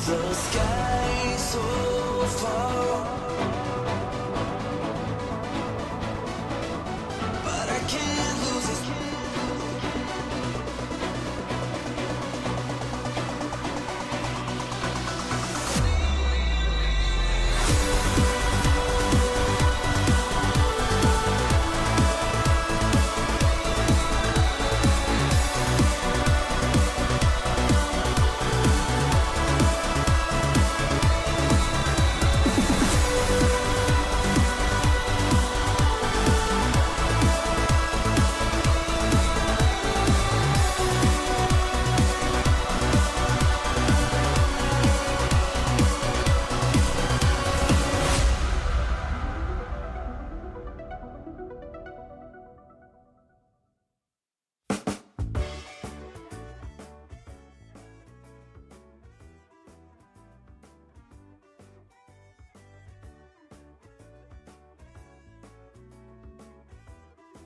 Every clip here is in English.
The sky so far, but I can't lose it.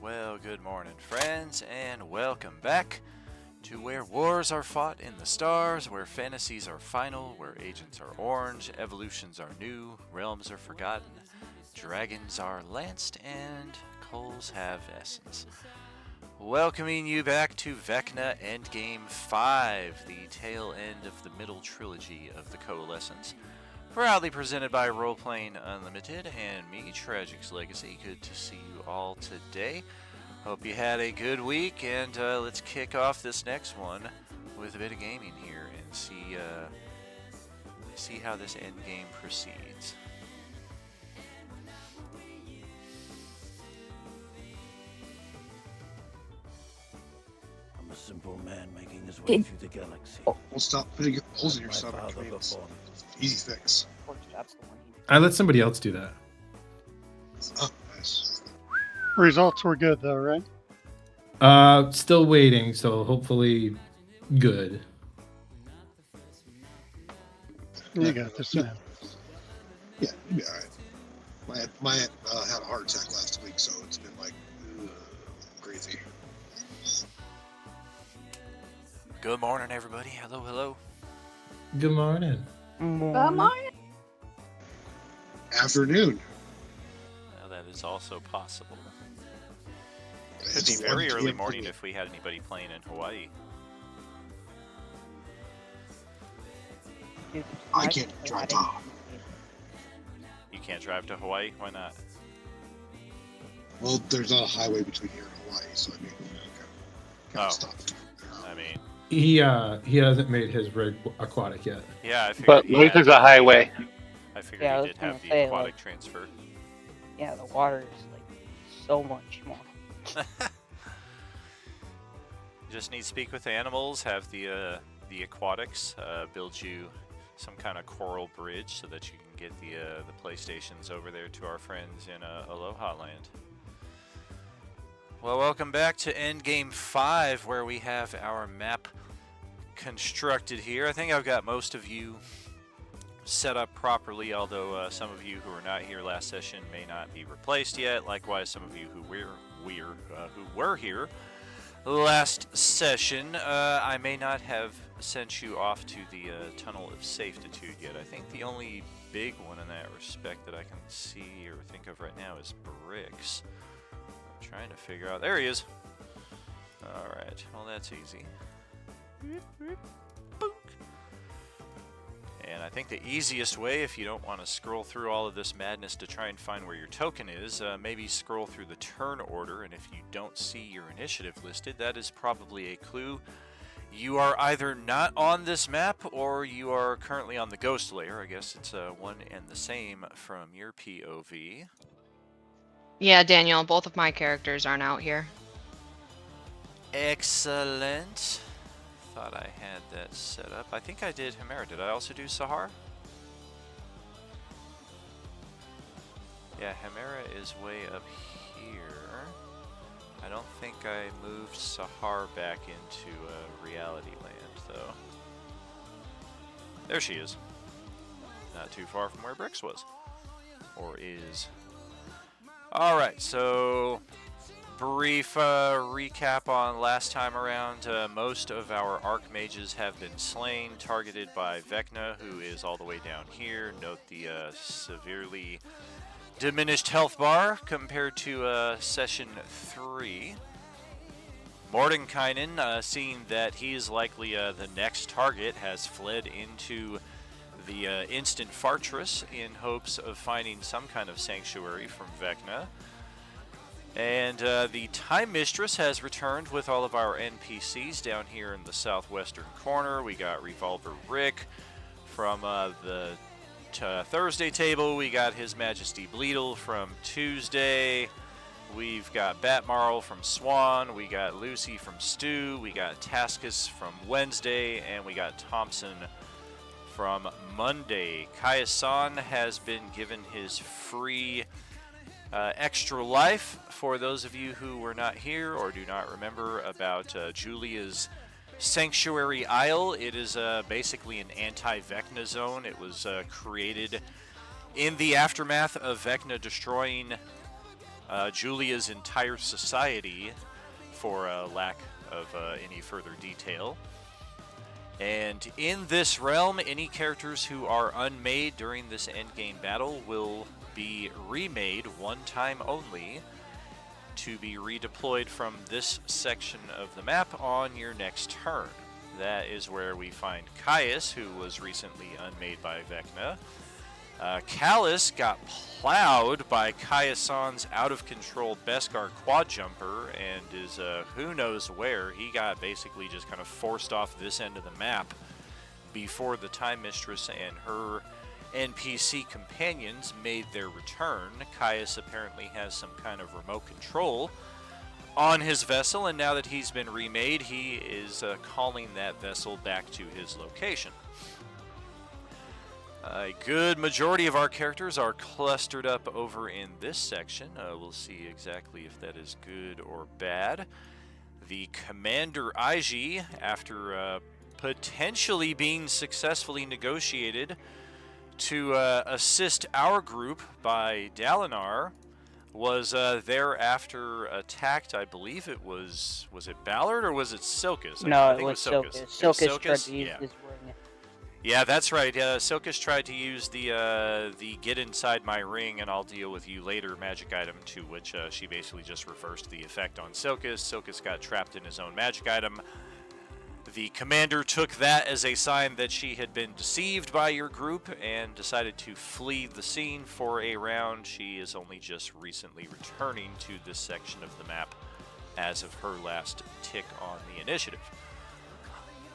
Well, good morning, friends, and welcome back to where wars are fought in the stars, where fantasies are final, where agents are orange, evolutions are new, realms are forgotten, dragons are lanced, and coals have essence. Welcoming you back to Vecna Endgame V, the tail end of the middle trilogy of the Coalescence. Proudly presented by Roleplaying Unlimited and me, Tragic's Legacy. Good to see you all today. Hope you had a good week, and let's kick off this next one with a bit of gaming here and see how this end game proceeds. I'm a simple man making his way through the galaxy. Well, stop putting holes in your stomach. Easy fix. I let somebody else do that. Oh, nice. Results were good though, right? Still waiting, so hopefully good. You got this, man. Yeah, you'll be all right. My aunt had a heart attack last week, so it's been like crazy. Good morning, everybody. Hello, hello. Good morning. Good morning. Afternoon. Well, that is also possible. Could It's be very 1 early p.m. morning if we had anybody playing in Hawaii. I can't drive to. You can't drive to Hawaii? Why not? Well, there's not a highway between here and Hawaii, so I mean, kind Oh. of stop. I mean, He hasn't made his rig aquatic yet. yeah, I figured. But he Luke had is a highway. I figured Yeah, I he was did have gonna the say, aquatic like- transfer. Yeah, the water is like so much more. Just need to speak with animals, have the aquatics build you some kind of coral bridge so that you can get the PlayStations over there to our friends in Aloha Land. Well, welcome back to Endgame 5, where we have our map constructed here. I think I've got most of you set up properly, although some of you who were not here last session may not be replaced yet. Likewise, some of you who were here last session, I may not have sent you off to the Tunnel of Safetitude yet. I think the only big one in that respect that I can see or think of right now is Bricks. I'm trying to figure out. There he is. Alright, well that's easy. Boink. And I think the easiest way, if you don't want to scroll through all of this madness to try and find where your token is, maybe scroll through the turn order, and if you don't see your initiative listed, that is probably a clue. You are either not on this map, or you are currently on the ghost layer. I guess it's one and the same from your POV. Yeah, Daniel, both of my characters aren't out here. Excellent. Thought I had that set up. I think I did Hemera. Did I also do Sahar? Yeah, Hemera is way up here. I don't think I moved Sahar back into Reality Land, though. There she is. Not too far from where Bricks was. Or is. Alright, so Brief recap on last time around. Most of our Archmages have been slain, targeted by Vecna, who is all the way down here. Note the severely diminished health bar compared to Session 3. Mordenkainen, seeing that he is likely the next target, has fled into the Instant Fortress in hopes of finding some kind of sanctuary from Vecna. And the Time Mistress has returned with all of our NPCs down here in the southwestern corner. We got Revolver Rick from the Thursday table. We got His Majesty Bleedle from Tuesday. We've got Batmarl from Swan. We got Lucy from Stew. We got Taskus from Wednesday. And we got Thompson from Monday. Kaya-san has been given his free extra life. For those of you who were not here or do not remember about Julia's Sanctuary Isle, it is basically an anti-Vecna zone. It was created in the aftermath of Vecna destroying Julia's entire society, for lack of any further detail. And in this realm, any characters who are unmade during this endgame battle will be remade one time only, to be redeployed from this section of the map on your next turn. That is where we find Caius, who was recently unmade by Vecna. Callus got plowed by Kaya-san's out-of-control Beskar quad jumper and is who knows where. He got basically just kind of forced off this end of the map before the Time Mistress and her NPC companions made their return. Caius apparently has some kind of remote control on his vessel, and now that he's been remade, he is calling that vessel back to his location. A good majority of our characters are clustered up over in this section. We'll see exactly if that is good or bad. The Commander Aiji, after potentially being successfully negotiated to assist our group by Dalinar, was thereafter attacked. I believe it was it Ballard or was it Silkus? No, I it think was Silkus. Silkus. It was Silkus tried Silkus? to use Yeah. his ring. Yeah, that's right. Silkus tried to use the get inside my ring and I'll deal with you later magic item, to which she basically just reversed the effect on Silkus. Silkus got trapped in his own magic item. The commander took that as a sign that she had been deceived by your group and decided to flee the scene for a round. She is only just recently returning to this section of the map as of her last tick on the initiative.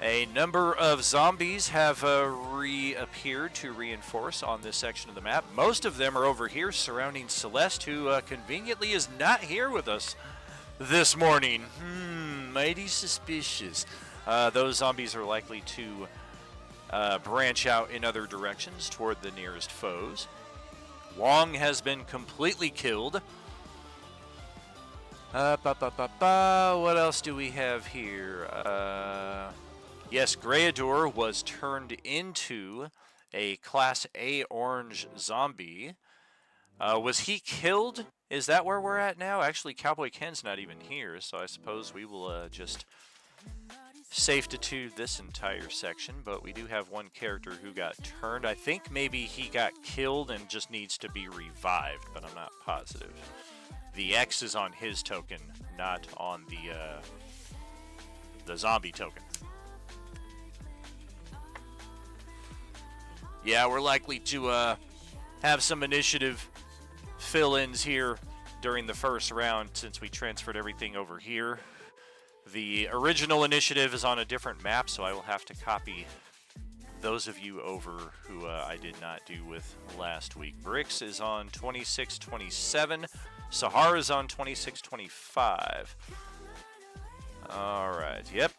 A number of zombies have reappeared to reinforce on this section of the map. Most of them are over here surrounding Celeste, who conveniently is not here with us this morning. Mighty suspicious. Those zombies are likely to branch out in other directions toward the nearest foes. Wong has been completely killed. What else do we have here? Yes, Greyador was turned into a Class A orange zombie. Was he killed? Is that where we're at now? Actually, Cowboy Ken's not even here, so I suppose we will just safety this entire section. But we do have one character who got turned. I think maybe he got killed and just needs to be revived, but I'm not positive. The X is on his token, not on the zombie token. Yeah, we're likely to have some initiative fill-ins here during the first round since we transferred everything over here. The original initiative is on a different map, so I will have to copy those of you over who I did not do with last week. Brix is on 2627. Sahara is on 2625. Alright, yep.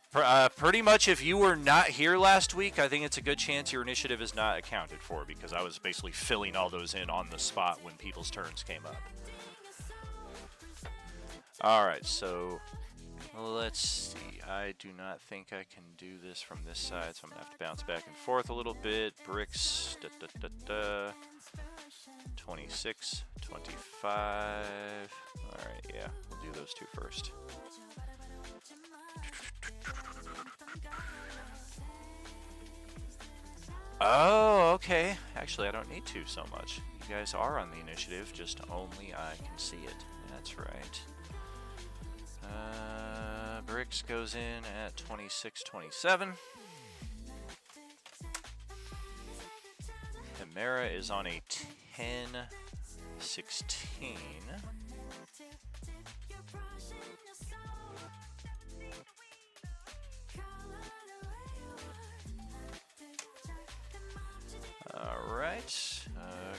Pretty much if you were not here last week, I think it's a good chance your initiative is not accounted for, because I was basically filling all those in on the spot when people's turns came up. Alright, so let's see. I do not think I can do this from this side, so I'm going to have to bounce back and forth a little bit. Bricks, 26, 25. Alright, yeah, we'll do those those two first. Oh, okay. Actually, I don't need to so much. You guys are on the initiative, just only I can see it. That's right. Bricks goes in at 26-27. Chimera is on a 10-16. Alright,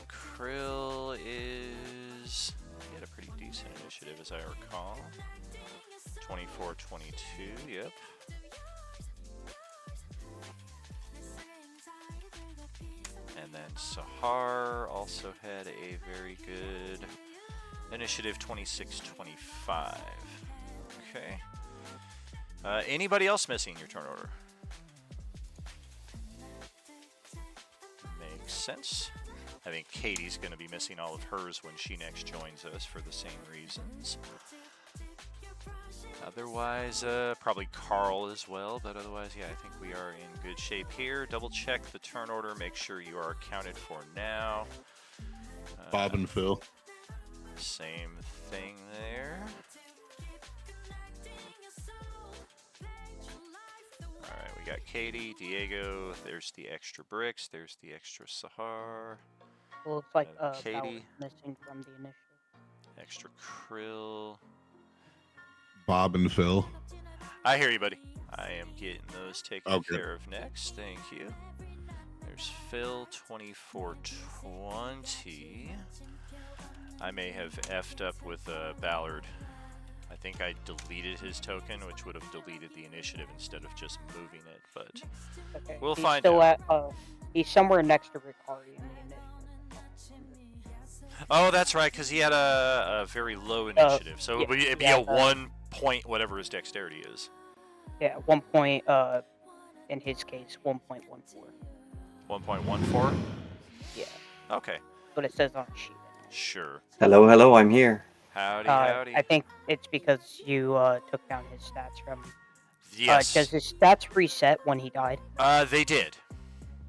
Krill is, he had a pretty decent initiative as I recall. 24-22, yep. And then Sahar also had a very good initiative, 26-25. Okay. Anybody else missing your turn order? Makes sense. I think Katie's going to be missing all of hers when she next joins us for the same reasons. Otherwise, probably Carl as well, but otherwise, yeah, I think we are in good shape here. Double check the turn order, make sure you are accounted for now. Bob and Phil. Same thing there. Alright, we got Katie, Diego, there's the extra bricks, there's the extra Sahar. Well, looks like Katie. Bauer's missing from the initiative. Extra Krill. Bob and Phil. I hear you, buddy. I am getting those taken Okay. care of next. Thank you. There's Phil, 24-20. I may have effed up with Ballard. I think I deleted his token, which would have deleted the initiative instead of just moving it, but Okay. we'll he's find still out. At, he's somewhere next to Riccardi in the initiative. Oh, that's right, because he had a very low initiative, so yeah, it'd be yeah, a 1 point whatever his dexterity is. Yeah, 1 point, in his case, 1.14. 1.14? Yeah, Okay, but it says on the sheet. sure. Hello, hello, I'm here. Howdy, howdy. I think it's because you took down his stats from... Yes. does his stats reset when he died? They did.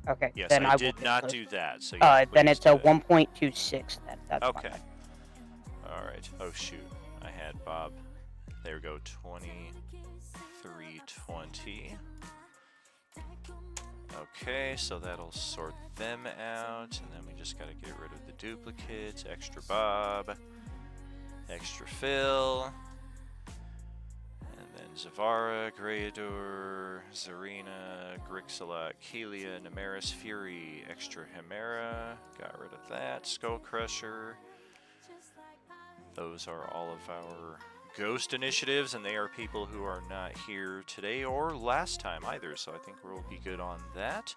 Okay, Yes, then I I did will not fix do that. So those. yeah, Then please it's a do it. 1.26 then. That's Okay. fine. All right. Oh shoot, I had Bob. There we go. 23-20. Okay, so that'll sort them out, and then we just gotta get rid of the duplicates. Extra Bob, extra Phil, and then Zavara, Greyador, Zarina, Grixalot, Kelia, Namaris, Fury, extra Chimera. Got rid of that. Skull Crusher. Those are all of our ghost initiatives, and they are people who are not here today or last time either, so I think we'll be good on that.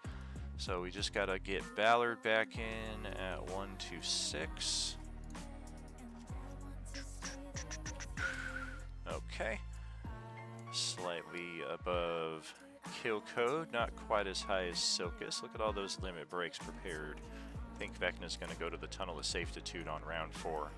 So we just gotta get Ballard back in at 126. Okay. Slightly above kill code, not quite as high as Silkus. Look at all those limit breaks prepared. I think Vecna's gonna go to the Tunnel of Safetitude on round 4.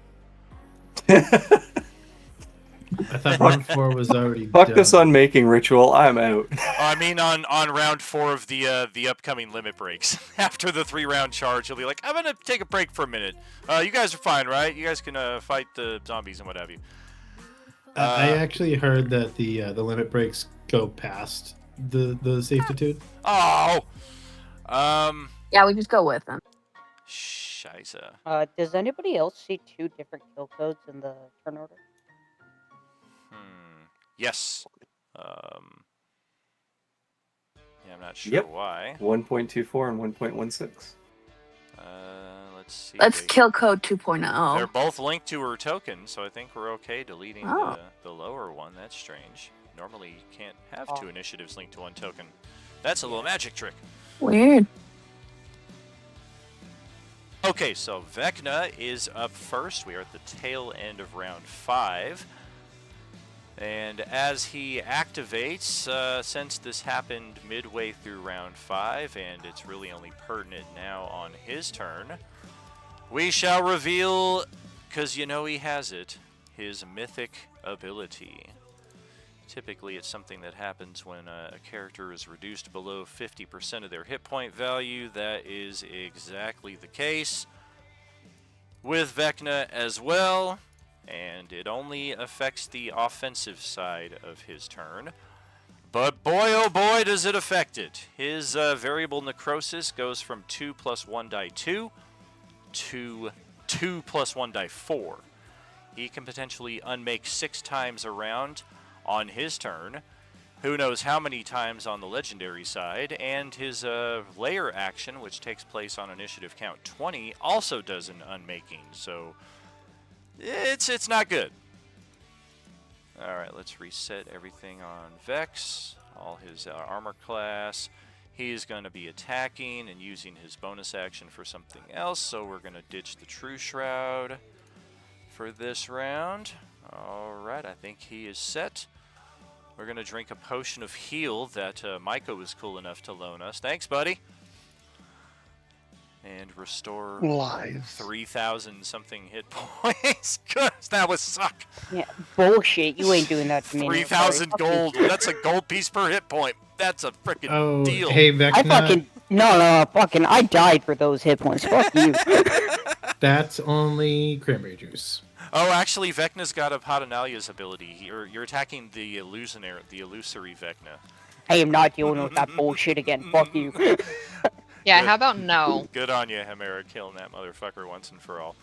I thought round 4 was already Fuck done. this unmaking ritual, I'm out. I mean, on round 4 of the upcoming limit breaks. After the 3-round charge, he'll be like, I'm gonna take a break for a minute. You guys are fine, right? You guys can fight the zombies and what have you. I actually heard that the limit breaks go past the safetitude. Oh! Yeah, we just go with them. Shiza. Does anybody else see 2 different kill codes in the turn order? Yes. Yeah, I'm not sure Yep. why. 1.24 and 1.16. Let's see. Let's kill code 2.0. They're both linked to her token, so I think we're okay deleting Oh. the lower one. That's strange. Normally you can't have 2 initiatives linked to 1 token. That's a little magic trick. Weird. Okay, so Vecna is up first. We are at the tail end of round 5. And as he activates, since this happened midway through round 5, and it's really only pertinent now on his turn, we shall reveal, because you know he has it, his mythic ability. Typically, it's something that happens when a character is reduced below 50% of their hit point value. That is exactly the case with Vecna as well, and it only affects the offensive side of his turn. But boy, oh boy, does it affect it. His variable necrosis goes from 2 plus 1 die 2 to 2 plus 1 die 4. He can potentially unmake 6 times around on his turn. Who knows how many times on the legendary side. And his layer action, which takes place on initiative count 20, also does an unmaking. So it's not good. Alright, let's reset everything on Vex. All his armor class. He's going to be attacking and using his bonus action for something else. So we're going to ditch the True Shroud for this round. Alright, I think he is set. We're going to drink a potion of heal that Micah was cool enough to loan us. Thanks, buddy. And restore 3,000 something hit points. That was suck. Yeah, bullshit. You ain't doing that to me. 3,000 gold. That's a gold piece per hit point. That's a freaking deal. Hey, Vecna. I died for those hit points. Fuck you. That's only cranberry juice. Oh, actually, Vecna's got a Patanalia's ability. You're attacking the illusory Vecna. I am not dealing with that bullshit again. Fuck you. Yeah, how about no? Good on you, Hemera, killing that motherfucker once and for all.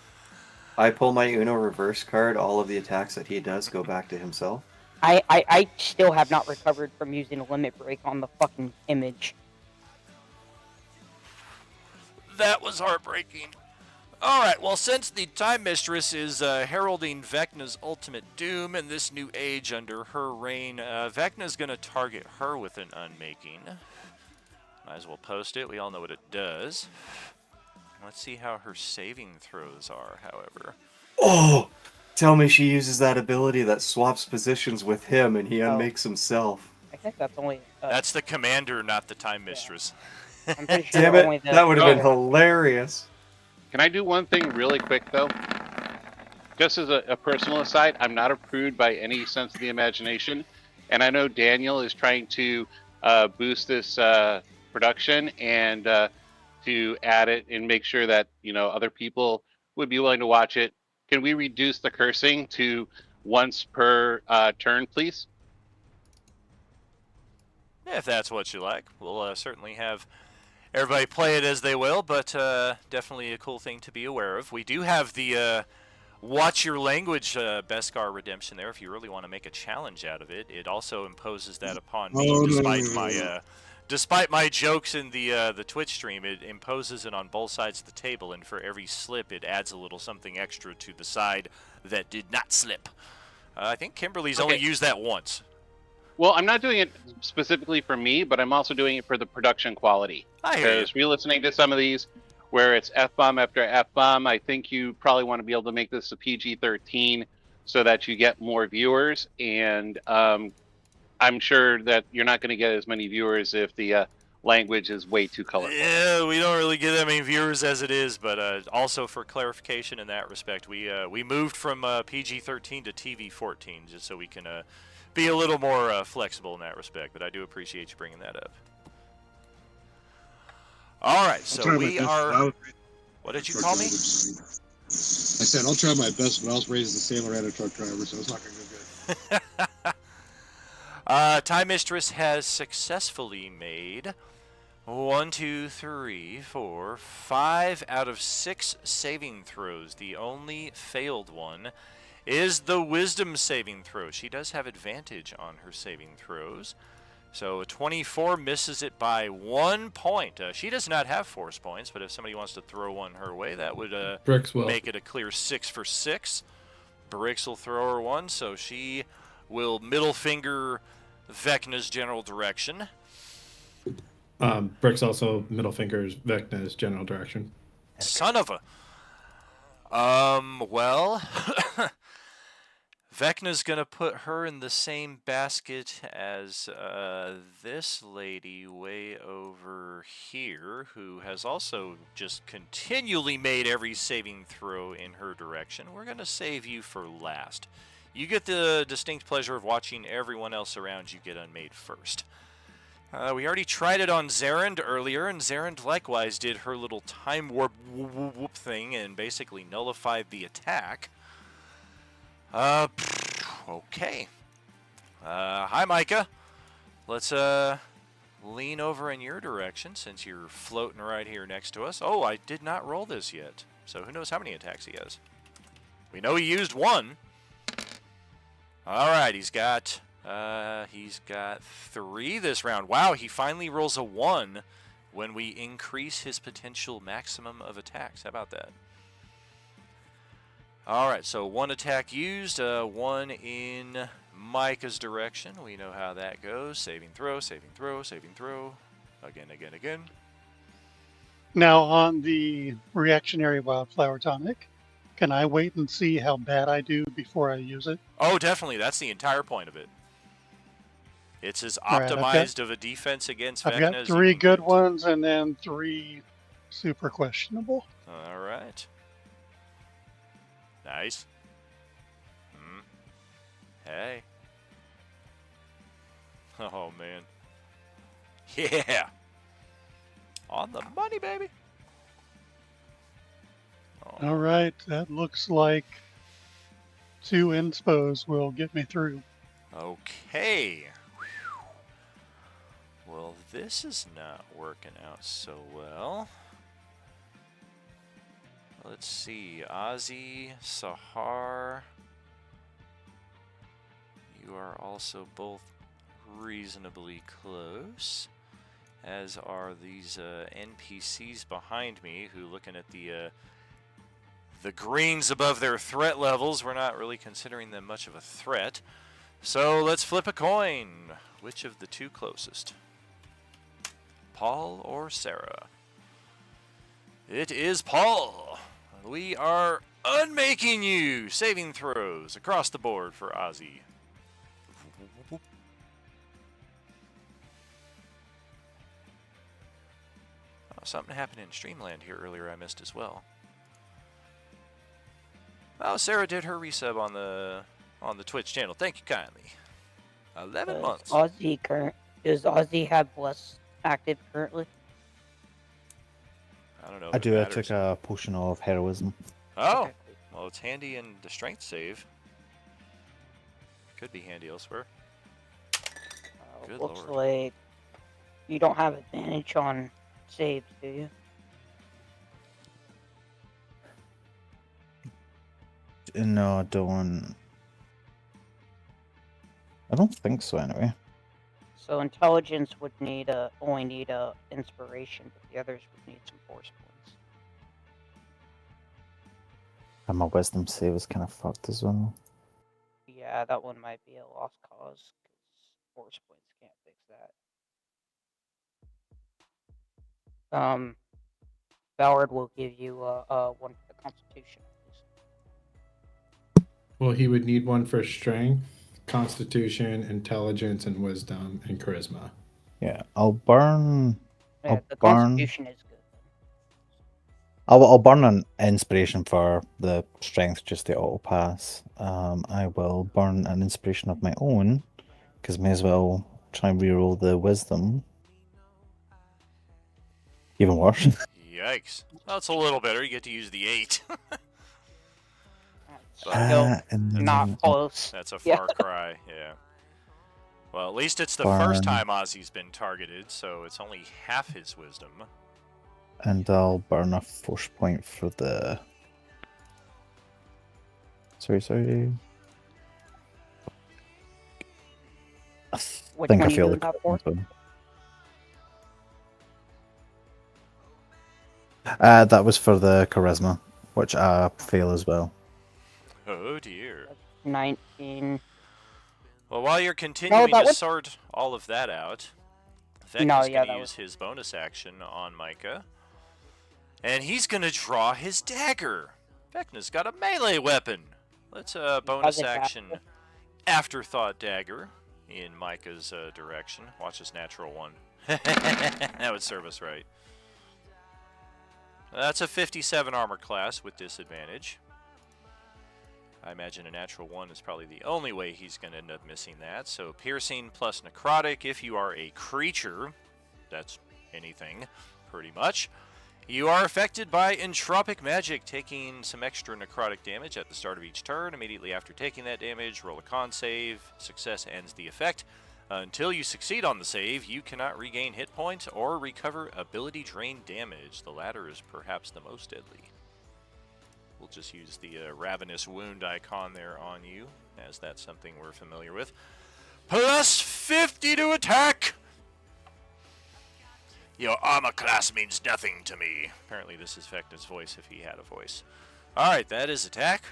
I pull my Uno reverse card. All of the attacks that he does go back to himself. I still have not recovered from using a limit break on the fucking image. That was heartbreaking. Alright, well, since the Time Mistress is heralding Vecna's ultimate doom in this new age under her reign, Vecna's going to target her with an unmaking. Might as well post it. We all know what it does. Let's see how her saving throws are, however. Oh! Tell me she uses that ability that swaps positions with him and he unmakes himself. I think that's only... That's the commander, not the Time Mistress. I'm pretty sure Damn it, that would have been hilarious. Can I do one thing really quick, though? Just as a personal aside, I'm not a prude by any sense of the imagination. And I know Daniel is trying to boost this production and to add it and make sure that, other people would be willing to watch it. Can we reduce the cursing to once per turn, please? Yeah, if that's what you like. We'll certainly have everybody play it as they will, but definitely a cool thing to be aware of. We do have the watch your language Beskar redemption there if you really want to make a challenge out of it. It also imposes that upon me, despite my jokes in the Twitch stream. It imposes it on both sides of the table, and for every slip, it adds a little something extra to the side that did not slip. I think Kimberly's only used that once. Well, I'm not doing it specifically for me, but I'm also doing it for the production quality. Because re-listening to some of these, where it's F-bomb after F-bomb, I think you probably want to be able to make this a PG-13 so that you get more viewers. And I'm sure that you're not going to get as many viewers if the language is way too colorful. Yeah, we don't really get that many viewers as it is, but also for clarification in that respect, we moved from PG-13 to TV-14 just so we can be a little more flexible in that respect, but I do appreciate you bringing that up. All right, so we are... What did you call me? I said I'll try my best, but I was raised as a sailor and a truck driver, so it's not going to go good. Time Mistress has successfully made 1, 2, 3, 4, 5 out of 6 saving throws. The only failed one is the Wisdom saving throw. She does have advantage on her saving throws. So a 24 misses it by 1 point. She does not have force points, but if somebody wants to throw one her way, that would make it a clear 6 for 6. Brix will throw her one, so she will middle finger Vecna's general direction. Brix also middle fingers Vecna's general direction. Son of a... well... Vecna's gonna put her in the same basket as this lady way over here, who has also just continually made every saving throw in her direction. We're gonna save you for last. You get the distinct pleasure of watching everyone else around you get unmade first. We already tried it on Zarand earlier, and Zarand likewise did her little time warp whoop thing and basically nullified the attack. Okay. Hi, Micah. Let's, lean over in your direction since you're floating right here next to us. Oh, I did not roll this yet. So who knows how many attacks he has. We know he used one. Alright, he's got 3 this round. Wow, he finally rolls a 1 when we increase his potential maximum of attacks. How about that? Alright, so 1 attack used, 1 in Micah's direction. We know how that goes. Saving throw, saving throw, saving throw. Again, again, again. Now on the reactionary wildflower tonic, can I wait and see how bad I do before I use it? Oh, definitely. That's the entire point of it. It's as Alright, optimized of a defense against Vecna I've got as 3 you can good get. ones and then 3 super questionable. Alright. Nice. Hey. Oh, man. Yeah. On the money, baby. Oh. All right, that looks like 2 inspos will get me through. Okay. Whew. Well, this is not working out so well. Let's see. Ozzy, Sahar. You are also both reasonably close, as are these NPCs behind me, who, looking at the greens above their threat levels, we're not really considering them much of a threat. So let's flip a coin. Which of the 2 closest? Paul or Sarah? It is Paul. We are unmaking you. Saving throws across the board for Ozzy. Oh, something happened in Streamland here earlier I missed as well. Oh, Sarah did her resub on the Twitch channel. Thank you kindly. 11 months. Does Ozzy have Bless active currently? I don't know. I if do. it I matters. took a potion of heroism. Oh, Okay. well, it's handy in the strength save. Could be handy elsewhere. Good Looks lord. like you don't have advantage on saves, do you? No, I don't. I don't think so, anyway. So intelligence would only need a inspiration, but the others would need some force points. And my wisdom save is kind of fucked as well. Yeah, that one might be a lost cause because force points can't fix that. Ballard will give you one for the Constitution. Well, he would need one for strength, constitution, intelligence, and wisdom, and charisma. Yeah, I'll burn. Yeah, I'll the burn. Constitution is good. I'll burn an inspiration for the strength, just the auto pass. I will burn an inspiration of my own, because may as well try and reroll the wisdom. Even worse. Yikes. That's a little better. You get to use the 8. Still not close. That's a Yeah. far cry, yeah. Well, at least it's the Burn. first time Ozzy's been targeted, so it's only half his wisdom. And I'll burn a force point for the... Sorry. I Which think one I you feel doing the that for? that was for the charisma, which I fail as well. Oh dear. 19. Well, while you're continuing that to was- sort all of that out, No, Vecna's yeah, going to that use his bonus action on Micah. And he's going to draw his dagger. Vecna's got a melee weapon. Let's Does bonus it have action to? Afterthought Dagger in Micah's direction. Watch his natural one. That would serve us right. That's a 57 armor class with disadvantage. I imagine a natural one is probably the only way he's going to end up missing that. So piercing plus necrotic. If you are a creature, that's anything, pretty much. You are affected by entropic magic, taking some extra necrotic damage at the start of each turn. Immediately after taking that damage, roll a con save. Success ends the effect. Until you succeed on the save, you cannot regain hit points or recover ability drain damage. The latter is perhaps the most deadly. We'll just use the Ravenous Wound icon there on you, as that's something we're familiar with. Plus 50 to attack! Your armor class means nothing to me. Apparently this is Vecna's voice if he had a voice. Alright, that is attack.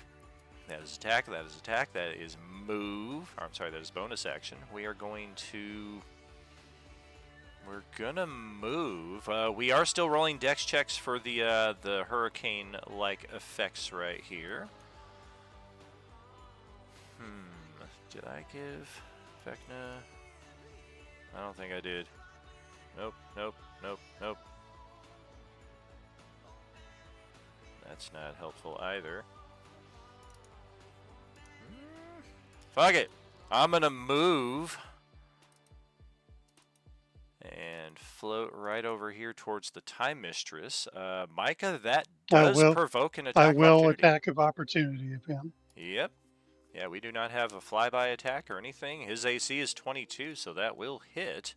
That is attack, that is attack, that is move. Or, I'm sorry, that is bonus action. We are going to... We're gonna move. We are still rolling dex checks for the hurricane-like effects right here. Did I give Vecna? I don't think I did. Nope, nope, nope, nope. That's not helpful either. Fuck it. I'm gonna move and float right over here towards the Time Mistress. Micah, that does provoke an attack I will opportunity. attack of opportunity of him. Yep. Yeah, we do not have a flyby attack or anything. His AC is 22, so that will hit.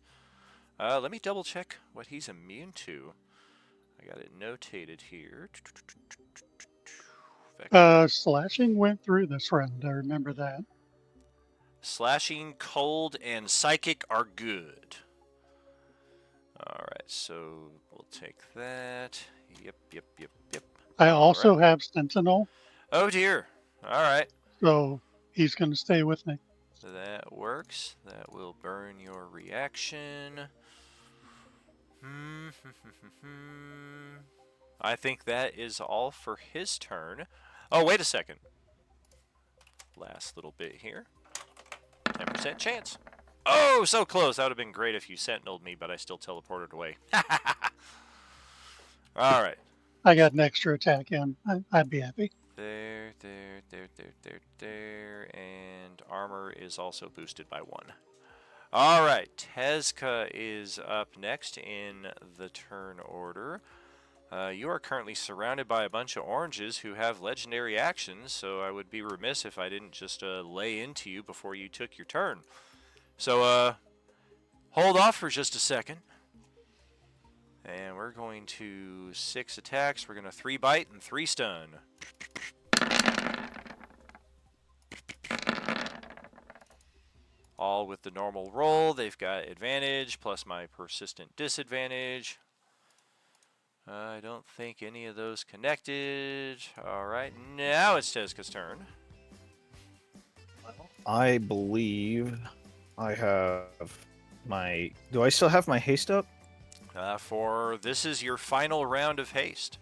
Let me double check what he's immune to. I got it notated here. Slashing went through this round. I remember that. Slashing, cold, and psychic are good. Alright, so we'll take that. Yep. I also have Sentinel. Oh dear. Alright. So he's going to stay with me. That works. That will burn your reaction. I think that is all for his turn. Oh, wait a second. Last little bit here. 10% chance. Oh, so close. That would have been great if you sentineled me, but I still teleported away. All right. I got an extra attack in. I'd be happy. There. And armor is also boosted by 1. All right. Tezka is up next in the turn order. You are currently surrounded by a bunch of oranges who have legendary actions, so I would be remiss if I didn't just lay into you before you took your turn. So, hold off for just a second. And we're going to 6 attacks. We're going to 3 bite and 3 stun. All with the normal roll. They've got advantage plus my persistent disadvantage. I don't think any of those connected. Alright, now it's Tezka's turn. I believe I have my... Do I still have my haste up? For this is your final round of haste.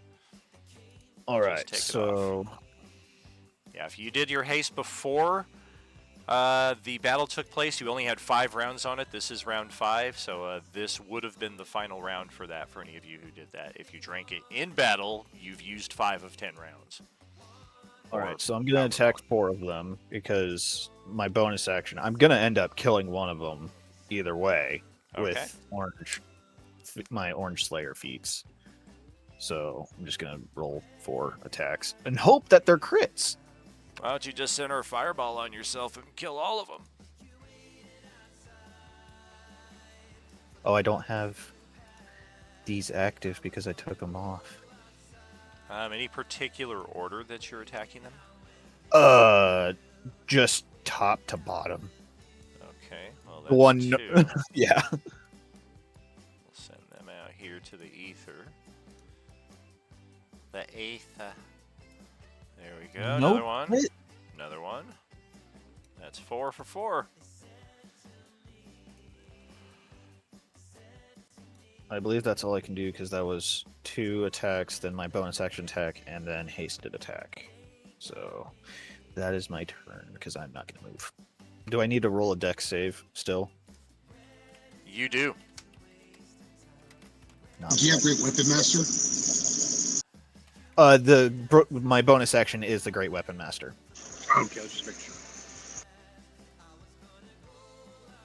Alright, so... Yeah, if you did your haste before the battle took place, you only had 5 rounds on it. This is round 5, so this would have been the final round for that for any of you who did that. If you drank it in battle, you've used 5 of 10 rounds. Alright, so I'm going to attack 4 of them because my bonus action, I'm going to end up killing one of them either way with my Orange Slayer feats. So I'm just going to roll 4 attacks and hope that they're crits. Why don't you just center a fireball on yourself and kill all of them? Oh, I don't have these active because I took them off. Any particular order that you're attacking them? Just top to bottom. Okay, well that's 2. Yeah. We'll send them out here to the ether. The ether. There we go. Nope. Another one. Another one. That's 4 for 4. I believe that's all I can do because that was 2 attacks, then my bonus action attack, and then hasted attack. So That is my turn because I'm not going to move. Do I need to roll a dex save still? You do. Do you have Great Weapon Master? My bonus action is the Great Weapon Master. Okay, I'll just make sure.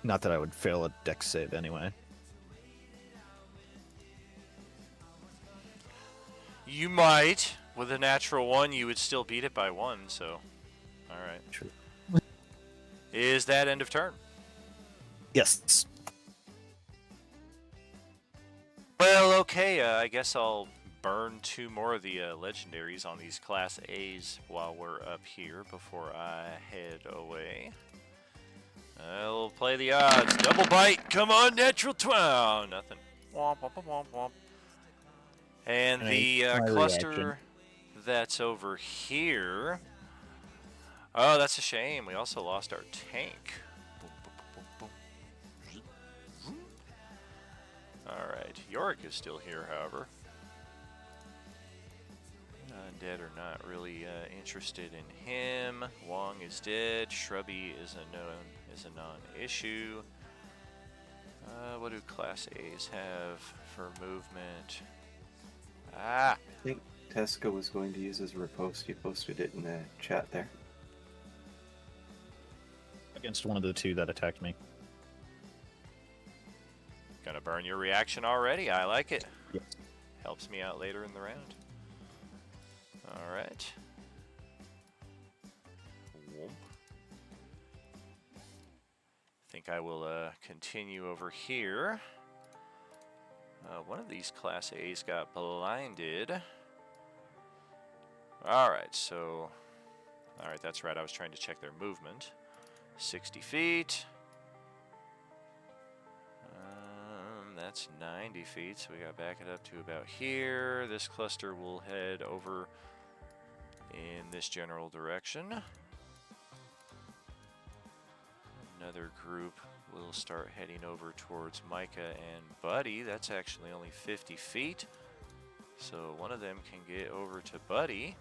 Not that I would fail a dex save anyway. You might. With a natural 1, you would still beat it by 1, so... Alright. True. Is that end of turn? Yes. Well, okay, I guess I'll burn 2 more of the legendaries on these Class A's while we're up here before I head away. I'll play the odds. Double bite. Come on, natural 12. Nothing. Womp, womp, womp, womp. And the cluster that's over here. Oh, that's a shame. We also lost our tank. Alright, Yorick is still here, however. Undead are not really interested in him. Wong is dead. Shrubby is a non-issue. What do Class A's have for movement? I think Tesco was going to use his riposte. He posted it in the chat there. Against one of the 2 that attacked me. Gonna burn your reaction already. I like it. Yes. Helps me out later in the round. Alright. Think I will continue over here. One of these Class A's got blinded. Alright, so... Alright, that's right. I was trying to check their movement. 60 feet. That's 90 feet, so we gotta back it up to about here. This cluster will head over in this general direction. Another group will start heading over towards Micah and Buddy. That's actually only 50 feet. So one of them can get over to Buddy.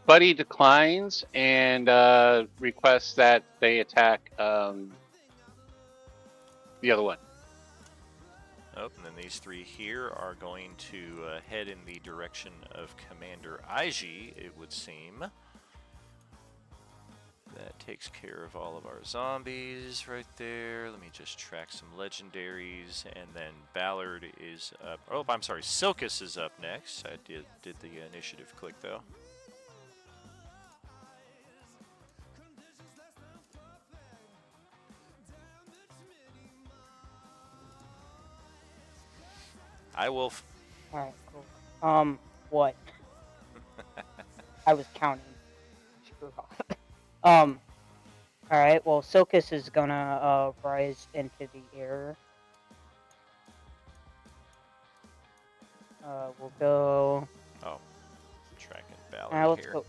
Buddy declines and requests that they attack the other one. Oh, and then these 3 here are going to head in the direction of Commander Ig, it would seem. That takes care of all of our zombies right there. Let me just track some legendaries, and then Ballard is up. Oh, I'm sorry, Silkus is up next. I did the initiative click, though. I will. Alright, cool. What? I was counting. Screw off. Alright, well, Silkus is gonna, rise into the air. We'll go... Oh. Tracking Ballard let's here. go.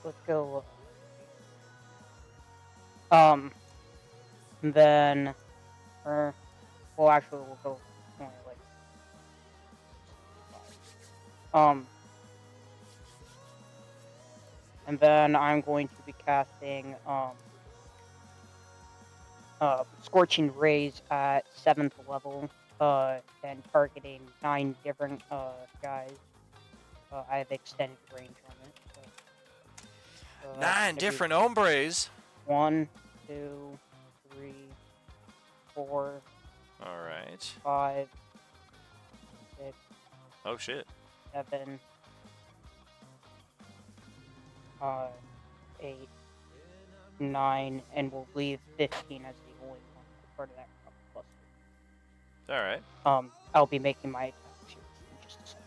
Let's go. And then... well, actually, we'll go... only, like... and then I'm going to be casting, Scorching Rays at 7th level, and targeting 9 different, guys. I have extended range on it. So 9 different hombres. 1, 2, 3, 4. Alright. 5, 6. Oh, shit. 7, 8, 9, and we'll leave 15 as the only one part of that cluster. Alright. I'll be making my attacks here in just a second.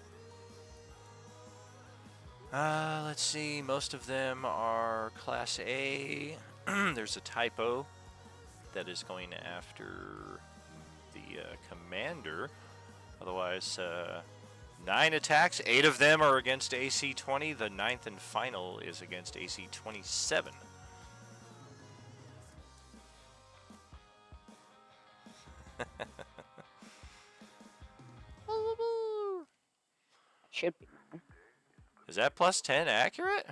Let's see. Most of them are Class A. There's a typo that is going after the commander. Otherwise, 9 attacks. 8 of them are against AC 20. The 9th and final is against AC 27. Should be Is that plus 10 accurate?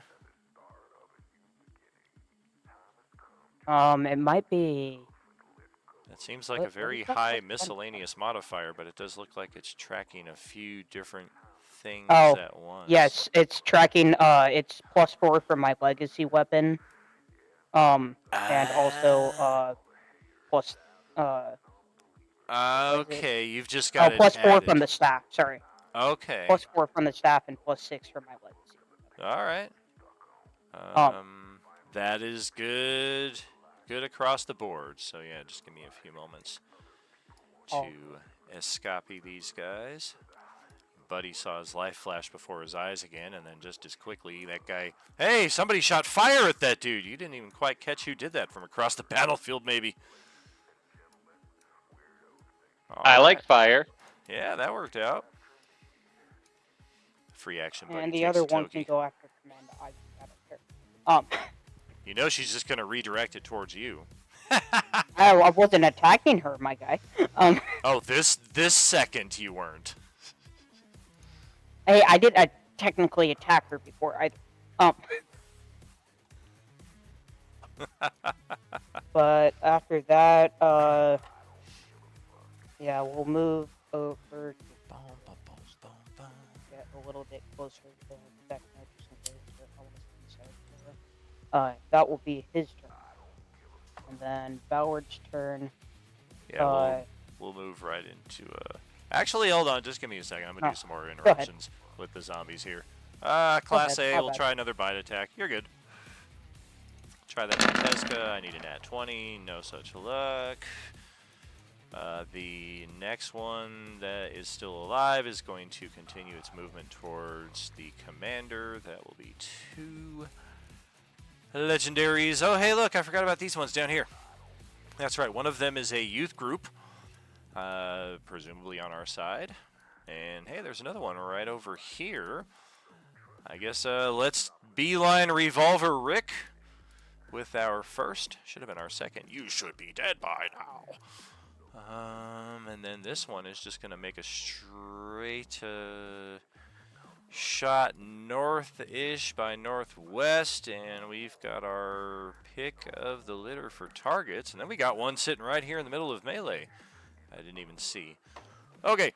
It might be. That seems like What- a very what is that high plus 10? miscellaneous modifier, but it does look like it's tracking a few different things Oh, at once. yes, it's tracking. It's +4 for my legacy weapon. And also plus. Okay, you've just got it +4 added. from the staff. Sorry. Okay. +4 from the staff and +6 for my legacy. All right. That is good. Good across the board. So yeah, just give me a few moments to escape these guys. Buddy saw his life flash before his eyes again, and then just as quickly, that guy, hey, somebody shot fire at that dude. You didn't even quite catch who did that from across the battlefield, maybe. I like fire. Yeah, that worked out. Free action, buddy. And the takes other a one toki. can go after Command I don't care. You know she's just going to redirect it towards you. I wasn't attacking her, my guy. Oh, this second you weren't. Hey, I didn't technically attack her before either. But after that, yeah, we'll move over to get a little bit closer to Vecna. That will be his turn. And then Ballard's turn. Yeah, we'll move right into Actually, hold on, just give me a second. I'm gonna do some more interruptions with the zombies here. Class A, we'll try another bite attack. You're good. Try that on Teska. I need an at 20. No such luck. The next one that is still alive is going to continue its movement towards the commander. That will be 2 legendaries. Oh, hey, look, I forgot about these ones down here. That's right, one of them is a youth group, presumably on our side. And hey, there's another one right over here. I guess let's beeline Revolver Rick with our first. Should have been our second. You should be dead by now. And then this one is just going to make a straight shot north-ish by northwest, and we've got our pick of the litter for targets. And then we got one sitting right here in the middle of melee. I didn't even see. Okay.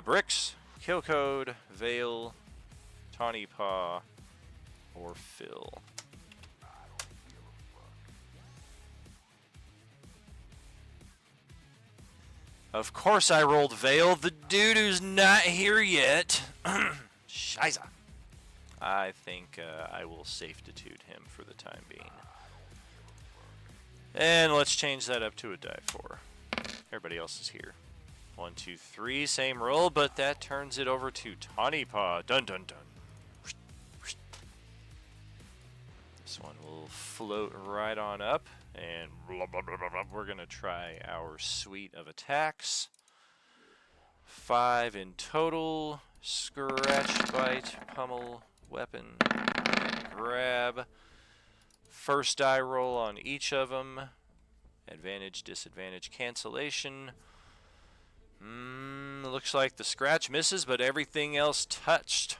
Bricks, Kill Code, Vale, Tawny Paw, or Phil. Of course I rolled Vale, the dude who's not here yet. Shiza. I think I will safetitude him for the time being. And let's change that up to a die 4. Everybody else is here. 1, 2, 3, same roll, but that turns it over to Tawny Paw. Dun dun dun. This one will float right on up, and we're going to try our suite of attacks. 5 in total. Scratch, bite, pummel, weapon, grab. First die roll on each of them. Advantage, disadvantage, cancellation. Looks like the scratch misses, but everything else touched.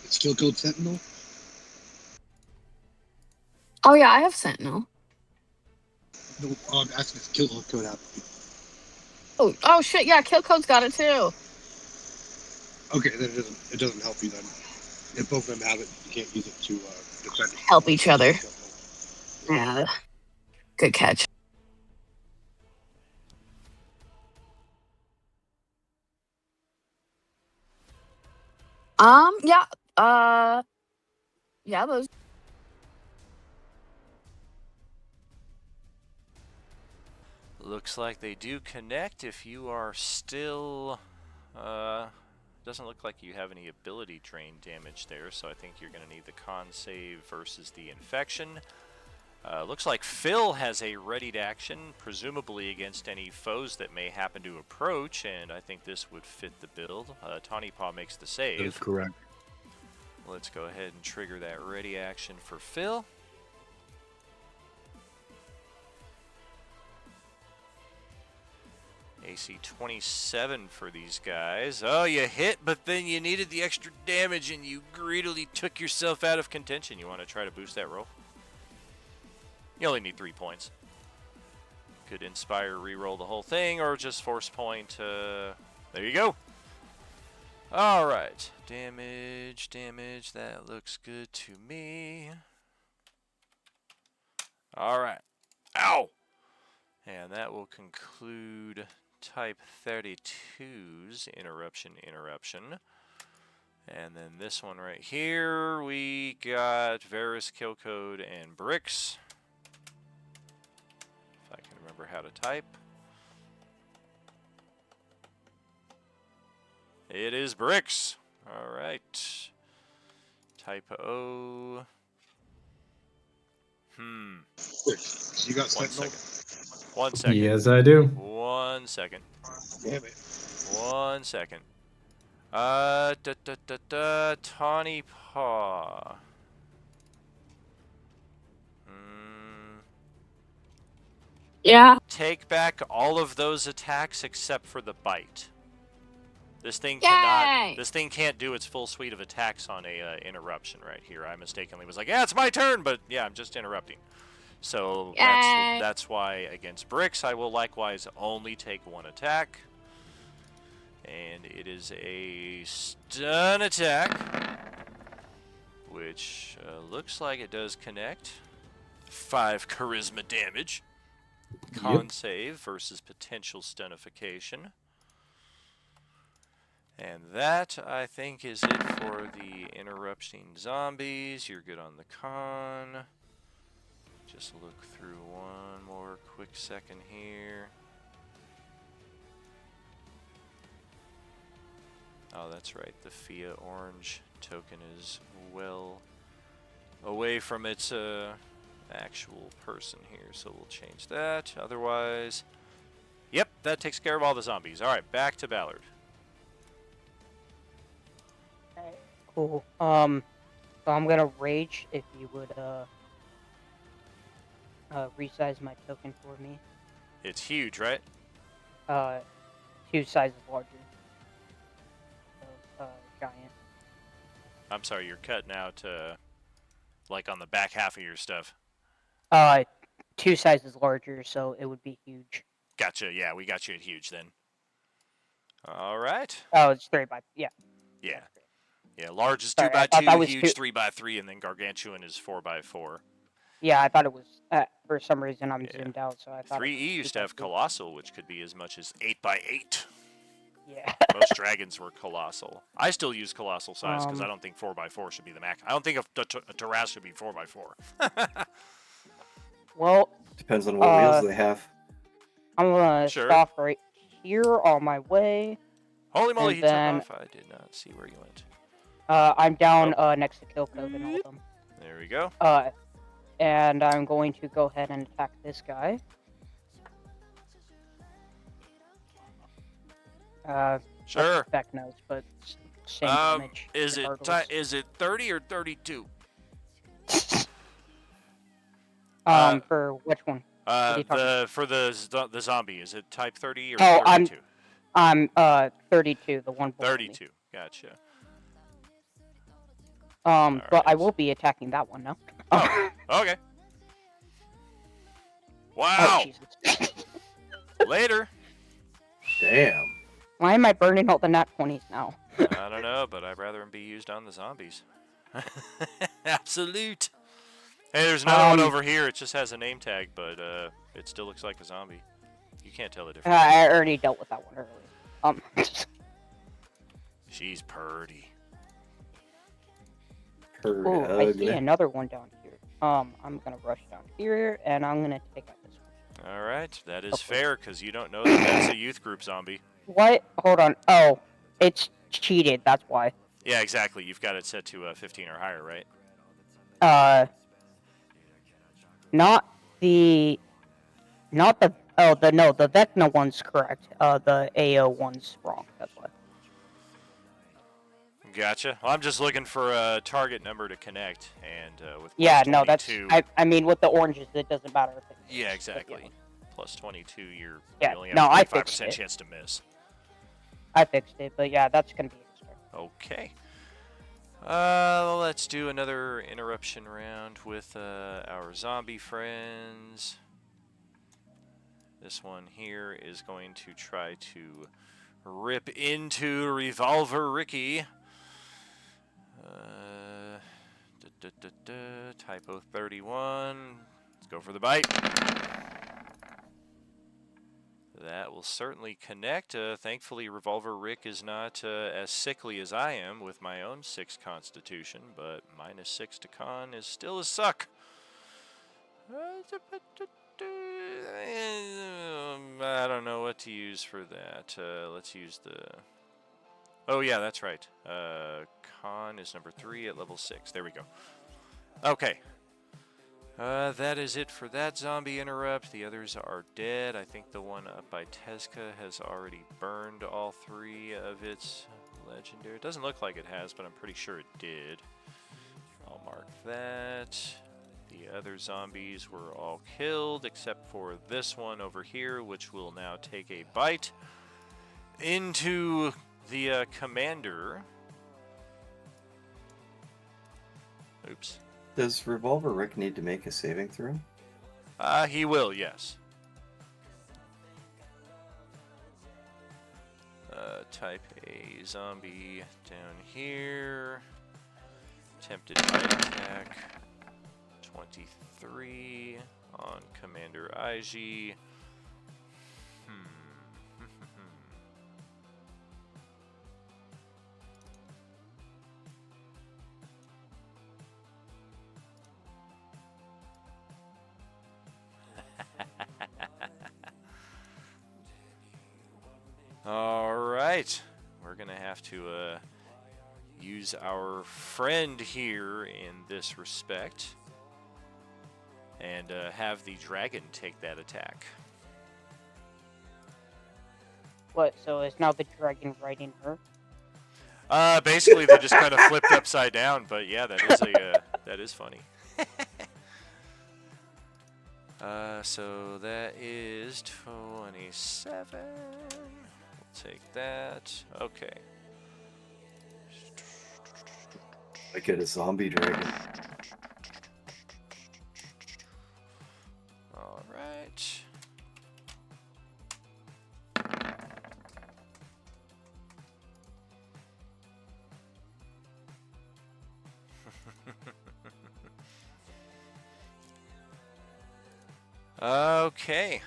Skill code Sentinel? Oh yeah, I have Sentinel. No, I'm asking if skill code out. Oh shit, yeah, Kill Code's got it too. Okay, then it doesn't help you then. If both of them have it, you can't use it to defend. Help each other. Yeah. Good catch. Yeah. Yeah, those. Looks like they do connect if you are still... doesn't look like you have any ability drain damage there, so I think you're going to need the con save versus the infection. Looks like Phil has a readied action, presumably against any foes that may happen to approach, and I think this would fit the build. Tawny Paw makes the save. That is correct. Let's go ahead and trigger that ready action for Phil. AC 27 for these guys. Oh, you hit, but then you needed the extra damage and you greedily took yourself out of contention. You want to try to boost that roll? You only need 3 points. Could inspire, reroll the whole thing, or just force point. There you go. All right. Damage. That looks good to me. All right. Ow! And that will conclude Type 32's interruption. And then this one right here, we got Varus, Kill Code, and Bricks. If I can remember how to type. It is Bricks. All right. Type O. You got Sentinel? 1 second. Yes, I do. 1 second. Damn it. 1 second. Tawny Paw. Yeah. Take back all of those attacks except for the bite. This thing can't do its full suite of attacks on a interruption right here. I mistakenly was like, yeah, it's my turn, but yeah, I'm just interrupting. So that's why against Bricks, I will likewise only take 1 attack. And it is a stun attack, which looks like it does connect. 5 charisma damage. Con save versus potential stunification. And that, I think, is it for the interrupting zombies. You're good on the con. Just look through one more quick second here. Oh, that's right. The FIA orange token is well away from its actual person here, so we'll change that. Otherwise, yep, that takes care of all the zombies. All right, back to Ballard. Cool. So I'm gonna rage if you would resize my token for me. It's huge, right? 2 sizes larger. So, giant. I'm sorry, you're cutting out, like on the back half of your stuff. 2 sizes larger, so it would be huge. Gotcha. Yeah, we got you at huge then. All right. Oh, it's 3 by Yeah. Yeah, large is 2 by 2, huge 3 by 3, and then gargantuan is 4 by 4. Yeah, I thought it was. For some reason, I'm zoomed out, so I thought. 3E used to have colossal, which could be as much as 8 by 8. Yeah. Most dragons were colossal. I still use colossal size because I don't think 4 by 4 should be the max. I don't think a Taras should be 4 by 4. Well. Depends on what wheels they have. I'm gonna stop right here on my way. Holy moly, he took off. I did not see where you went. I'm down next to Kill Code and all of them. There we go. And I'm going to go ahead and attack this guy. Sure. Vecna's, but same damage. Is it 30 or 32? For which one? For the zombie, is it type 30 or 32? I'm 32, the one below 32. Me. Gotcha. But I will be attacking that one now. Oh, okay. Wow. Oh, Later. Damn. Why am I burning all the nat 20s now? I don't know, but I'd rather them be used on the zombies. Absolute. Hey, there's another one over here. It just has a name tag, but it still looks like a zombie. You can't tell the difference. I already dealt with that one earlier. She's purty. Oh, I see another one down here. I'm gonna rush down here, and I'm gonna take out this one. All right, that is fair, because you don't know that that's a youth group zombie. What? Hold on. Oh, it's cheated. That's why. Yeah, exactly. You've got it set to 15 or higher, right? Not the Vecna one's correct. The AO one's wrong. That's why. Gotcha. Well, I'm just looking for a target number to connect, and with yeah, plus no, that's 22, I mean with the oranges, it doesn't matter if it's yeah, exactly. plus 22, you Yeah, only no, have I a fixed 25% it. chance to miss. I fixed it, but yeah, that's gonna be extra. Okay. Let's do another interruption round with our zombie friends. This one here is going to try to rip into Revolver Ricky. Typo 31. Let's go for the bite. That will certainly connect. Thankfully, Revolver Rick is not as sickly as I am with my own 6 constitution, but minus 6 to con is still a suck. I don't know what to use for that. Let's use the... Oh, yeah, that's right. Con is number 3 at level 6. There we go. Okay. That is it for that zombie interrupt. The others are dead. I think the one up by Tezca has already burned all 3 of its legendary. It doesn't look like it has, but I'm pretty sure it did. I'll mark that. The other zombies were all killed, except for this one over here, which will now take a bite into the commander. Oops. Does Revolver Rick need to make a saving throw? He will, yes. Type a zombie down here. Attempted bite attack. 23 on Commander IG. All right, we're gonna have to use our friend here in this respect and have the dragon take that attack. What, so is now the dragon riding her? Basically they're just kind of flipped upside down, but yeah, that is that is funny. So that is 27. We'll take that. Okay. I get a zombie dragon. All right. Okay.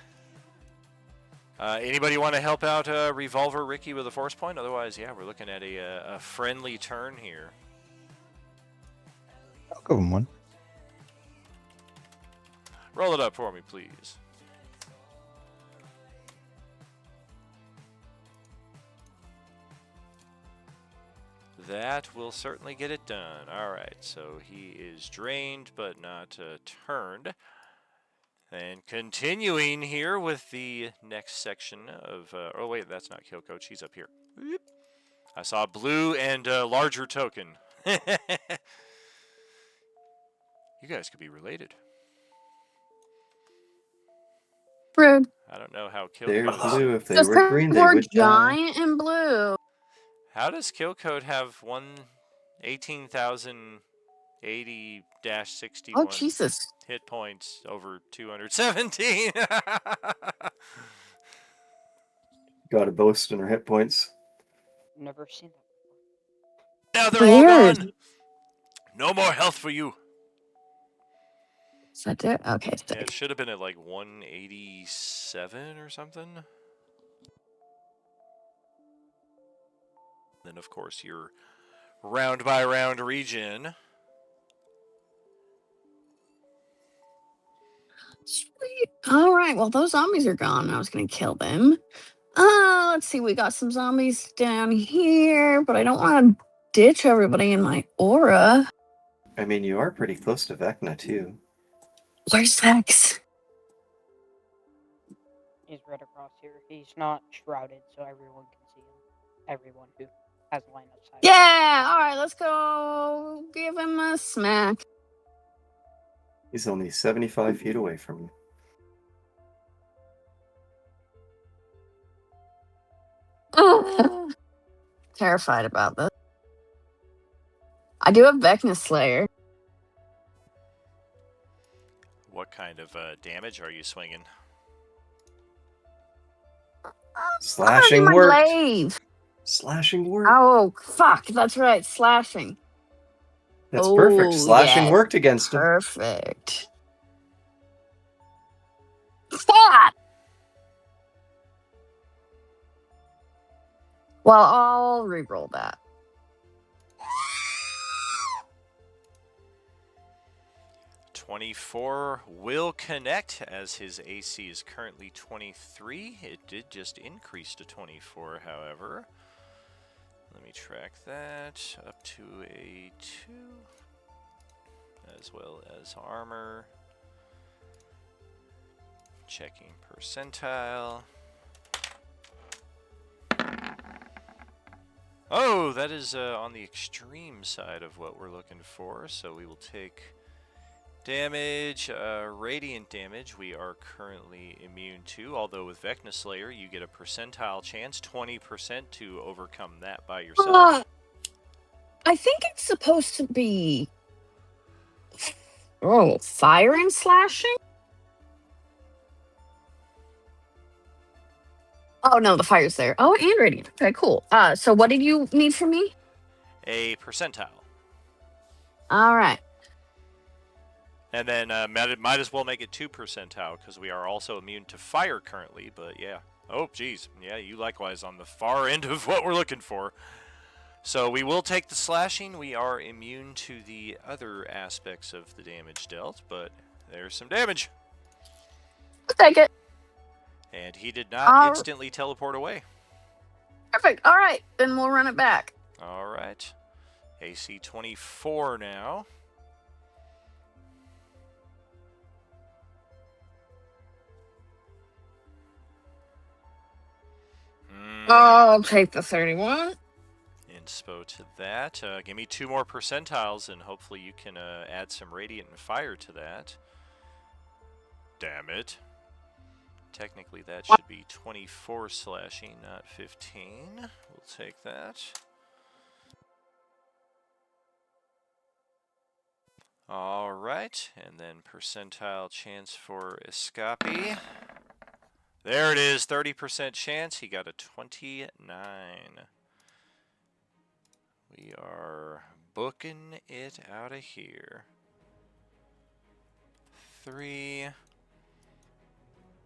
Anybody want to help out Revolver Ricky with a force point? Otherwise, yeah, we're looking at a friendly turn here. I'll give him one. Roll it up for me, please. That will certainly get it done. All right, so he is drained but not turned. And continuing here with the next section of... oh, wait, that's not Kill Coach. He's up here. I saw blue and larger token. You guys could be related. Rude. I don't know how Kill They're Coach... blue. If they Just were 'cause green, they we're would die. giant and blue. How does Kill Code have 18,080-61 Oh, Jesus. hit points over 217? Got a boast in her hit points. Never seen that. Now they're all Weird. gone. No more health for you. Is that it? Okay. Yeah, it should have been at like 187 or something. Then, of course, your round by round regen. Sweet. All right. Well, those zombies are gone. I was going to kill them. Let's see. We got some zombies down here, but I don't want to ditch everybody in my aura. I mean, you are pretty close to Vecna, too. Where's Vex? He's right across here. He's not shrouded, so everyone can see him. Everyone who has line of sight. Yeah. All right. Let's go give him a smack. He's only 75 feet away from you. Terrified about this. I do have Vecna Slayer. What kind of damage are you swinging? Slashing my worked. glaive. Slashing worked. Oh, fuck. That's right. Slashing. That's perfect. Slashing yes. worked against him. Perfect. Fuck! Well, I'll reroll that. 24 will connect as his AC is currently 23. It did just increase to 24, however. Let me track that up to a 2, as well as armor. Checking percentile. Oh, that is on the extreme side of what we're looking for, so we will take damage, radiant damage we are currently immune to, although with Vecna Slayer you get a percentile chance, 20% to overcome that by yourself. I think it's supposed to be... Oh, fire and slashing? Oh, no, the fire's there. Oh, and radiant. Okay, cool. So what did you need from me? A percentile. All right. And then might as well make it 2 percentile, because we are also immune to fire currently, but yeah. Oh, geez. Yeah, you likewise on the far end of what we're looking for. So we will take the slashing. We are immune to the other aspects of the damage dealt, but there's some damage. I'll take it. And he did not instantly teleport away. Perfect. All right, then we'll run it back. All right. AC 24 now. I'll take the 31. Inspo to that. Give me 2 more percentiles, and hopefully you can add some radiant and fire to that. Damn it. Technically, that should be 24 slashing, not 15. We'll take that. All right, and then percentile chance for Escape. There it is, 30% chance. He got a 29. We are booking it out of here. 3.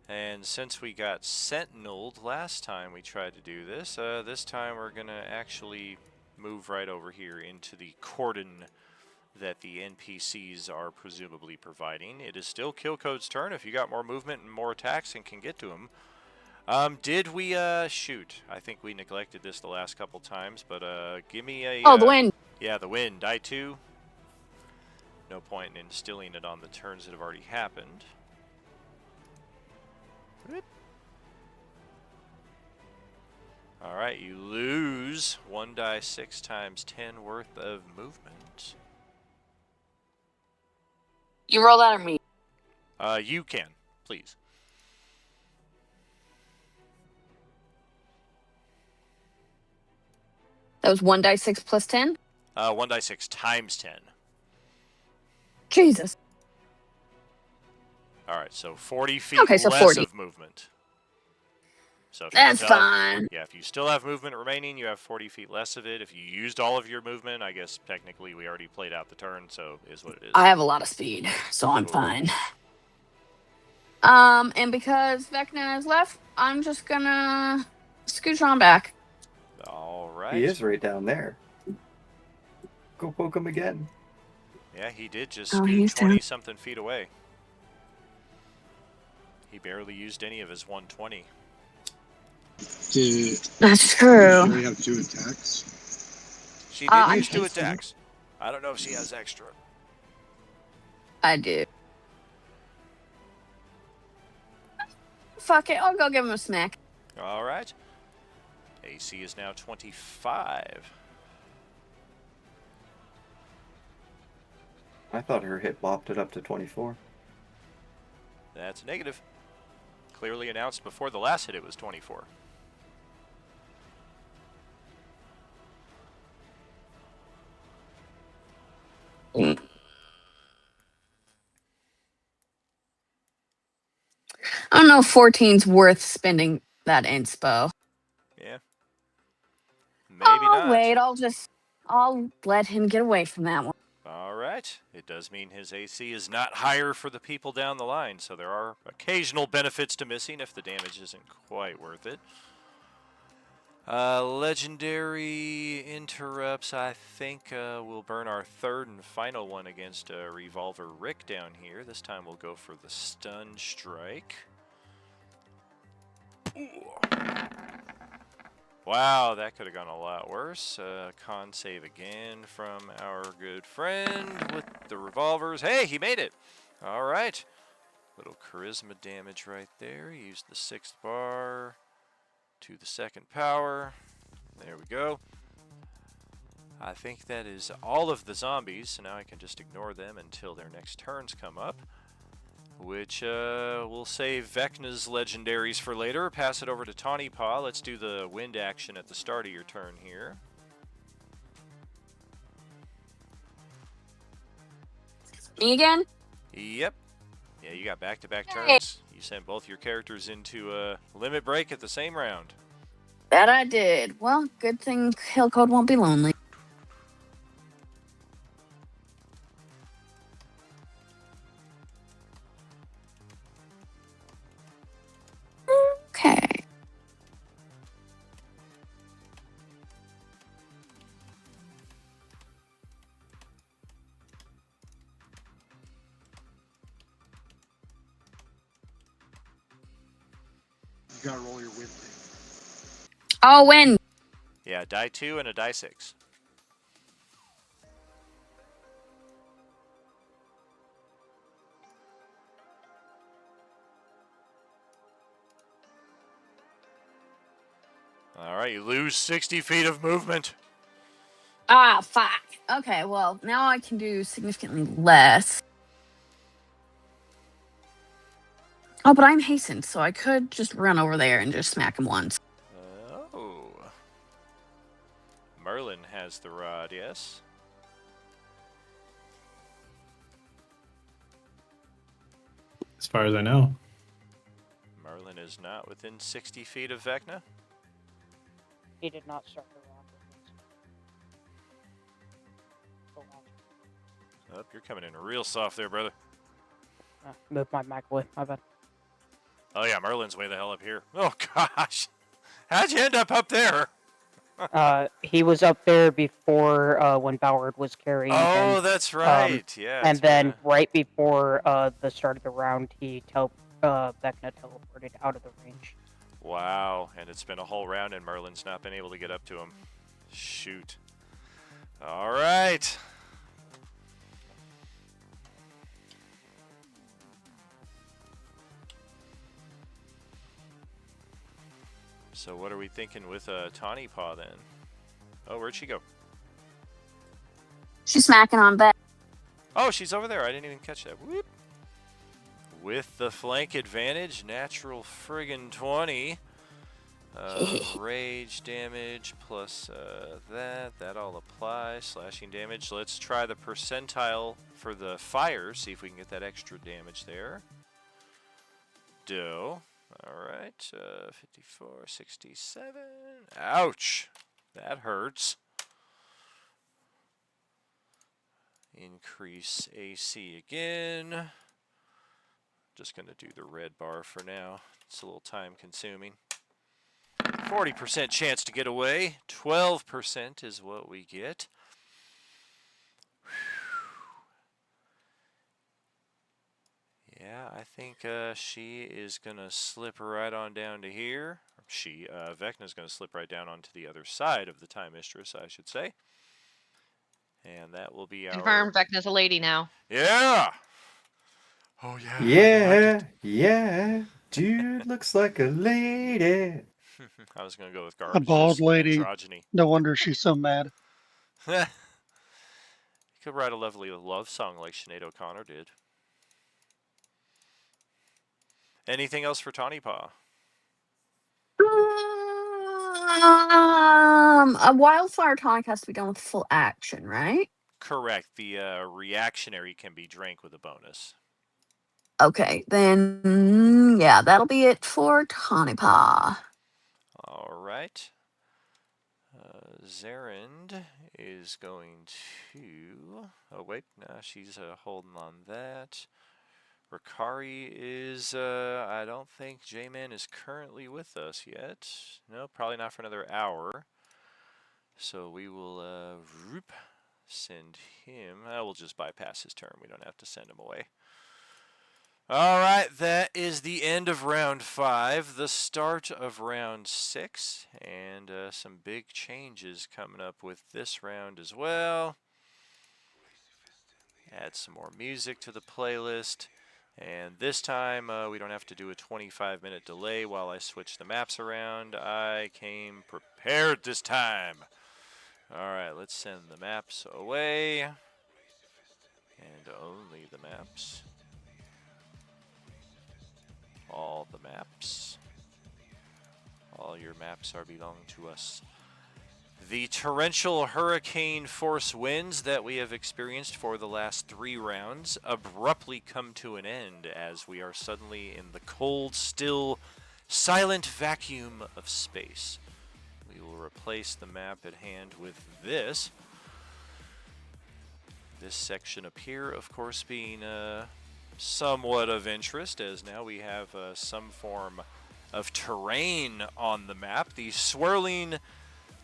And since we got sentineled last time we tried to do this, this time we're going to actually move right over here into the cordon that the NPCs are presumably providing. It is still Kill Code's turn if you got more movement and more attacks and can get to him. Did we, shoot, I think we neglected this the last couple times, but, give me a... Oh, the wind. Yeah, the wind. Die 2. No point in instilling it on the turns that have already happened. Alright, you lose 1 die 6 times 10 worth of movement. You roll that or me? You can, please. That was 1 die 6 plus 10? 1 die 6 times 10. Jesus. Alright, so 40 feet Okay, so less 40. of movement. So if That's you still have, fine. yeah, if you still have movement remaining, you have 40 feet less of it. If you used all of your movement, I guess technically we already played out the turn, so is what it is. I have a lot of speed, so I'm Cool. fine. And because Vecna is left, I'm just gonna scooch on back. All right. He is right down there. Go poke him again. Yeah, he did just Oh, scoot he's 20-something feet away. He barely used any of his 120. That's true. She only have 2 attacks. She did I use 2 hate them. attacks. I don't know if she has extra. I do. Fuck it, I'll go give him a smack. All right. AC is now 25. I thought her hit bopped it up to 24. That's a negative. Clearly announced before the last hit it was 24. don't know if 14's worth spending that inspo. Yeah. Maybe I'll not. wait. I'll let him get away from that one. All right. It does mean his AC is not higher for the people down the line, so there are occasional benefits to missing if the damage isn't quite worth it. Legendary interrupts. I think we'll burn our third and final one against Revolver Rick down here. This time we'll go for the stun strike. Ooh. Wow, that could have gone a lot worse. Con save again from our good friend with the revolvers. Hey, he made it. All right. Little charisma damage right there. Use the 6th bar to the 2nd power. There we go. I think that is all of the zombies, so now I can just ignore them until their next turns come up. Which we'll save Vecna's legendaries for later. Pass it over to Tawny Paw. Let's do the wind action at the start of your turn here. Me again? Yep. Yeah, you got back-to-back turns. You sent both your characters into a limit break at the same round. That I did. Well, good thing Hillcode won't be lonely. Okay. You gotta roll your win thing. Oh, win. Yeah, die 2 and a die 6. All right, you lose 60 feet of movement. Ah, fuck. Okay, well, now I can do significantly less. Oh, but I'm hastened, so I could just run over there and just smack him once. Oh. Merlin has the rod, yes? As far as I know. Merlin is not within 60 feet of Vecna. He did not start the round. Oh, you're coming in real soft there, brother. Move my mic away. My bad. Oh, yeah, Merlin's way the hell up here. Oh, gosh. How'd you end up there? He was up there before when Ballard was carrying him. Oh, that's right. Yeah. And then right before the start of the round, Vecna teleported out of the range. Wow. And it's been a whole round, and Merlin's not been able to get up to him. Shoot. All right. So what are we thinking with Tawny Paw then? Oh, where'd she go? She's smacking on back. Oh, she's over there. I didn't even catch that. Whoop. With the flank advantage, natural friggin' 20. Rage damage plus that all applies. Slashing damage. Let's try the percentile for the fire. See if we can get that extra damage there. Dough. Alright, 54, 67. Ouch! That hurts. Increase AC again. Just going to do the red bar for now. It's a little time consuming. 40% chance to get away. 12% is what we get. Yeah, I think she is going to slip right on down to here. Vecna's going to slip right down onto the other side of the Time Mistress, I should say. And that will be our... Confirmed, Vecna's a lady now. Yeah! Oh, yeah. Yeah, yeah. Dude looks like a lady. I was going to go with A bald lady. Androgyny. No wonder she's so mad. You could write a lovely love song like Sinead O'Connor did. Anything else for Tawny Paw? A wildfire tonic has to be done with full action, right? Correct. The reactionary can be drank with a bonus. Okay, then yeah, that'll be it for Tanipa. All right. Zerend is going to... Oh, wait. No, she's holding on that. Rikari is... I don't think J-Man is currently with us yet. No, probably not for another hour. So we will send him... we'll just bypass his turn. We don't have to send him away. All right, that is the end of round 5, the start of round 6, and some big changes coming up with this round as well. Add some more music to the playlist, and this time we don't have to do a 25-minute delay while I switch the maps around. I came prepared this time. All right, let's send the maps away, and only the maps. All the maps. All your maps are belong to us. The torrential hurricane force winds that we have experienced for the last 3 rounds abruptly come to an end as we are suddenly in the cold, still, silent vacuum of space. We will replace the map at hand with this. This section up here, of course, being somewhat of interest, as now we have some form of terrain on the map. The swirling,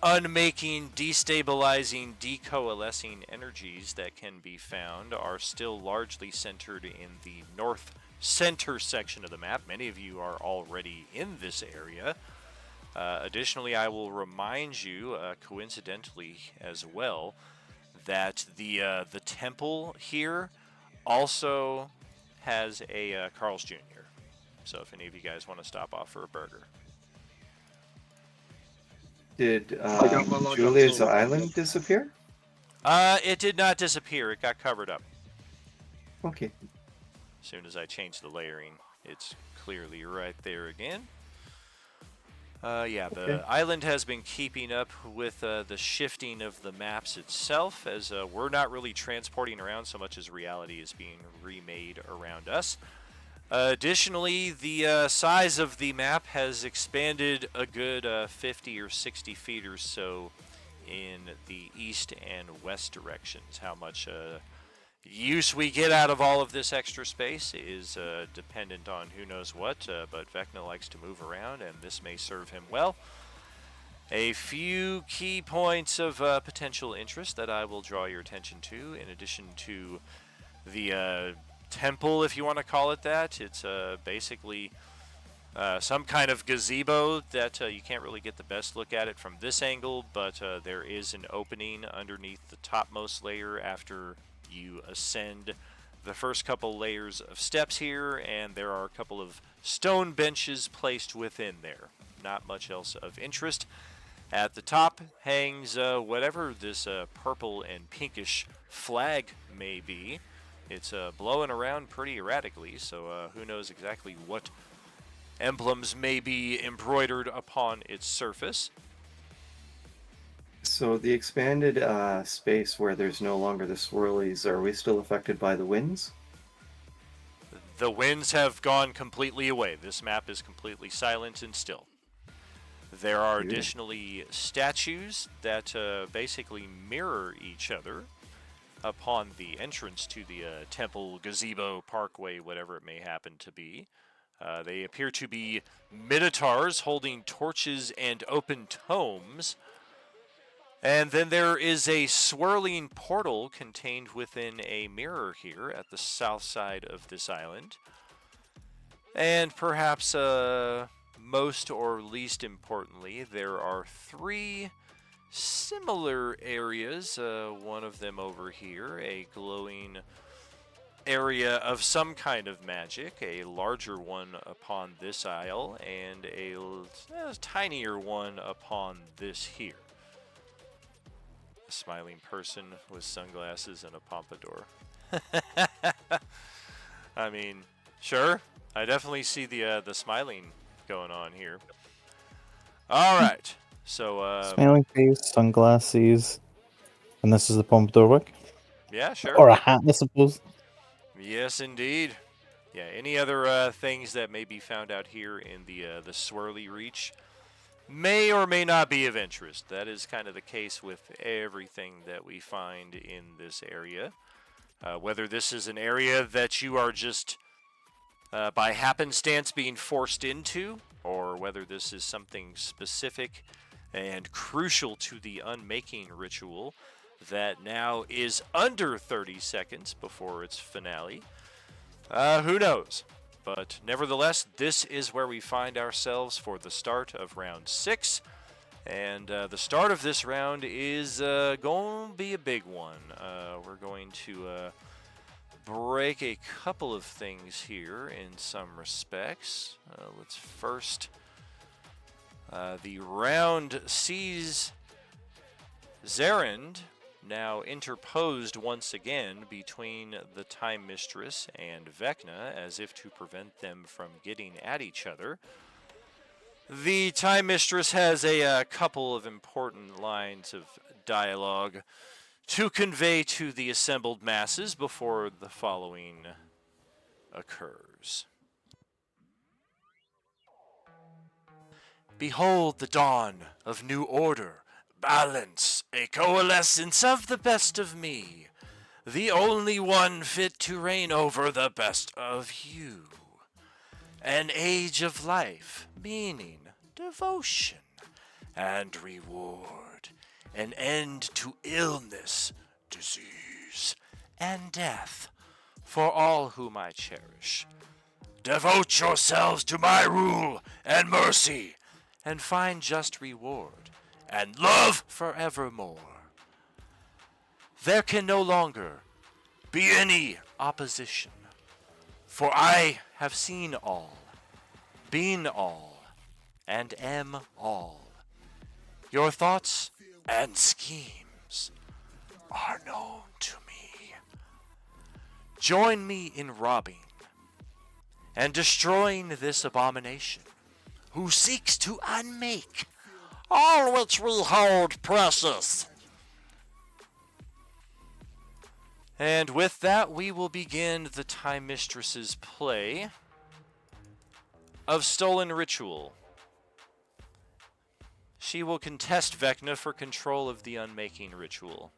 unmaking, destabilizing, decoalescing energies that can be found are still largely centered in the north center section of the map. Many of you are already in this area. Additionally, I will remind you, coincidentally as well, that the temple here also has a Carl's Jr. So if any of you guys want to stop off for a burger. Did Julia's island disappear? It did not disappear. It got covered up. Okay. As soon as I change the layering, it's clearly right there again. Yeah, the island has been keeping up with the shifting of the maps itself, as we're not really transporting around so much as reality is being remade around us. Additionally, the size of the map has expanded a good 50 or 60 feet or so in the east and west directions. How much use we get out of all of this extra space is dependent on who knows what, but Vecna likes to move around, and this may serve him well. A few key points of potential interest that I will draw your attention to, in addition to the temple, if you want to call it that. It's basically some kind of gazebo that you can't really get the best look at it from this angle, but there is an opening underneath the topmost layer after you ascend the first couple layers of steps here, and there are a couple of stone benches placed within there. Not much else of interest. At the top hangs whatever this purple and pinkish flag may be. It's blowing around pretty erratically, so who knows exactly what emblems may be embroidered upon its surface. So the expanded space where there's no longer the swirlies, are we still affected by the winds? The winds have gone completely away. This map is completely silent and still. There are additionally statues that basically mirror each other upon the entrance to the temple, gazebo, parkway, whatever it may happen to be. They appear to be minotaurs holding torches and open tomes. And then there is a swirling portal contained within a mirror here at the south side of this island. And perhaps most or least importantly, there are 3 similar areas. One of them over here, a glowing area of some kind of magic, a larger one upon this isle, and a tinier one upon this here. A smiling person with sunglasses and a pompadour. I mean, sure. I definitely see the smiling going on here. All right. So smiling face, sunglasses, and this is the pompadour wick. Yeah, sure. Or a hat, I suppose. Yes, indeed. Yeah, any other things that may be found out here in the swirly reach may or may not be of interest. That is kind of the case with everything that we find in this area. Whether this is an area that you are just by happenstance being forced into, or whether this is something specific and crucial to the unmaking ritual that now is under 30 seconds before its finale. Who knows? But nevertheless, this is where we find ourselves for the start of round 6. And the start of this round is going to be a big one. We're going to break a couple of things here in some respects. Let's first... the round sees Zerend now interposed once again between the Time Mistress and Vecna, as if to prevent them from getting at each other. The Time Mistress has a couple of important lines of dialogue to convey to the assembled masses before the following occurs. Behold the dawn of new order, balance, a coalescence of the best of me, the only one fit to reign over the best of you. An age of life, meaning, devotion, and reward. An end to illness, disease, and death for all whom I cherish. Devote yourselves to my rule and mercy, and find just reward, and love forevermore. There can no longer be any opposition, for I have seen all, been all, and am all. Your thoughts and schemes are known to me. Join me in robbing and destroying this abomination, who seeks to unmake all which we hold precious. And with that, we will begin the Time Mistress's play of Stolen Ritual. She will contest Vecna for control of the Unmaking Ritual.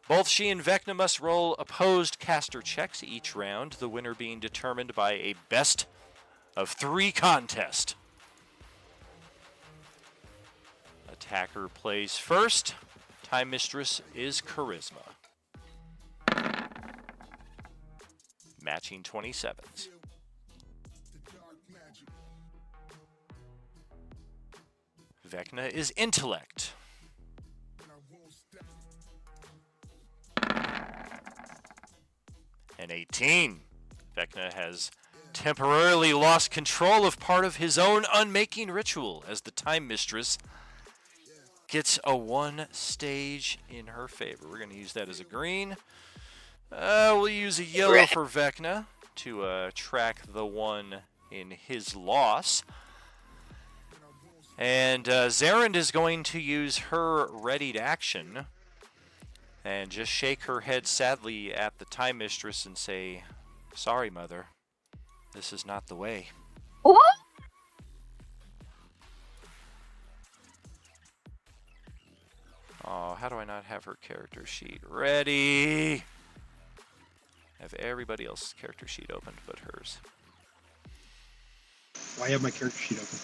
Both she and Vecna must roll opposed caster checks each round, the winner being determined by a best of 3 contest. Attacker plays first. Time Mistress is Charisma. Matching 27s. Vecna is Intellect. An 18. Vecna has temporarily lost control of part of his own unmaking ritual as the Time Mistress gets a 1 stage in her favor. We're going to use that as a green. We'll use a yellow for Vecna to track the 1 in his loss. And Zerend is going to use her readied action and just shake her head sadly at the Time Mistress and say, "Sorry, Mother. This is not the way." What? Oh, how do I not have her character sheet ready? I have everybody else's character sheet opened but hers. Why have my character sheet open?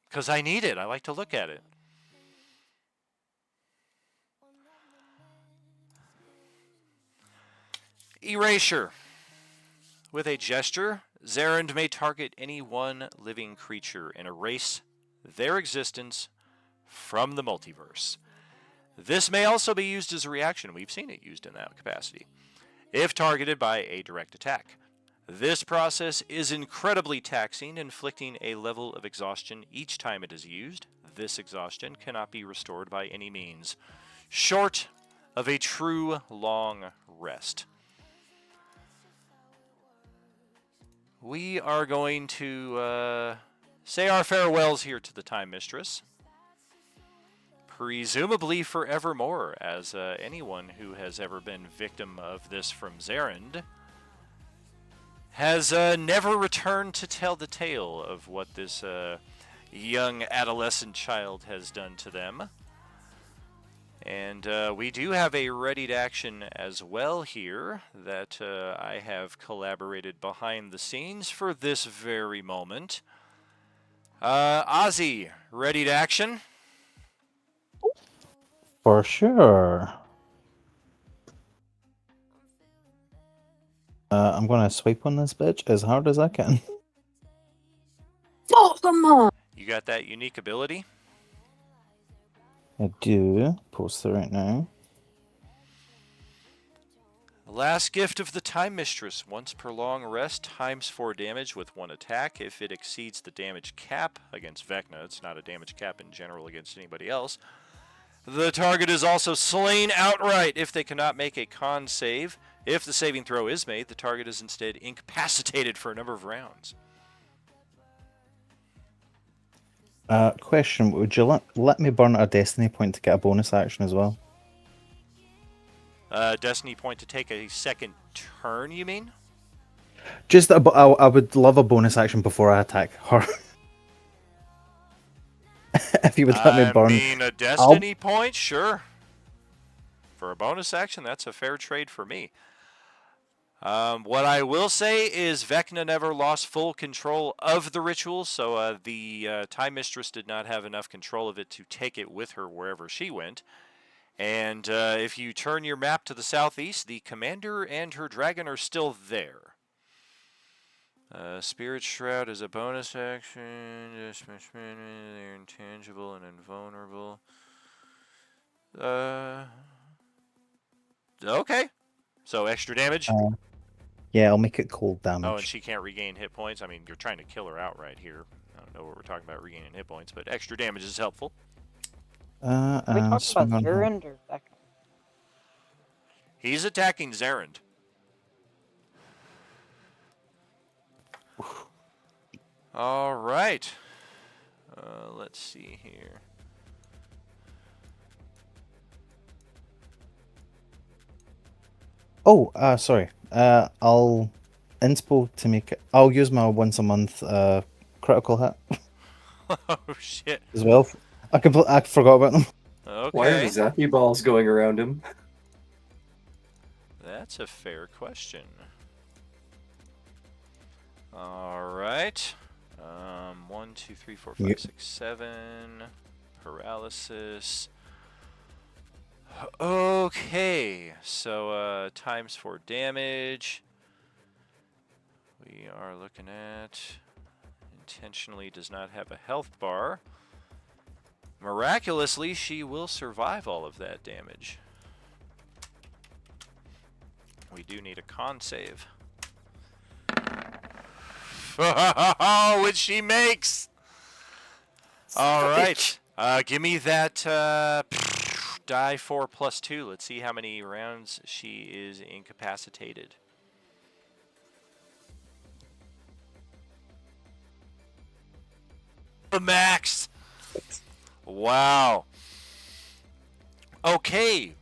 Because I need it. I like to look at it. Erasure. With a gesture, Zerend may target any one living creature and erase their existence from the multiverse. This may also be used as a reaction. We've seen it used in that capacity. If targeted by a direct attack. This process is incredibly taxing, inflicting a level of exhaustion each time it is used. This exhaustion cannot be restored by any means, short of a true long rest. We are going to say our farewells here to the Time Mistress. Presumably forevermore, as anyone who has ever been victim of this from Zerend has never returned to tell the tale of what this young adolescent child has done to them. And we do have a ready to action as well here that I have collaborated behind the scenes for this very moment. Ozzy, ready to action? For sure. I'm gonna swipe on this bitch as hard as I can. Oh, come on. You got that unique ability? I do. Post it right now. Last gift of the Time Mistress. Once per long rest, times 4 damage with 1 attack. If it exceeds the damage cap against Vecna, it's not a damage cap in general against anybody else, the target is also slain outright if they cannot make a con save. If the saving throw is made, the target is instead incapacitated for a number of rounds. Question, would you let me burn a destiny point to get a bonus action as well? Destiny point to take a second turn, you mean? Just, I would love a bonus action before I attack her. If you would let me burn. I mean, a destiny point? Sure. For a bonus action, that's a fair trade for me. What I will say is Vecna never lost full control of the ritual, so the Time Mistress did not have enough control of it to take it with her wherever she went. And if you turn your map to the southeast, the commander and her dragon are still there. Spirit Shroud is a bonus action. They're intangible and invulnerable. Okay. So extra damage? Yeah, I'll make it cold damage. Oh, and she can't regain hit points? I mean, you're trying to kill her outright here. I don't know what we're talking about regaining hit points, but extra damage is helpful. we talk about Zerend or Vecna? He's attacking Zerend. All right. Let's see here. Oh, sorry. I'll inspo to make it. I'll use my once a month critical hit. Oh shit! As well. I forgot about them. Okay. Why are the Zappy balls going around him? That's a fair question. All right. 1, 2, 3, 4, 5, 6, 7. Paralysis. Okay, so times 4 damage. We are looking at intentionally does not have a health bar. Miraculously, she will survive all of that damage. We do need a con save. Which she makes! Alright, give me that die 4 plus 2. Let's see how many rounds she is incapacitated. The max! Wow. Okay.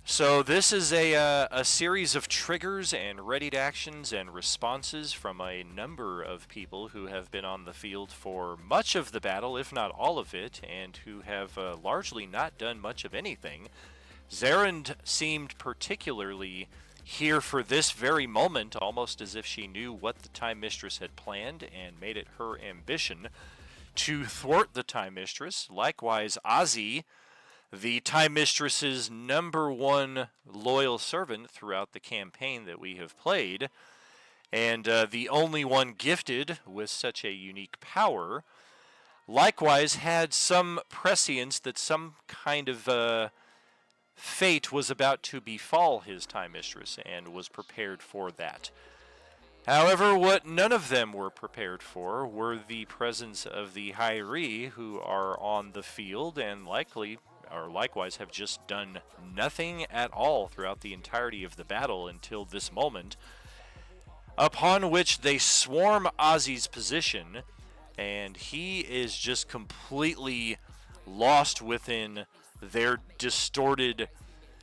So this is a series of triggers and readied actions and responses from a number of people who have been on the field for much of the battle, if not all of it, and who have largely not done much of anything. Zerend seemed particularly here for this very moment, almost as if she knew what the Time Mistress had planned and made it her ambition to thwart the Time Mistress. Likewise, Ozzy, the Time Mistress's #1 loyal servant throughout the campaign that we have played, and the only one gifted with such a unique power, likewise had some prescience that some kind of fate was about to befall his Time Mistress, and was prepared for that. However, what none of them were prepared for were the presence of the Hyri, who are on the field and likewise have just done nothing at all throughout the entirety of the battle until this moment, upon which they swarm Ozzy's position, and he is just completely lost within their distorted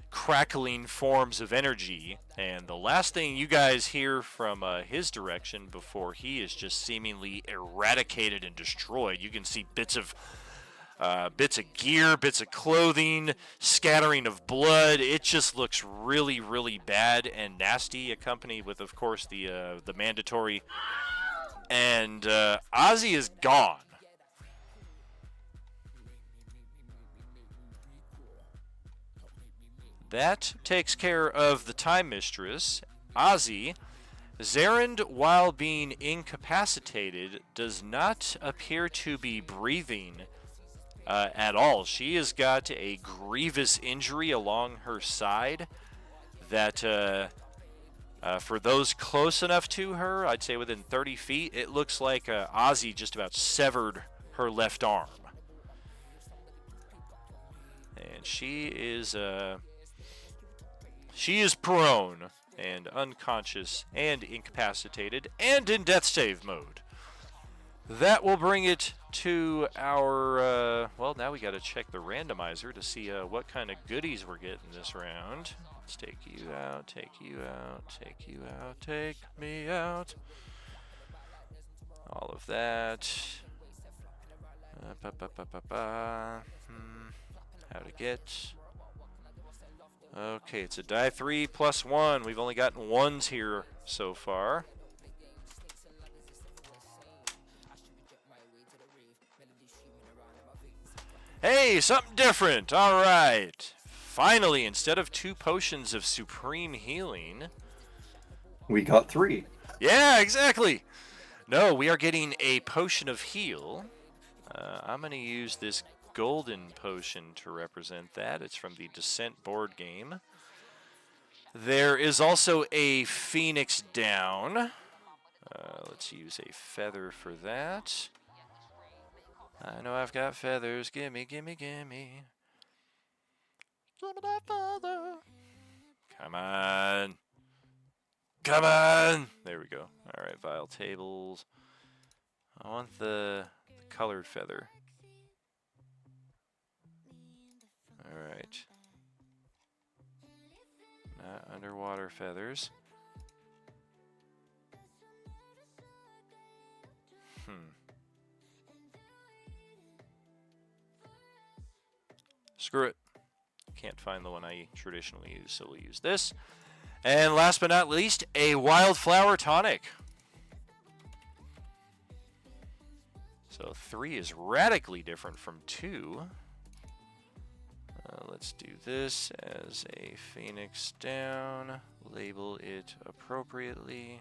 crackling forms of energy. And the last thing you guys hear from his direction before he is just seemingly eradicated and destroyed, you can see bits of gear, bits of clothing, scattering of blood. It just looks really, really bad and nasty, accompanied with, of course, the mandatory. And Ozzy is gone. That takes care of the Time Mistress. Ozzy, Zerend, while being incapacitated, does not appear to be breathing at all. She has got a grievous injury along her side that, for those close enough to her, I'd say within 30 feet, it looks like Ozzy just about severed her left arm. And she is prone and unconscious and incapacitated and in death save mode. That will bring it to our, well, now we got to check the randomizer to see what kind of goodies we're getting this round. Let's take you out, take you out, take you out, take me out. All of that. How to get. Okay, it's a die 3 plus 1. We've only gotten 1s here so far. Hey, something different. All right. Finally, instead of 2 potions of supreme healing, we got 3. Yeah, exactly. No, we are getting a potion of heal. I'm going to use this golden potion to represent that. It's from the Descent board game. There is also a Phoenix down. Let's use a feather for that. I know I've got feathers. Gimme, gimme, gimme. Give me that feather. Come on. Come on. There we go. All right, vial tables. I want the colored feather. All right. Not underwater feathers. Screw it. Can't find the one I traditionally use, so we'll use this. And last but not least, a wildflower tonic. So 3 is radically different from 2. Let's do this as a Phoenix down. Label it appropriately.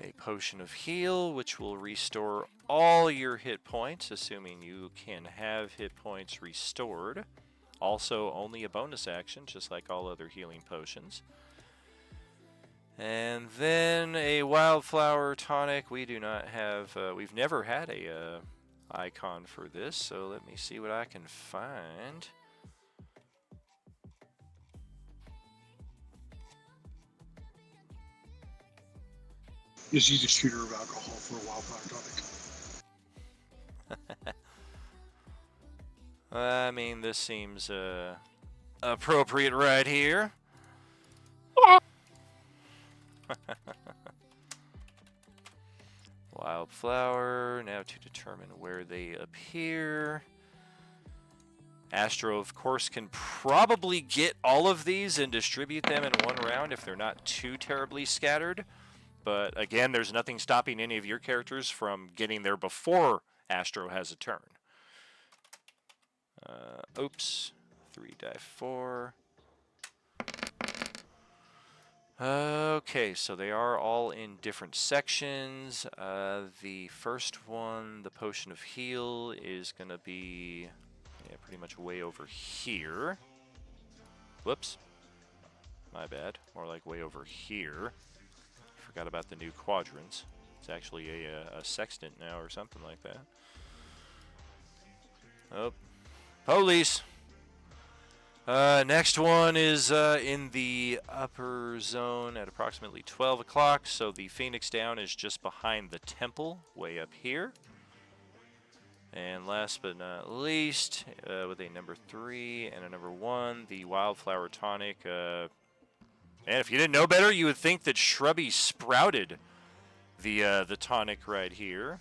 A potion of heal, which will restore all your hit points, assuming you can have hit points restored. Also, only a bonus action, just like all other healing potions. And then a wildflower tonic. We do not have, we've never had a icon for this, so let me see what I can find. Just use a shooter of alcohol for a wildflower tonic. I mean, this seems appropriate right here. Wildflower, now to determine where they appear. Astro, of course, can probably get all of these and distribute them in one round if they're not too terribly scattered. But again, there's nothing stopping any of your characters from getting there before Astro has a turn. Oops. 3 die 4. Okay, so they are all in different sections. The first one, the Potion of Heal, is going to be pretty much way over here. Whoops. My bad. More like way over here. Forgot about the new quadrants. It's actually a sextant now or something like that. Oh. Police! Next one is in the upper zone at approximately 12 o'clock, so the Phoenix down is just behind the temple, way up here. And last but not least, with a number 3 and a number 1, the Wildflower Tonic. And if you didn't know better, you would think that Shrubby sprouted the tonic right here.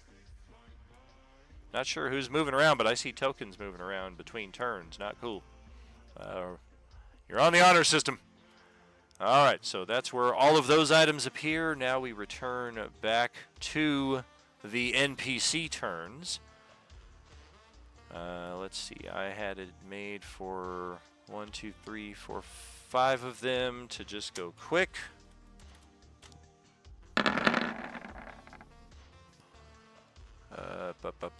Not sure who's moving around, but I see tokens moving around between turns. Not cool. You're on the honor system. All right, so that's where all of those items appear. Now we return back to the NPC turns. Let's see. I had it made for 1, 2, 3, 4, 5 of them to just go quick.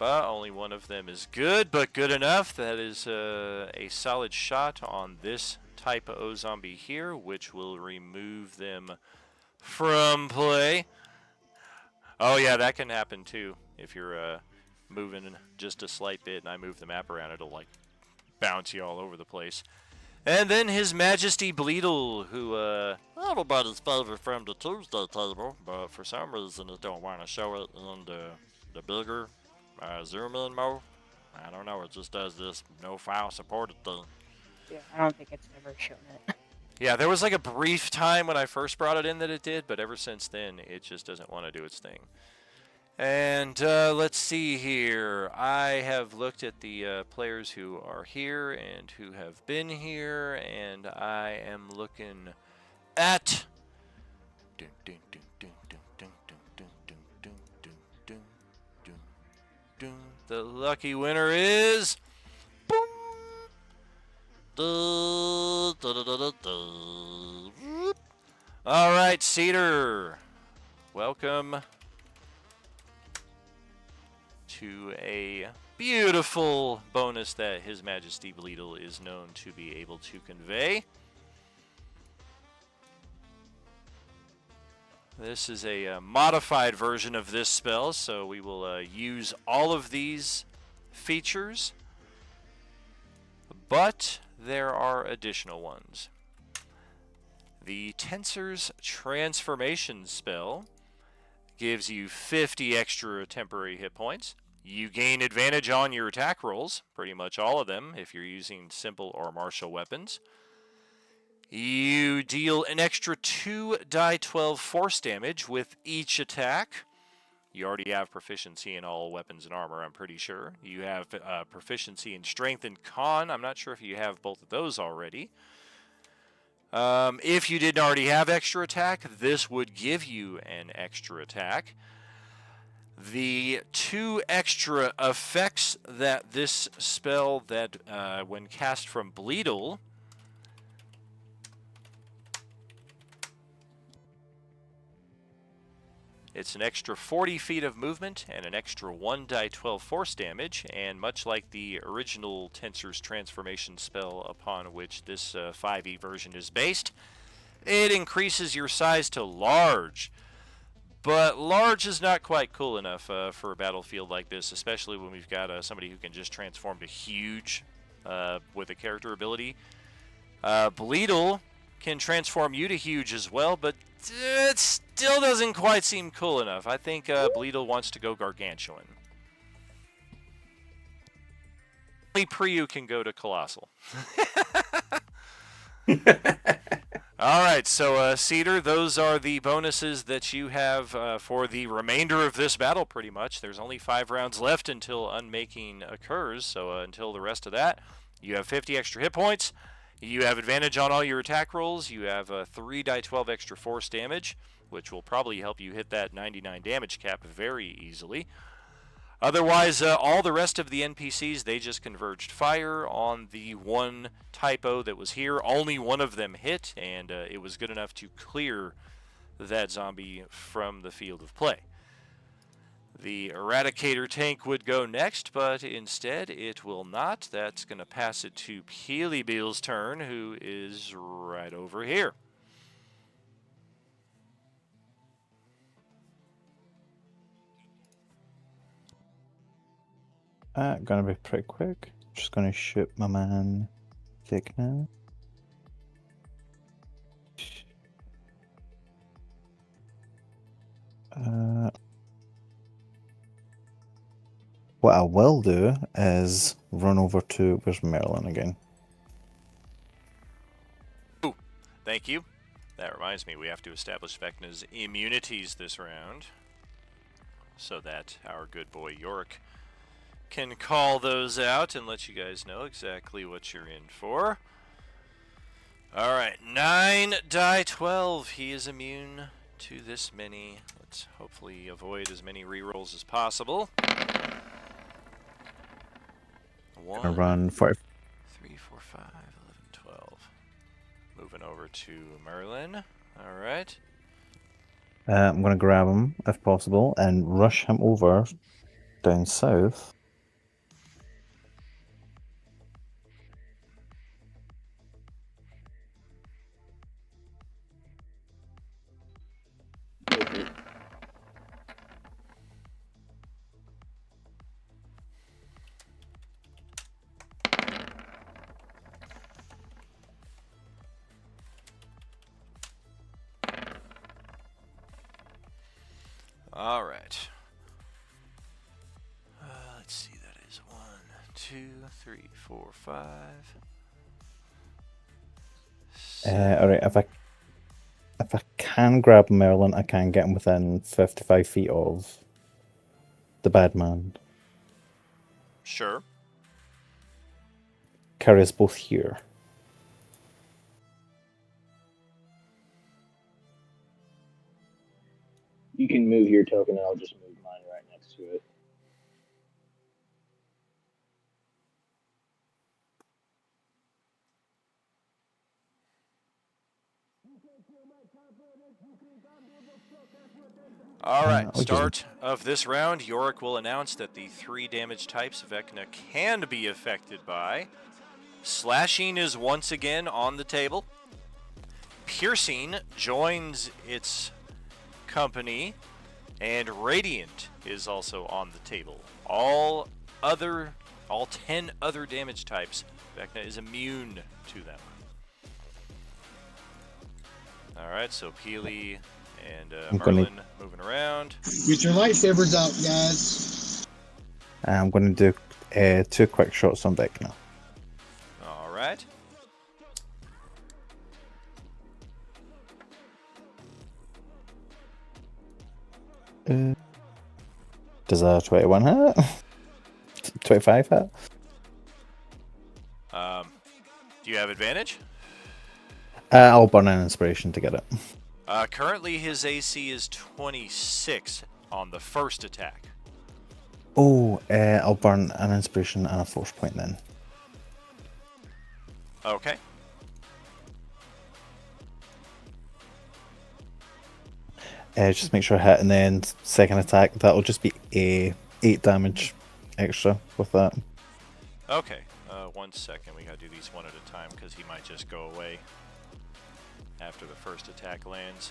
Only one of them is good, but good enough. That is a solid shot on this type of zombie here, which will remove them from play. Oh yeah, that can happen too. If you're moving just a slight bit and I move the map around, it'll like bounce you all over the place. And then His Majesty Bleedle, who everybody's favorite from the Tuesday table, but for some reason it don't want to show it in the bigger zoom in mode. I don't know, it just does this no file supported thing. Yeah, I don't think it's ever shown it. Yeah, there was like a brief time when I first brought it in that it did, but ever since then it just doesn't want to do its thing. And let's see here. I have looked at the players who are here and who have been here, and I am looking at the lucky winner is all right, Cedar. Welcome to a beautiful bonus that His Majesty Bleedle is known to be able to convey. This is a modified version of this spell, so we will use all of these features, but there are additional ones. The Tensor's Transformation spell gives you 50 extra temporary hit points. You gain advantage on your attack rolls, pretty much all of them, if you're using simple or martial weapons. You deal an extra 2 die 12 force damage with each attack. You already have proficiency in all weapons and armor, I'm pretty sure. You have proficiency in strength and con. I'm not sure if you have both of those already. If you didn't already have extra attack, this would give you an extra attack. The 2 extra effects that this spell that when cast from Bleedle it's an extra 40 feet of movement and an extra 1 die 12 force damage, and much like the original Tensor's Transformation spell upon which this 5e version is based, it increases your size to large. But large is not quite cool enough for a battlefield like this, especially when we've got somebody who can just transform to huge with a character ability. Bleedle can transform you to huge as well, but it still doesn't quite seem cool enough. I think Bleedle wants to go gargantuan. Only Priyu can go to colossal. All right, so Cedar, those are the bonuses that you have for the remainder of this battle, pretty much. There's only 5 rounds left until unmaking occurs, so until the rest of that, you have 50 extra hit points. You have advantage on all your attack rolls. You have 3 die 12 extra force damage, which will probably help you hit that 99 damage cap very easily. Otherwise, all the rest of the NPCs, they just converged fire on the one typo that was here. Only one of them hit, and it was good enough to clear that zombie from the field of play. The Eradicator tank would go next, but instead it will not. That's going to pass it to Peely Beel's turn, who is right over here. Gonna be pretty quick. Just gonna shoot my man Vecna. What I will do is run over to where's Merlin again? Ooh, thank you. That reminds me, we have to establish Vecna's immunities this round, so that our good boy Yorick can call those out and let you guys know exactly what you're in for. Alright, 9 die 12. He is immune to this many. Let's hopefully avoid as many rerolls as possible. Gonna run 5. 3, 4, 5, 11, 12. Moving over to Merlin. Alright. I'm gonna grab him if possible and rush him over down south. Alright. Let's see, that is 1, 2, 3, 4, 5. Alright, if I can grab Merlin, I can get him within 55 feet of the bad man. Sure. Carry us both here. You can move your token, and I'll just move mine right next to it. Alright, start of this round. Yorick will announce that the 3 damage types Vecna can be affected by. Slashing is once again on the table. Piercing joins its company. And Radiant is also on the table. All 10 other damage types, Vecna is immune to them. Alright, so Peely and Merlin moving around. Get your lightsabers out, guys. I'm going to do 2 quick shots on Vecna. Alright. Does a 21 hit? 25 hit? Do you have advantage? I'll burn an inspiration to get it. Currently his AC is 26 on the first attack. Oh, I'll burn an inspiration and a force point then. Okay. Just make sure I hit, and then second attack, that'll just be 8 damage extra with that. Okay. 1 second. We gotta do these one at a time because he might just go away after the first attack lands.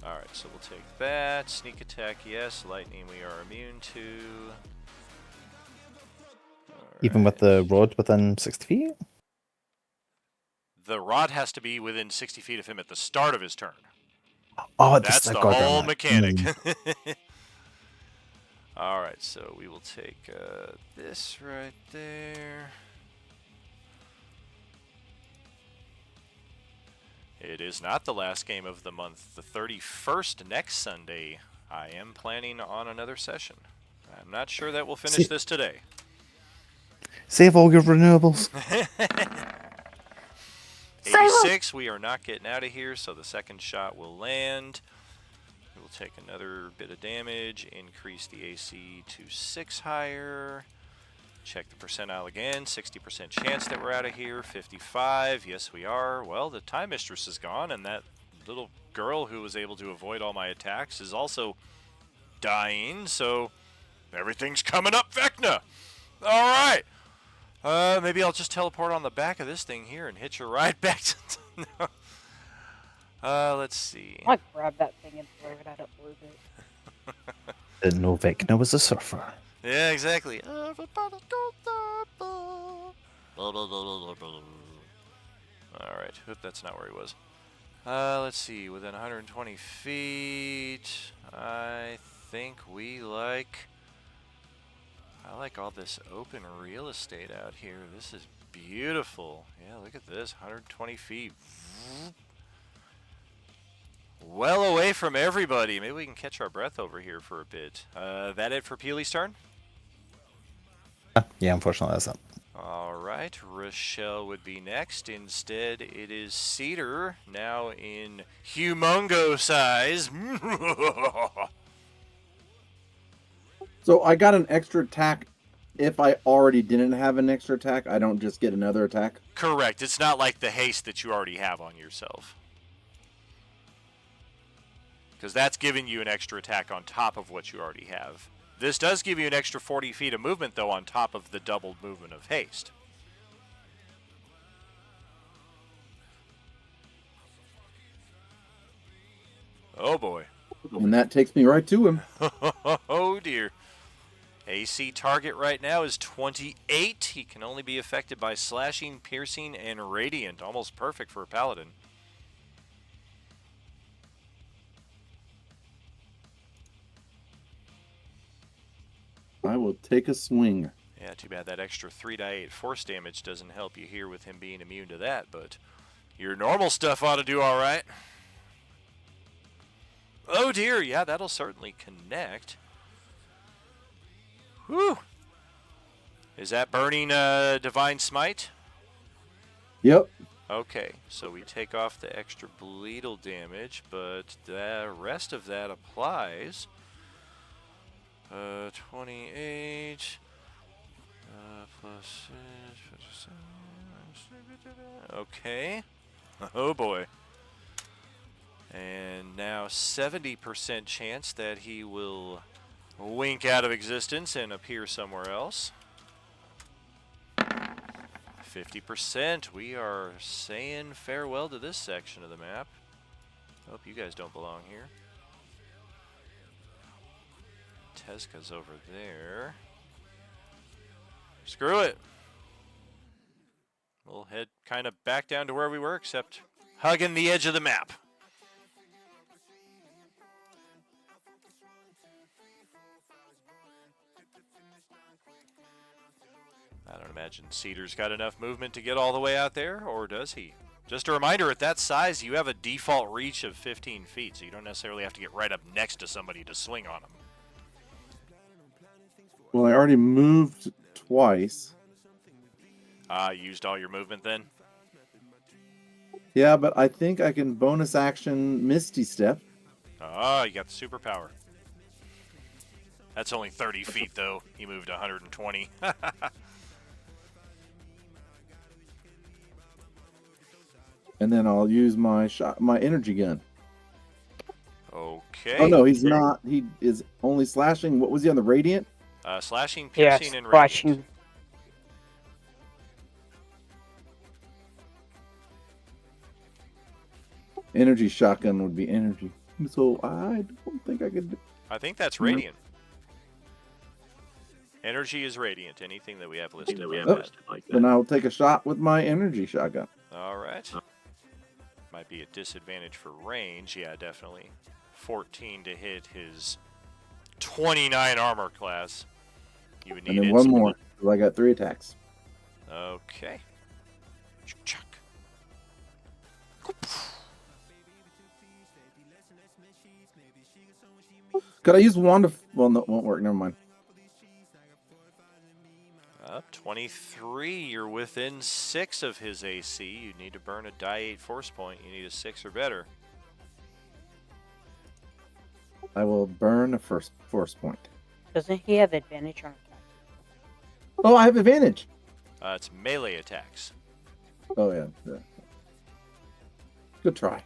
Alright, so we'll take that. Sneak attack, yes. Lightning we are immune to. Even with the rod within 60 feet? The rod has to be within 60 feet of him at the start of his turn. Oh, that's the goddamn whole it. mechanic. Alright, so we will take this right there. It is not the last game of the month. The 31st, next Sunday, I am planning on another session. I'm not sure that we'll finish this today. Save all your renewables. 86, we are not getting out of here, so the second shot will land. We will take another bit of damage, increase the AC to 6 higher. Check the percentile again, 60% chance that we're out of here, 55, yes we are. Well, the Time Mistress is gone, and that little girl who was able to avoid all my attacks is also dying, so everything's coming up, Vecna! Alright! Maybe I'll just teleport on the back of this thing here and hitch a ride back to... no. Let's see. I might grab that thing and throw it out of orbit. Didn't know Vecna was a surfer. Yeah, exactly. Alright, oop, that's not where he was. Let's see, within 120 feet, I think we like I like all this open real estate out here. This is beautiful. Yeah, look at this, 120 feet. Well away from everybody. Maybe we can catch our breath over here for a bit. That it for Peely's turn? Yeah, unfortunately that's it. All right, Rochelle would be next. Instead, it is Cedar, now in humongo size. So I got an extra attack. If I already didn't have an extra attack, I don't just get another attack? Correct. It's not like the haste that you already have on yourself. Because that's giving you an extra attack on top of what you already have. This does give you an extra 40 feet of movement, though, on top of the doubled movement of haste. Oh, boy. And that takes me right to him. Oh, dear. AC target right now is 28. He can only be affected by slashing, piercing, and radiant. Almost perfect for a paladin. I will take a swing. Yeah, too bad that extra 3d8 force damage doesn't help you here with him being immune to that, but your normal stuff ought to do all right. Oh dear, yeah, that'll certainly connect. Whew. Is that burning Divine Smite? Yep. Okay, so we take off the extra bleedle damage, but the rest of that applies. 28 plus 57. Okay. Oh boy. And now 70% chance that he will wink out of existence and appear somewhere else. 50%. We are saying farewell to this section of the map. Hope you guys don't belong here. Tezca's over there. Screw it. We'll head kind of back down to where we were, except hugging the edge of the map. I don't imagine Cedar's got enough movement to get all the way out there, or does he? Just a reminder, at that size, you have a default reach of 15 feet, so you don't necessarily have to get right up next to somebody to swing on them. Well, I already moved twice. Used all your movement then? Yeah, but I think I can bonus action Misty Step. Oh, you got the superpower. That's only 30 feet, though. He moved 120. And then I'll use my energy gun. Okay. Oh no, he's not. He is only slashing. What was he on the radiant? Slashing, piercing, Yes, and slashing. radiant. Energy shotgun would be energy. So I don't think I could. I think that's radiant. Energy is radiant. Anything that we have listed like that. Then I'll take a shot with my energy shotgun. All right. Might be a disadvantage for range. Yeah, definitely. 14 to hit his 29 armor class. You would need And then it. one more. So I got 3 attacks. Okay. Chuck. Could I use wand of? Well, no, it won't work. Never mind. Up 23. You're within 6 of his AC. You need to burn a die 8 force point. You need a 6 or better. I will burn a first force point. Doesn't he have advantage on attack? Oh, I have advantage. It's melee attacks. Oh yeah. Good try.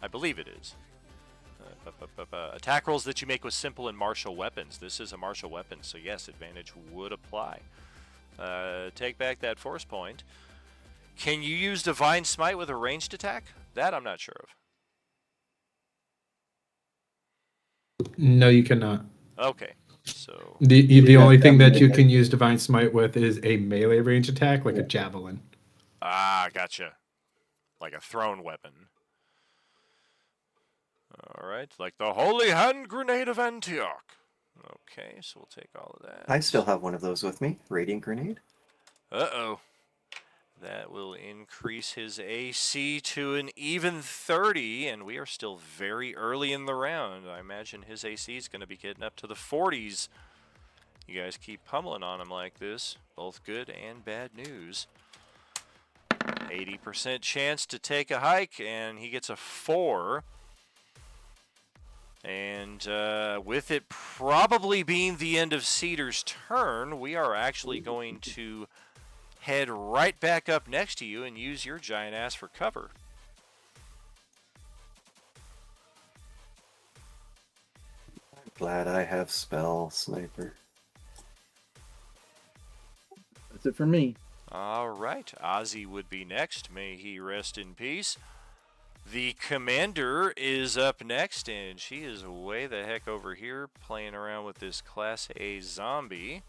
I believe it is. Attack rolls that you make with simple and martial weapons. This is a martial weapon, so yes, advantage would apply. Take back that force point. Can you use Divine Smite with a ranged attack? That I'm not sure of. No, you cannot. Okay, so The only thing that you can use Divine Smite with is a melee range attack, like a javelin. Gotcha. Like a thrown weapon. All right, like the Holy Hand Grenade of Antioch. Okay, so we'll take all of that. I still have one of those with me. Radiant Grenade. Uh-oh. That will increase his AC to an even 30, and we are still very early in the round. I imagine his AC is going to be getting up to the 40s. You guys keep pummeling on him like this. Both good and bad news. 80% chance to take a hike, and he gets a 4. And with it probably being the end of Cedar's turn, we are actually going to head right back up next to you and use your giant ass for cover. I'm glad I have Spell Sniper. That's it for me. All right, Ozzy would be next. May he rest in peace. The commander is up next, and she is way the heck over here playing around with this Class A zombie.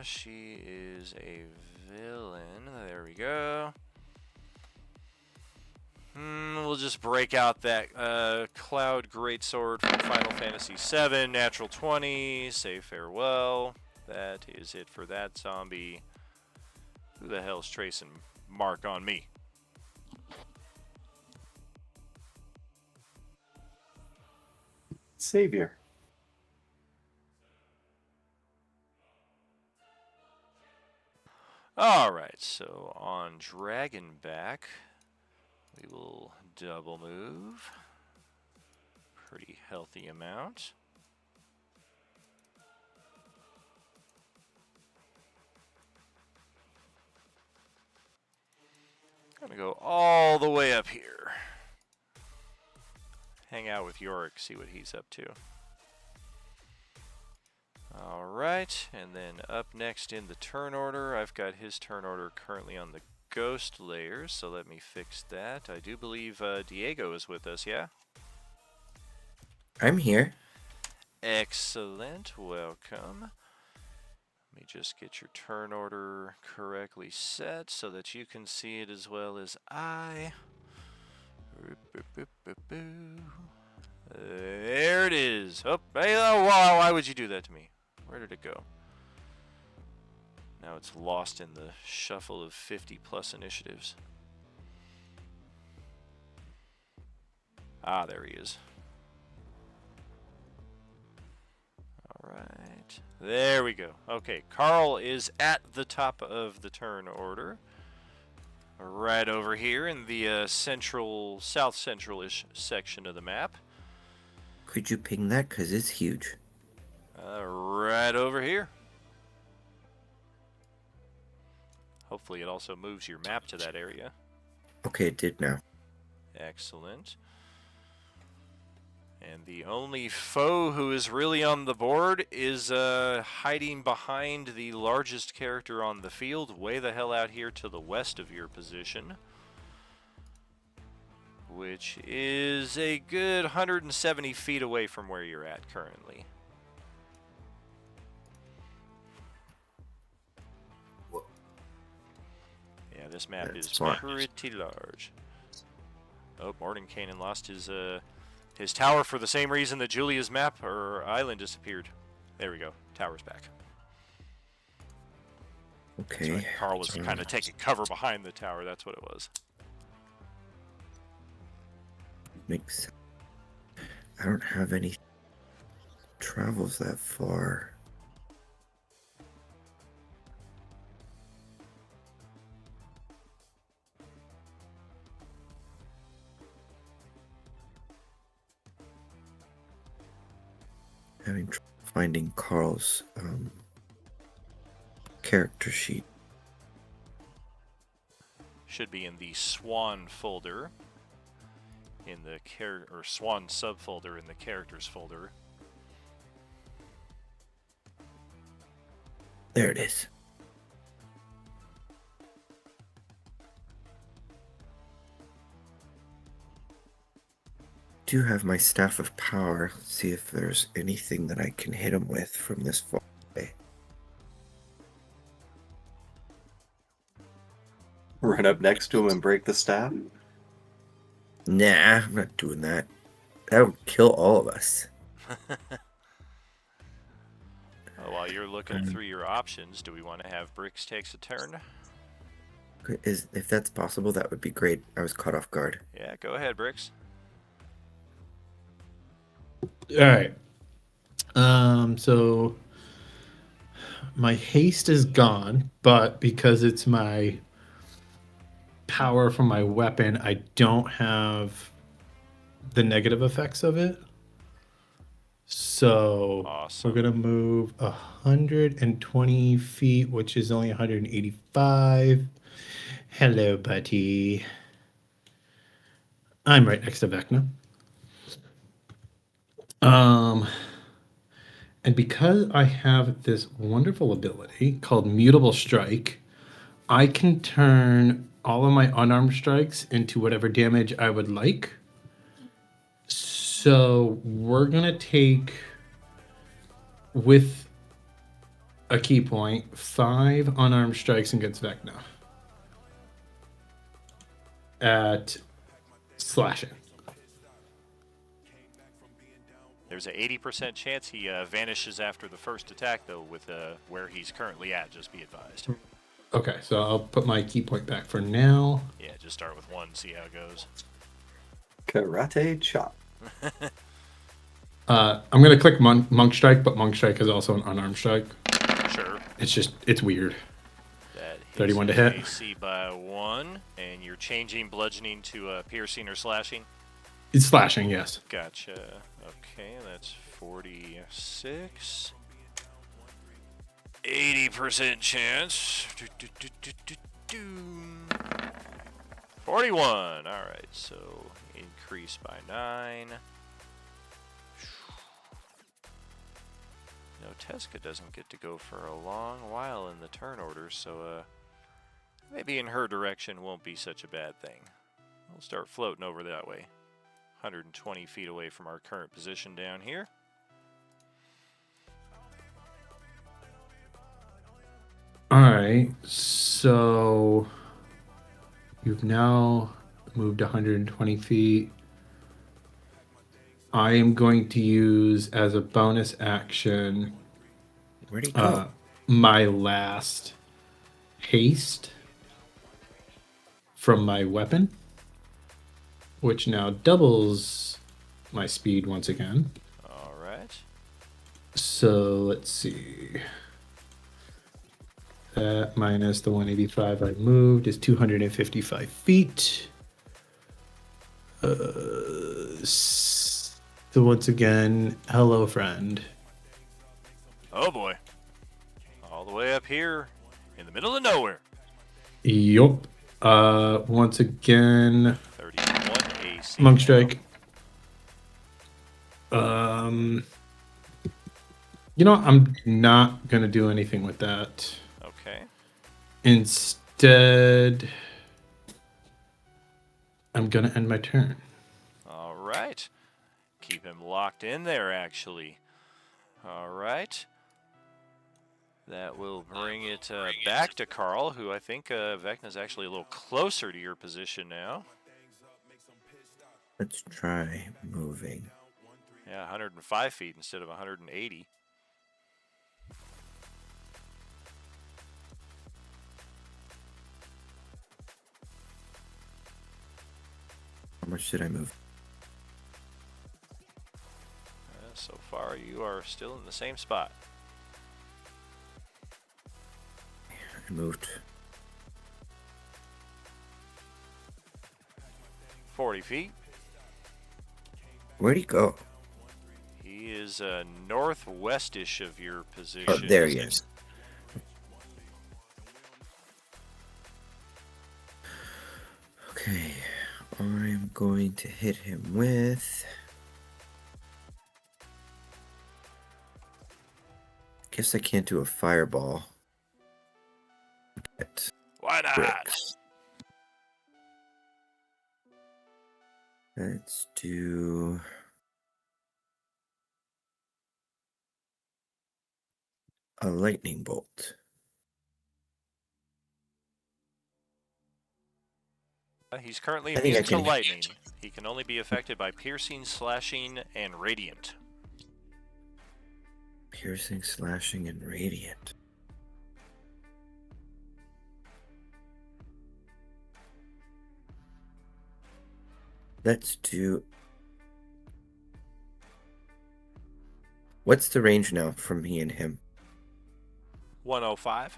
She is a villain. There we go. We'll just break out that Cloud Greatsword from Final Fantasy VII. Natural 20. Say farewell. That is it for that zombie. Who the hell's tracing mark on me? Savior. Alright, so on Dragonback, we will double move. Pretty healthy amount. Gonna go all the way up here. Hang out with Yorick, see what he's up to. Alright, and then up next in the turn order, I've got his turn order currently on the ghost layers, so let me fix that. I do believe Diego is with us, yeah? I'm here. Excellent, welcome. Let me just get your turn order correctly set so that you can see it as well as I. There it is. Oh, hey, wow, why would you do that to me? Where did it go? Now it's lost in the shuffle of 50 plus initiatives. Ah, there he is. Alright. There we go. Okay, Carl is at the top of the turn order. Right over here in the south central-ish section of the map. Could you ping that? Because it's huge. Right over here. Hopefully it also moves your map to that area. Okay, it did now. Excellent. And the only foe who is really on the board is hiding behind the largest character on the field, way the hell out here to the west of your position. Which is a good 170 feet away from where you're at currently. Yeah, this map is pretty large. Oh, Mordenkainen lost his tower for the same reason that Julia's map or island disappeared. There we go. Tower's back. Okay. Right. Carl was kind of taking cover behind the tower. That's what it was. Makes sense. I don't have any travels that far. Having trouble finding Carl's character sheet. Should be in the Swan folder. In the Swan subfolder in the characters folder. There it is. Do have my staff of power. Let's see if there's anything that I can hit him with from this far away. Run up next to him and break the staff? Nah, I'm not doing that. That would kill all of us. Well, while you're looking through your options, do we want to have Bricks takes a turn? If that's possible, that would be great. I was caught off guard. Yeah, go ahead, Bricks. All right. So my haste is gone, but because it's my power from my weapon, I don't have the negative effects of it. So we're gonna move 120 feet, which is only 185. Hello, buddy. I'm right next to Vecna. And because I have this wonderful ability called Mutable Strike, I can turn all of my unarmed strikes into whatever damage I would like. So we're gonna take, with a key point, 5 unarmed strikes against Vecna at slashing. There's an 80% chance he vanishes after the first attack, though, with where he's currently at, just be advised. Okay, so I'll put my key point back for now. Yeah, just start with 1, see how it goes. Karate chop. I'm gonna click Monk Strike, but Monk Strike is also an unarmed strike. Sure. It's weird. That 31 to hits hit. AC by 1, and you're changing bludgeoning to piercing or slashing? It's slashing, yes. Gotcha. Okay, that's 46. 80% chance. 41. Alright, so increase by 9. No, Teska doesn't get to go for a long while in the turn order, so maybe in her direction won't be such a bad thing. We'll start floating over that way. 120 feet away from our current position down here. Alright, so you've now moved 120 feet. I am going to use as a bonus action Where'd he go? my last haste from my weapon, which now doubles my speed once again. All right. So let's see. That minus the 185 I moved is 255 feet. So once again, hello, friend. Oh boy. All the way up here in the middle of nowhere. Yup. Once again, 31 AC. Monk Strike. I'm not gonna do anything with that. Okay. Instead, I'm gonna end my turn. All right. Keep him locked in there, actually. All right. That will bring it back to Carl, who I think Vecna's actually a little closer to your position now. Let's try moving. Yeah, 105 feet instead of 180. How much did I move? So far, you are still in the same spot. I moved 40 feet. Where'd he go? He is northwestish of your position. Oh, there he is. Okay, I'm going to hit him with... Guess I can't do a fireball. Why not? Bricks. Let's do... a lightning bolt. He's currently I think I immune to can- lightning. He can only be affected by piercing, slashing, and radiant. Piercing, slashing, and radiant. Let's do... What's the range now from me and him? 105.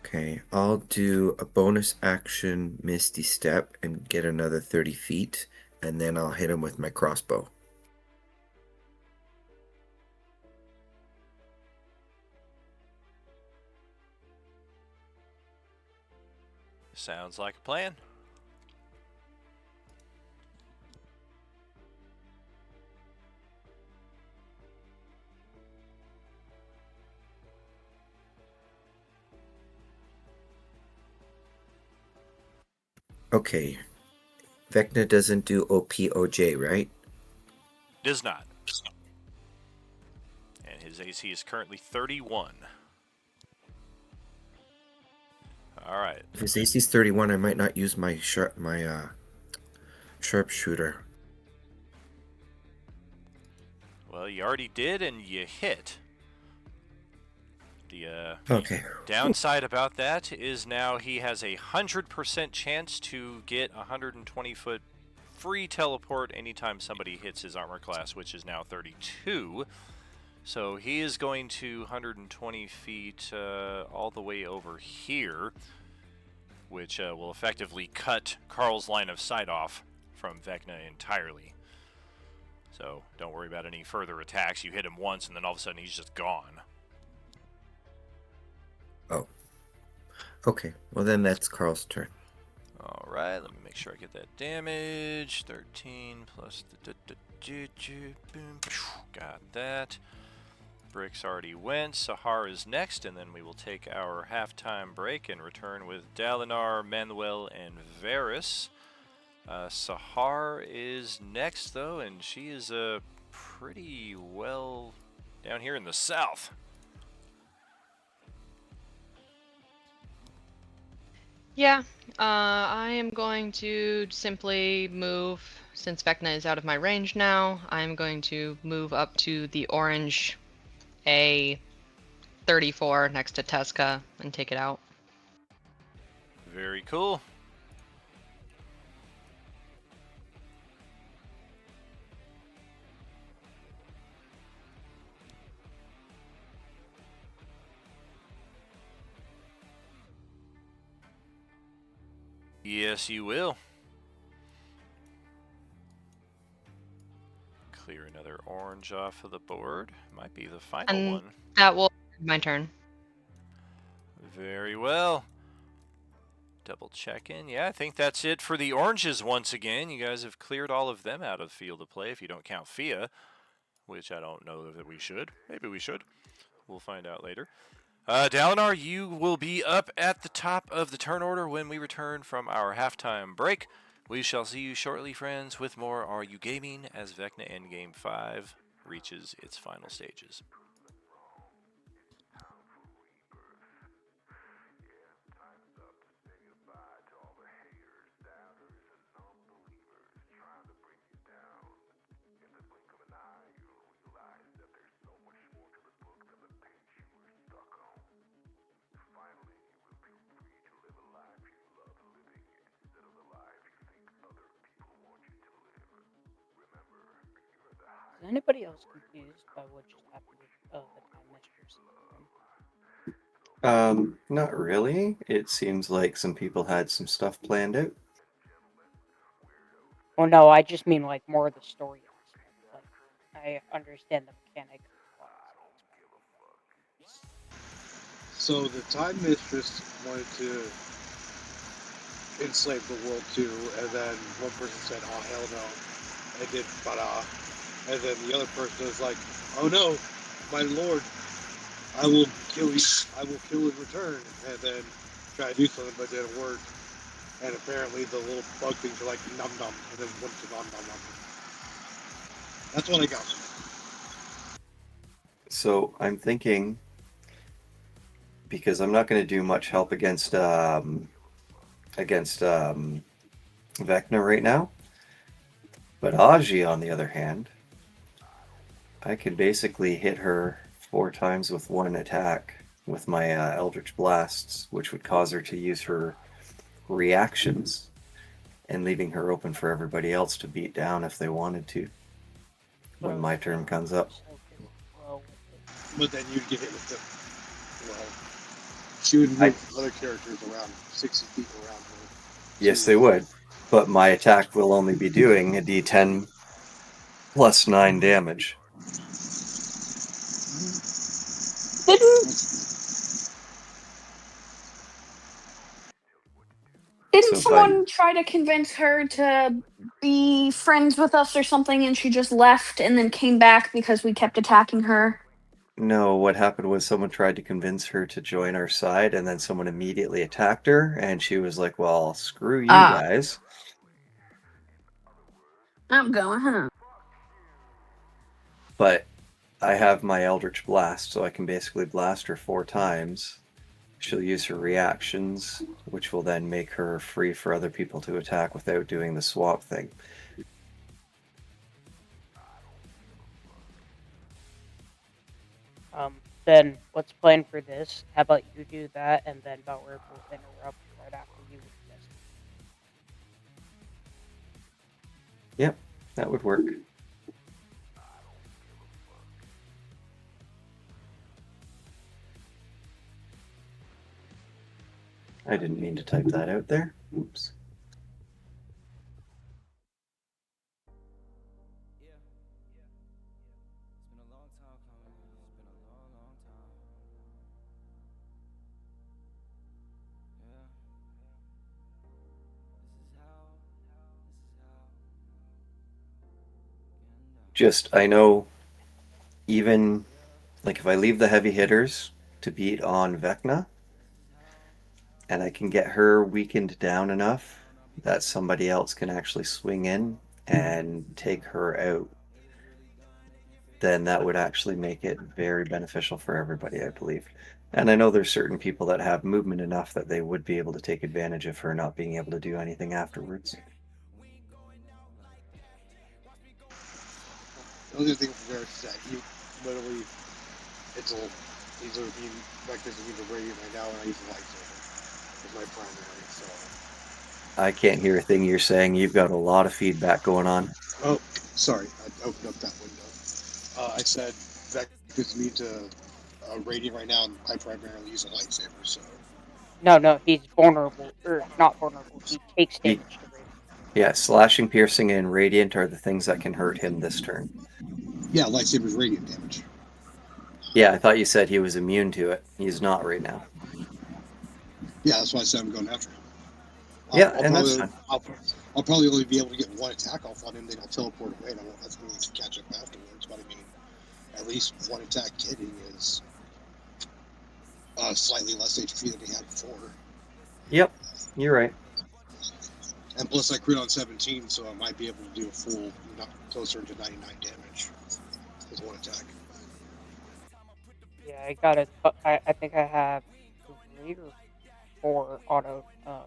Okay, I'll do a bonus action Misty Step and get another 30 feet, and then I'll hit him with my crossbow. Sounds like a plan. Okay, Vecna doesn't do OPOJ, right? Does not. And his AC is currently 31. Alright. If his AC's 31, I might not use my sharpshooter. Well, you already did, and you hit. The Okay. downside about that is now he has a 100% chance to get a 120-foot free teleport anytime somebody hits his armor class, which is now 32. So he is going to 120 feet all the way over here, which will effectively cut Carl's line of sight off from Vecna entirely. So don't worry about any further attacks. You hit him once, and then all of a sudden he's just gone. Oh. Okay, well then that's Carl's turn. Alright, let me make sure I get that damage. 13 plus the boom. Got that. Brick's already went. Sahar is next, and then we will take our halftime break and return with Dalinar, Manuel, and Varys. Sahar is next, though, and she is pretty well down here in the south. Yeah, I am going to simply move, since Vecna is out of my range now, I'm going to move up to the orange A34 next to Tesca and take it out. Very cool. Yes, you will. Clear another orange off of the board. Might be the final And one. that will be my turn. Very well. Double check in. Yeah, I think that's it for the oranges once again. You guys have cleared all of them out of field of play if you don't count Fia, which I don't know that we should. Maybe we should. We'll find out later. Dalinar, you will be up at the top of the turn order when we return from our halftime break. We shall see you shortly, friends, with more Are You Gaming as Vecna Endgame 5 reaches its final stages. Is anybody else confused by what just happened with the Time Mistress? Not really. It seems like some people had some stuff planned out. Well, no, I just mean like more of the story aspect. Like, I understand the mechanic. So the Time Mistress wanted to enslave the world too, and then one person said, "Oh hell no," and did "Bada," and then the other person was like, "Oh no, my lord, I will kill you. I will kill in return," and then try to do something, but it didn't work. And apparently the little bug things are like num num, and then one to nom nom nom. That's what I got. So I'm thinking because I'm not going to do much help against Vecna right now. But Aji, on the other hand, I could basically hit her 4 times with one attack with my Eldritch Blasts, which would cause her to use her reactions and leaving her open for everybody else to beat down if they wanted to when my turn comes up. But then you'd get hit with the. Well, she would move other characters around 60 feet around her. Yes, they would. But my attack will only be doing a d10 plus 9 damage. Didn't someone try to convince her to be friends with us or something, and she just left and then came back because we kept attacking her? No, what happened was someone tried to convince her to join our side, and then someone immediately attacked her, and she was like, well, screw you guys. I'm going home. But I have my Eldritch Blast, so I can basically blast her 4 times. She'll use her reactions, which will then make her free for other people to attack without doing the swap thing. Then let's plan for this. How about you do that, and then Bauer will interrupt right after you with this. Yep, that would work. I didn't mean to type that out there. Oops. Just, I know, even, like, if I leave the heavy hitters to beat on Vecna, and I can get her weakened down enough that somebody else can actually swing in and take her out, then that would actually make it very beneficial for everybody, I believe. And I know there's certain people that have movement enough that they would be able to take advantage of her not being able to do anything afterwards. The only thing from there is that you literally, it's a, these are being vectors of either radiant right now, and I use the lightsaber as my primary, so. I can't hear a thing you're saying. You've got a lot of feedback going on. Oh, sorry, I opened up that window. I said vectors me to radiant right now, and I primarily use a lightsaber, so. No, he's vulnerable, or not vulnerable. He takes damage to radiant. Yeah, slashing, piercing, and radiant are the things that can hurt him this turn. Yeah, lightsaber's radiant damage. Yeah, I thought you said he was immune to it. He's not right now. Yeah, that's why I said I'm going after him. That's fine. I'll probably only be able to get one attack off on him, then I'll teleport away, and I won't have to catch up afterwards. But I mean, at least one attack hitting is slightly less HP than he had before. Yep, you're right. And plus, I crit on 17, so I might be able to do a full, not closer to 99 damage with one attack. Yeah, I got it. I think I have 3 or 4 auto crits.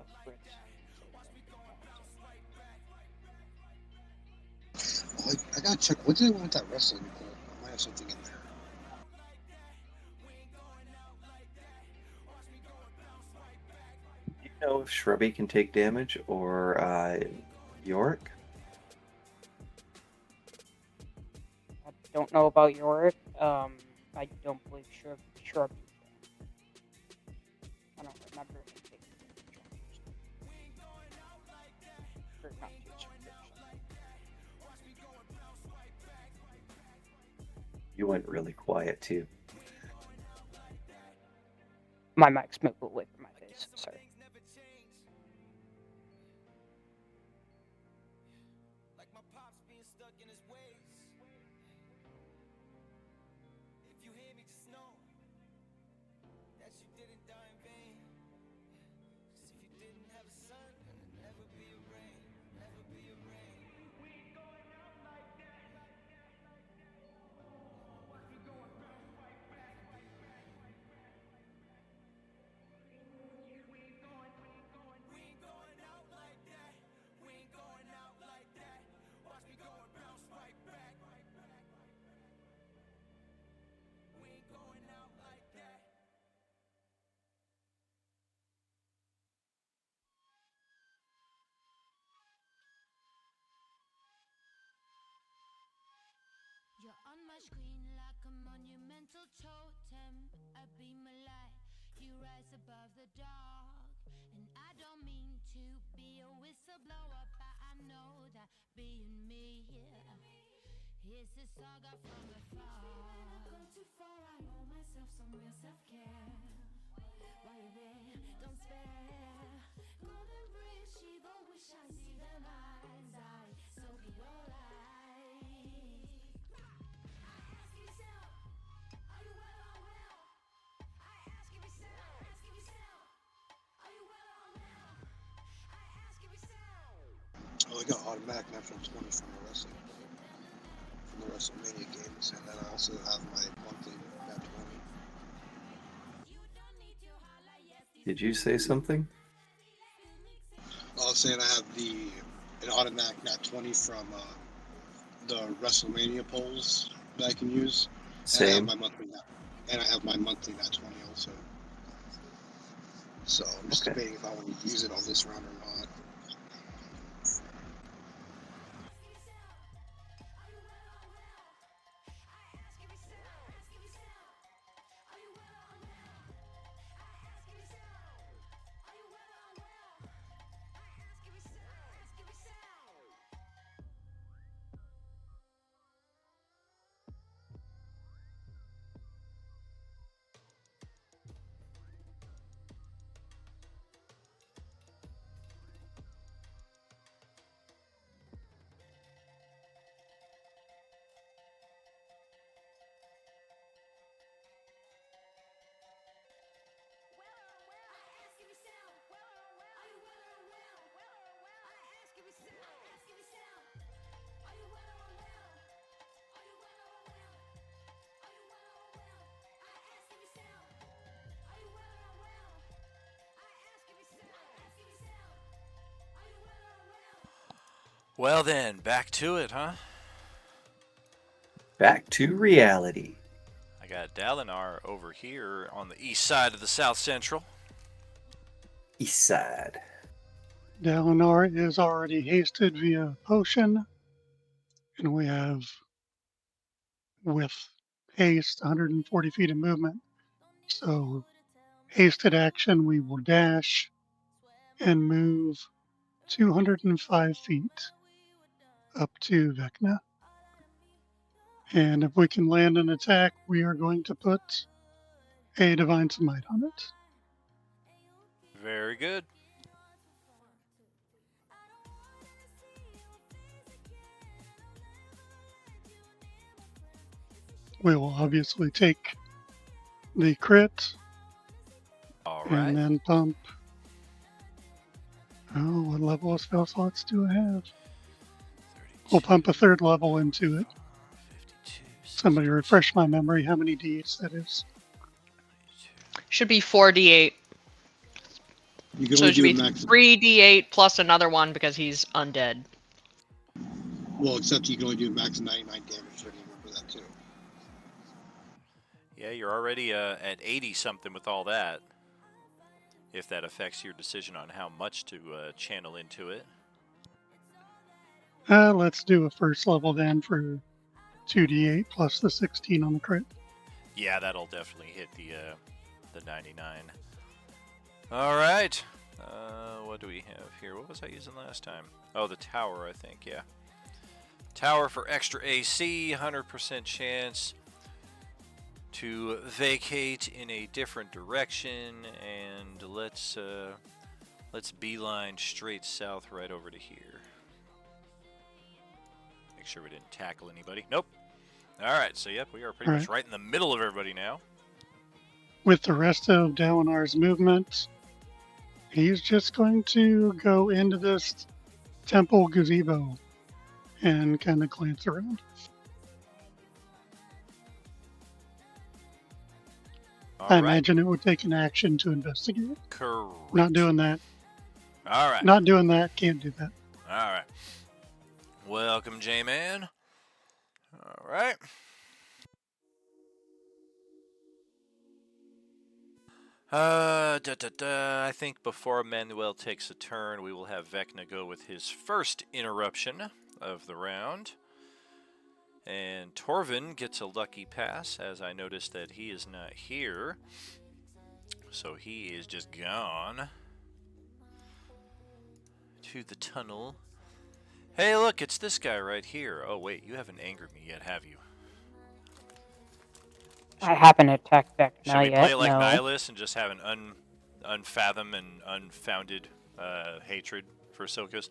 Oh, I gotta check. What did I want with that wrestling pull? I might have something in there. Do you know if Shrubby can take damage or Yorick? I don't know about Yorick. I don't believe Shrub. I don't remember him taking damage. Or not too You went really quiet too. My mic's moved away from my face. Sorry. Oh, I got automatic natural 20 from the WrestleMania games, and then I also have my monthly nat 20. Did you say something? I was saying I have an automatic nat 20 from the WrestleMania polls that I can use, and I have Same. my monthly nat 20 also. So I'm just Okay. debating if I want to use it on this round or not. Well then, back to it, huh? Back to reality. I got Dalinar over here on the east side of the South Central. East side. Dalinar is already hasted via potion, and we have, with haste, 140 feet of movement. So, hasted action, we will dash and move 205 feet up to Vecna. And if we can land an attack, we are going to put a Divine Smite on it. Very good. We will obviously take the crit. All and right. then pump. Oh, what level of spell slots do I have? We'll pump a third level into it. Somebody refresh my memory how many d8s that is. Should be 4d8. You can So only it should do a be max. 3d8 plus another one because he's undead. Well, except you can only do a max of 99 damage. So I remember that too. Yeah, you're already at 80 something with all that. If that affects your decision on how much to channel into it. Let's do a first level then for 2d8 plus the 16 on the crit. Yeah, that'll definitely hit the 99. All right. What do we have here? What was I using last time? Oh, the tower, I think. Yeah. Tower for extra AC, 100% chance to vacate in a different direction, and let's beeline straight south right over to here. Make sure we didn't tackle anybody. Nope. All right, so yep, we are pretty much right in the middle of everybody now. With the rest of Dalinar's movement, he's just going to go into this temple gazebo and kind of glance around. I imagine it would take an action to investigate. Correct. Not doing that. All right. Not doing that. Can't do that. All right. Welcome, J-Man. All right. I think before Manuel takes a turn, we will have Vecna go with his first interruption of the round. And Torvin gets a lucky pass, as I noticed that he is not here. So he is just gone to the tunnel. Hey, look, it's this guy right here. Oh, wait, you haven't angered me yet, have you? I haven't attacked Vecna Should we yet. play like No. Nihilus and just have an unfathom and unfounded hatred for Silkus?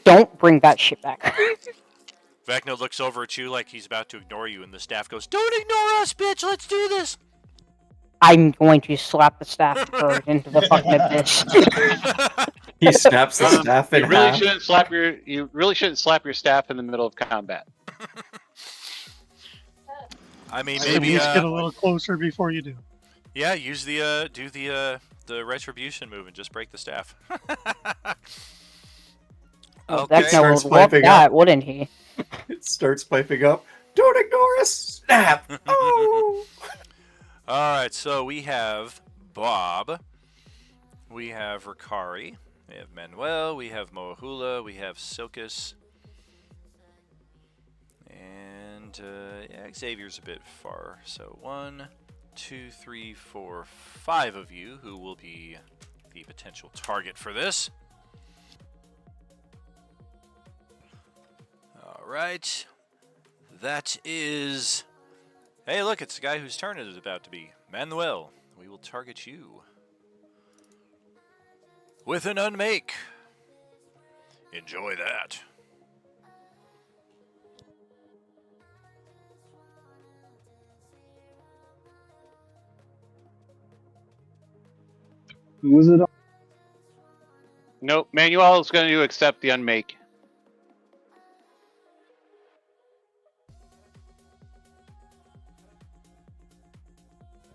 Don't bring that shit back. Vecna looks over at you like he's about to ignore you, and the staff goes, "Don't ignore us, bitch! Let's do this!" I'm going to slap the staff bird into the fucking abyss. He snaps the staff in You really half. shouldn't slap your staff in the middle of combat. I mean, At maybe least get a little closer before you do. yeah, use the do the retribution move and just break the staff. Well, Okay. Vecna would love that, wouldn't he? It starts piping up. Don't ignore us! Snap! Oh! Alright, so we have Bob. We have Ricari. We have Manuel. We have Mohula. We have Silkus. And yeah, Xavier's a bit far. So 1, 2, 3, 4, 5 of you who will be the potential target for this. Alright. That is... Hey, look, it's the guy whose turn it is about to be. Manuel, we will target you with an unmake. Enjoy that. Who was it? Nope, Manuel is going to accept the unmake.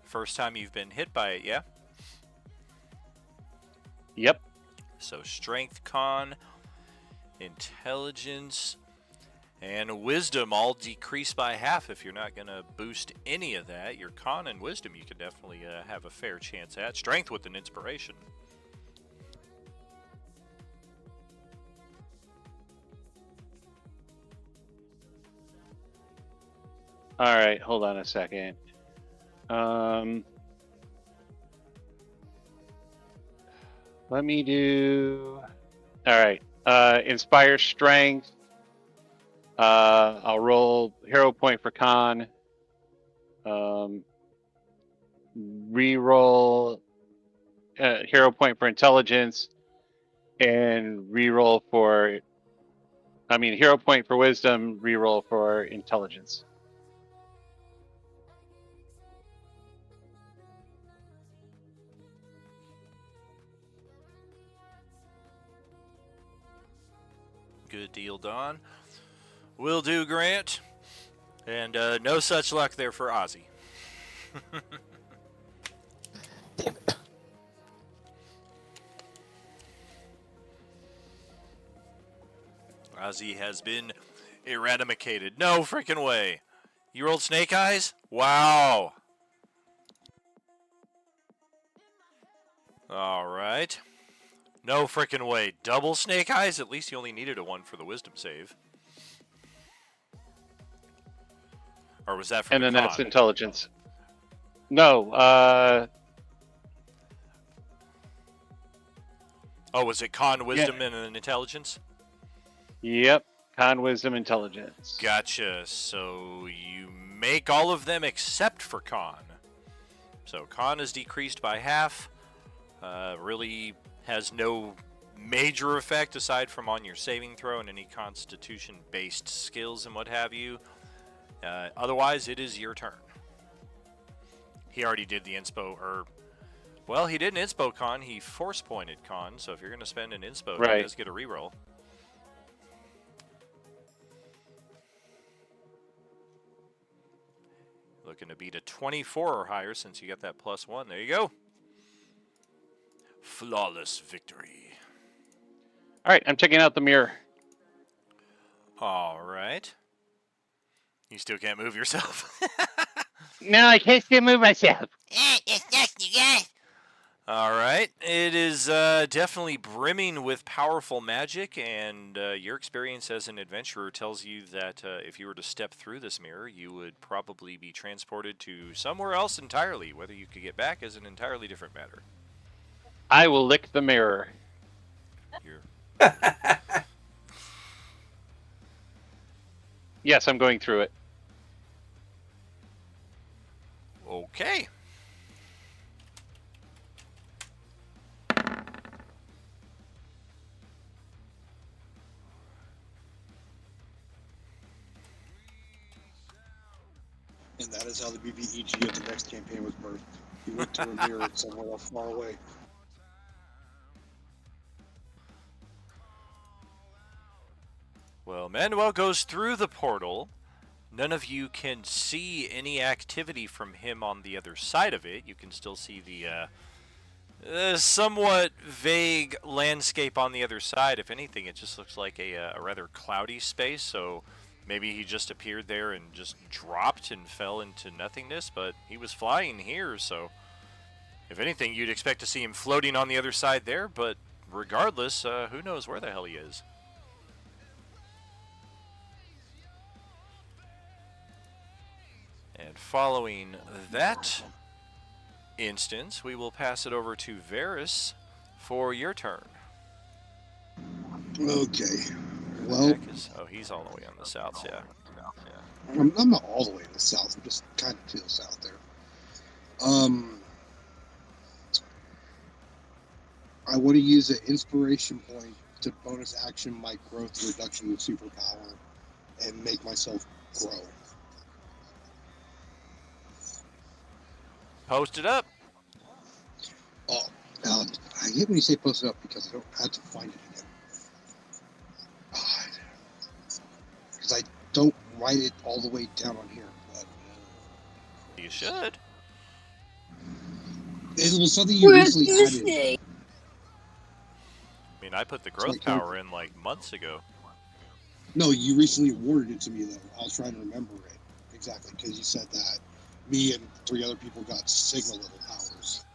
First time you've been hit by it, yeah? Yep. So strength, con, intelligence, and wisdom all decrease by half. If you're not going to boost any of that, your con and wisdom you could definitely have a fair chance at. Strength with an inspiration. All right, hold on a second. Let me do. All right. Inspire strength. I'll roll hero point for con. Reroll hero point for intelligence, and reroll for. I mean, hero point for wisdom. Reroll for intelligence. Good deal, Don. Will do, Grant. And no such luck there for Ozzy. Ozzy has been eradicated. No freaking way. You rolled snake eyes? Wow. All right. No freaking way. Double snake eyes? At least you only needed a 1 for the wisdom save. Or was that from And then the that's con? intelligence. No. Oh, was it con, wisdom, and an intelligence? Yep. Con, wisdom, intelligence. Gotcha. So you make all of them except for con. So con is decreased by half. Really has no major effect aside from on your saving throw and any constitution-based skills and what have you. Otherwise, it is your turn. He already did the inspo, or... Well, he did an inspo con. He force-pointed con, so if you're going to spend an inspo, Right. he does get a reroll. Looking to beat a 24 or higher since you got that +1. There you go. Flawless victory. All right, I'm checking out the mirror. All right. You still can't move yourself. No, I can't still move myself. All right. It is definitely brimming with powerful magic, and your experience as an adventurer tells you that if you were to step through this mirror, you would probably be transported to somewhere else entirely. Whether you could get back is an entirely different matter. I will lick the mirror. Yes, I'm going through it. Okay. And that is how the BBEG of the next campaign was birthed. He went to a mirror somewhere else far away. Well, Manuel goes through the portal. None of you can see any activity from him on the other side of it. You can still see the somewhat vague landscape on the other side. If anything, it just looks like a rather cloudy space, so maybe he just appeared there and just dropped and fell into nothingness, but he was flying here, so if anything, you'd expect to see him floating on the other side there, but regardless, who knows where the hell he is. And following that instance, we will pass it over to Varys for your turn. Okay. Well, he's all the way on the south, yeah. I'm not all the way in the south. I'm just kind of to the south there. I want to use an inspiration point to bonus action my growth reduction superpower and make myself grow. Post it up. Oh, I hate when you say post it up because I don't have to find it again. Because I don't write it all the way down on here. But you should. It was something you recently added. I mean, I put the growth power in like months ago. No, you recently awarded it to me, though. I was trying to remember it exactly because you said that me and 3 other people got Sigma level powers.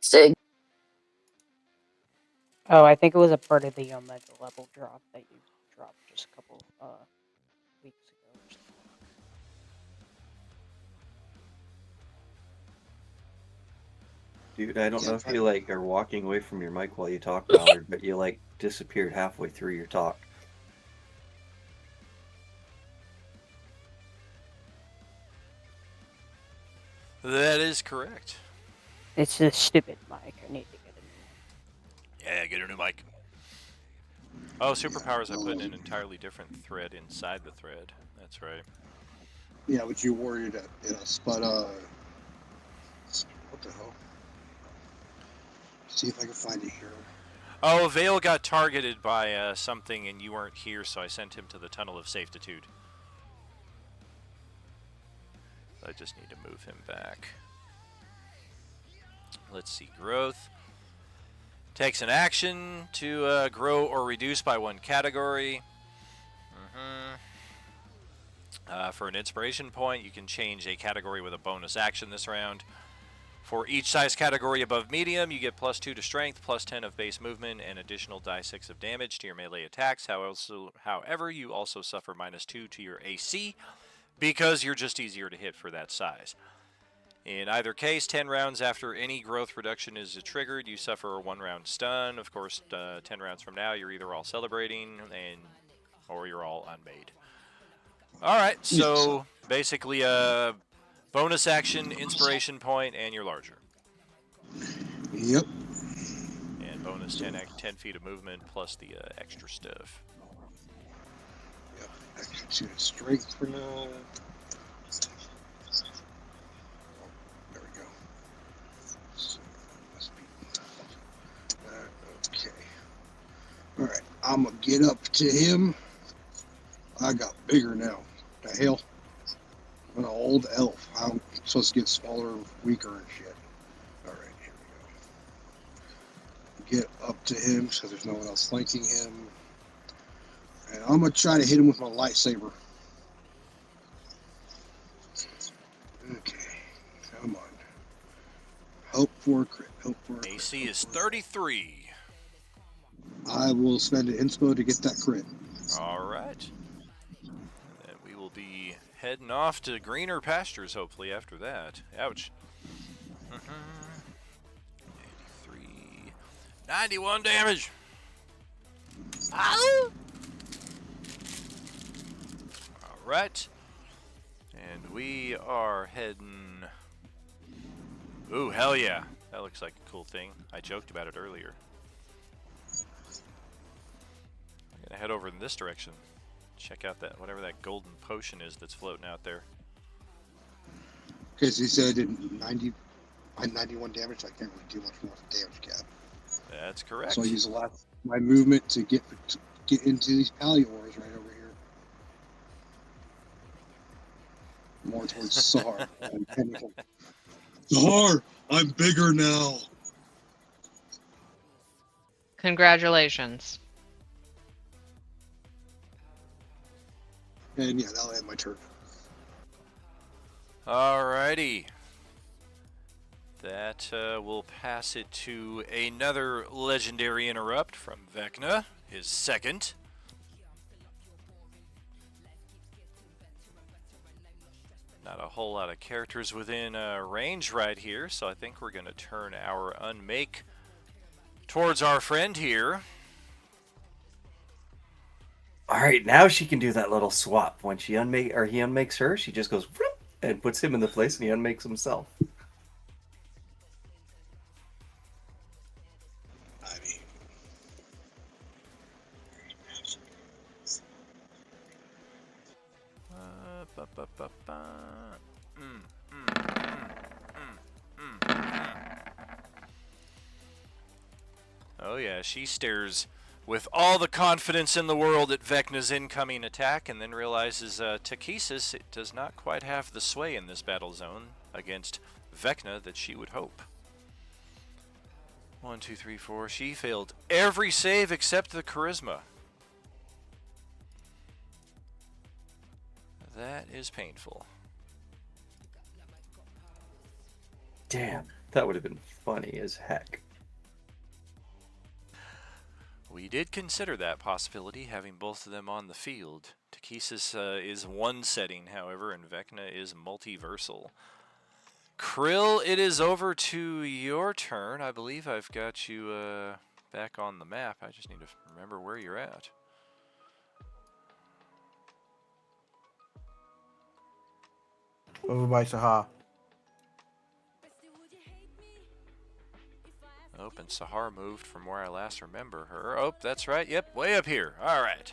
Sig. Oh, I think it was a part of the Omega level drop that you dropped just a couple weeks ago or something. Dude, I don't know if you like are walking away from your mic while you talk, Ballard, but you like disappeared halfway through your talk. That is correct. It's a stupid mic. I need to get a new one. Yeah, get a new mic. Oh, superpowers, I put in an entirely different thread inside the thread. That's right. Yeah, but you awarded it, but what the hell? See if I can find it here. Oh, Vale got targeted by something and you weren't here, so I sent him to the Tunnel of Safetitude. I just need to move him back. Let's see, growth. Takes an action to grow or reduce by 1 category. For an inspiration point, you can change a category with a bonus action this round. For each size category above medium, you get +2 to strength, +10 of base movement, and additional die 6 of damage to your melee attacks. However, you also suffer -2 to your AC because you're just easier to hit for that size. In either case, 10 rounds after any growth reduction is triggered, you suffer a 1-round stun. Of course, 10 rounds from now, you're either all celebrating or you're all unmade. All right, so basically a bonus action, inspiration point, and you're larger. Yep. And bonus 10 feet of movement plus the extra stuff. Yep. Extra strength for now. There we go. So, must be okay. All right, I'm gonna get up to him. I got bigger now. The hell? I'm an old elf. I'm supposed to get smaller, weaker, and shit. Alright, here we go. Get up to him so there's no one else flanking him. And I'm going to try to hit him with my lightsaber. Okay, come on. Hope for a crit. Hope for a crit. AC is 33. I will spend an inspo to get that crit. All right. And then we will be heading off to greener pastures, hopefully, after that. Ouch. 83. 91 damage. All right. And we are heading... Ooh, hell yeah. That looks like a cool thing. I joked about it earlier. I'm going to head over in this direction. Check out that whatever that golden potion is that's floating out there. Okay, so you said I did 91 damage. I can't really do much more for damage cap. That's correct. So I use a lot of my movement to get into these palliors right over here. More towards Sahar. Sahar, I'm bigger now. Congratulations. And yeah, that'll end my turn. Alrighty. That will pass it to another legendary interrupt from Vecna, his second. Not a whole lot of characters within range right here, so I think we're going to turn our unmake towards our friend here. All right, now she can do that little swap. When she he unmakes her, she just goes whoop, and puts him in the place, and he unmakes himself. Oh yeah, she stares with all the confidence in the world at Vecna's incoming attack, and then realizes Takesis does not quite have the sway in this battle zone against Vecna that she would hope. 1, 2, 3, 4. She failed every save except the charisma. That is painful. Damn, that would have been funny as heck. We did consider that possibility, having both of them on the field. Takesis is one setting, however, and Vecna is multiversal. Krill, it is over to your turn. I believe I've got you back on the map. I just need to remember where you're at. Over by Sahar. Oh, and Sahar moved from where I last remember her. Oh, that's right. Yep, way up here. All right.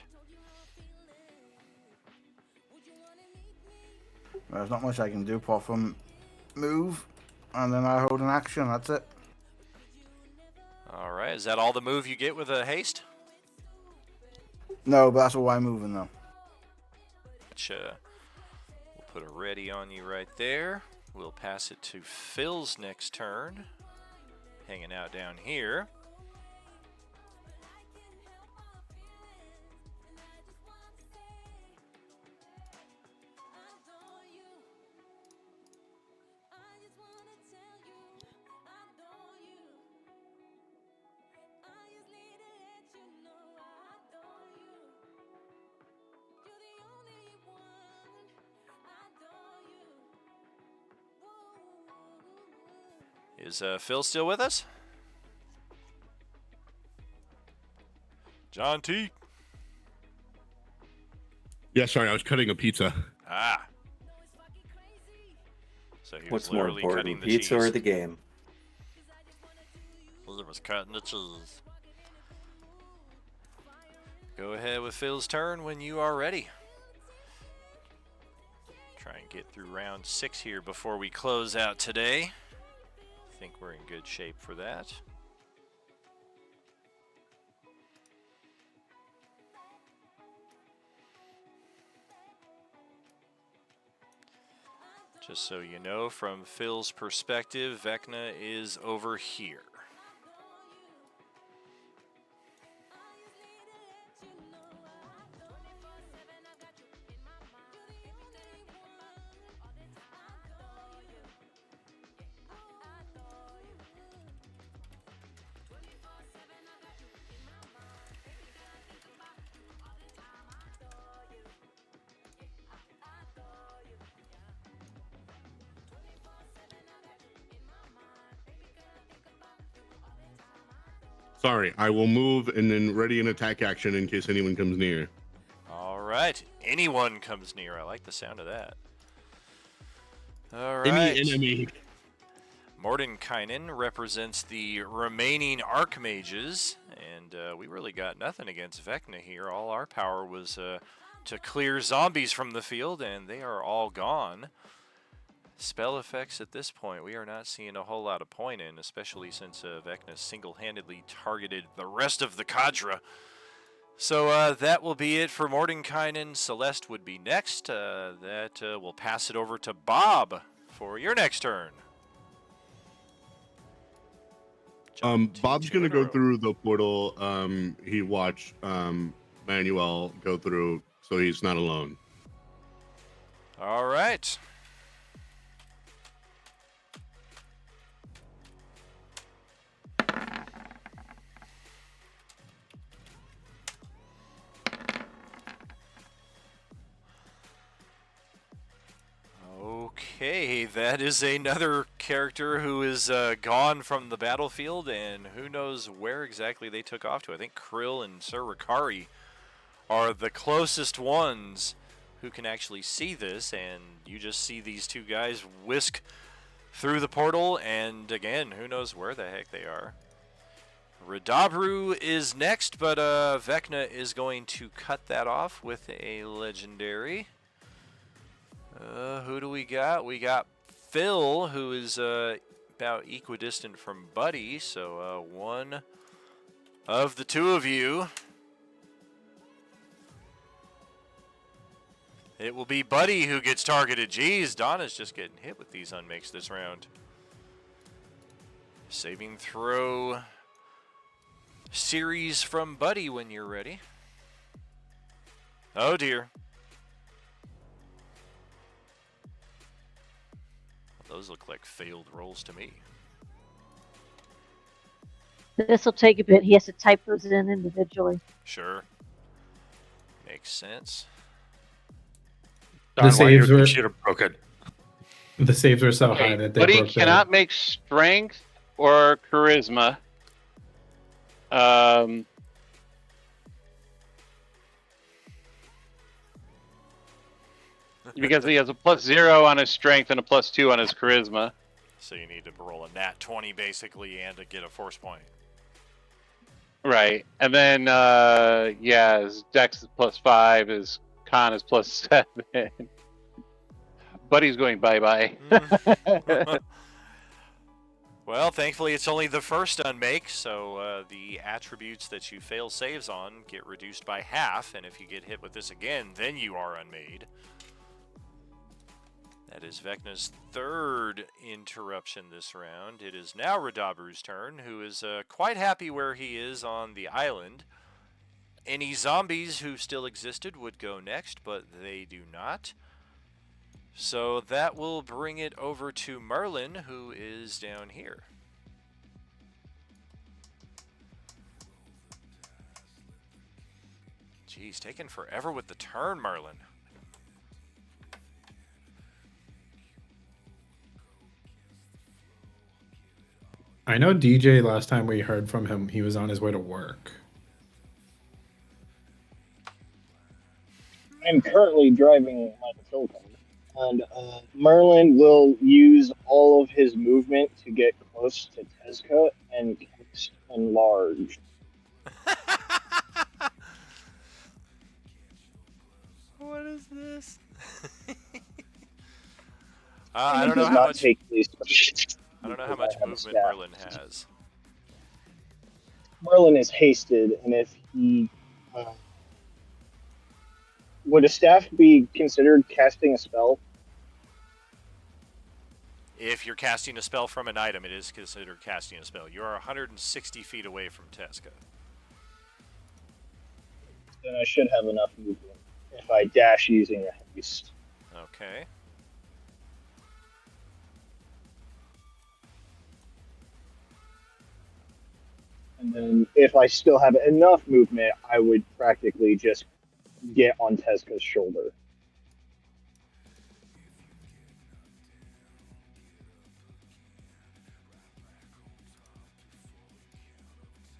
There's not much I can do apart from move, and then I hold an action. That's it. All right. Is that all the move you get with a haste? No, but that's all I'm moving though. We'll put a ready on you right there. We'll pass it to Phil's next turn. Hanging out down here. Is Phil still with us? John T. Yeah, sorry, I was cutting a pizza. Ah. So he was What's more literally cutting important, the pizza cheese. or the game? He was cutting the cheese. Go ahead with Phil's turn when you are ready. Try and get through round 6 here before we close out today. I think we're in good shape for that. Just so you know, from Phil's perspective, Vecna is over here. Sorry, I will move and then ready an attack action in case anyone comes near. All right. Anyone comes near. I like the sound of that. All right. Any enemy. Mordenkainen represents the remaining Archmages, and we really got nothing against Vecna here. All our power was to clear zombies from the field, and they are all gone. Spell effects at this point, we are not seeing a whole lot of point in, especially since Vecna single-handedly targeted the rest of the cadre. So that will be it for Mordenkainen. Celeste would be next. We'll pass it over to Bob for your next turn. Bob's gonna go through the portal. He watched Manuel go through, so he's not alone. All right. Okay, that is another character who is gone from the battlefield, and who knows where exactly they took off to. I think Krill and Sir Rikari are the closest ones who can actually see this, and you just see these two guys whisk through the portal, and again, who knows where the heck they are. Radabru is next, but Vecna is going to cut that off with a legendary. Who do we got? We got Phil, who is about equidistant from Buddy, so one of the two of you. It will be Buddy who gets targeted. Jeez, Donna's just getting hit with these unmakes this round. Saving throw series from Buddy when you're ready. Oh dear. Those look like failed rolls to me. This will take a bit. He has to type those in individually. Sure. Makes sense. The saves were broken. The saves were so high that they But he broke cannot make strength or charisma. Because he has a +0 on his strength and a +2 on his charisma. So you need to roll a nat 20 basically and to get a force point. Right. And then, his dex is +5, his con is +7. Buddy's going bye-bye. Well, thankfully it's only the first unmake, so the attributes that you fail saves on get reduced by half, and if you get hit with this again, then you are unmade. That is Vecna's third interruption this round. It is now Radabru's turn, who is quite happy where he is on the island. Any zombies who still existed would go next, but they do not. So that will bring it over to Merlin, who is down here. Jeez, taking forever with the turn, Merlin. I know DJ, last time we heard from him, he was on his way to work. I'm currently driving my patrol car, and Merlin will use all of his movement to get close to Tezca and cast Enlarge. What is this? I I don't know does how not much. take place. I don't know how much movement Merlin has. Merlin is hasted, and if he would a staff be considered casting a spell? If you're casting a spell from an item, it is considered casting a spell. You are 160 feet away from Tezca. Then I should have enough movement if I dash using a haste. Okay. And then if I still have enough movement, I would practically just get on Tezca's shoulder.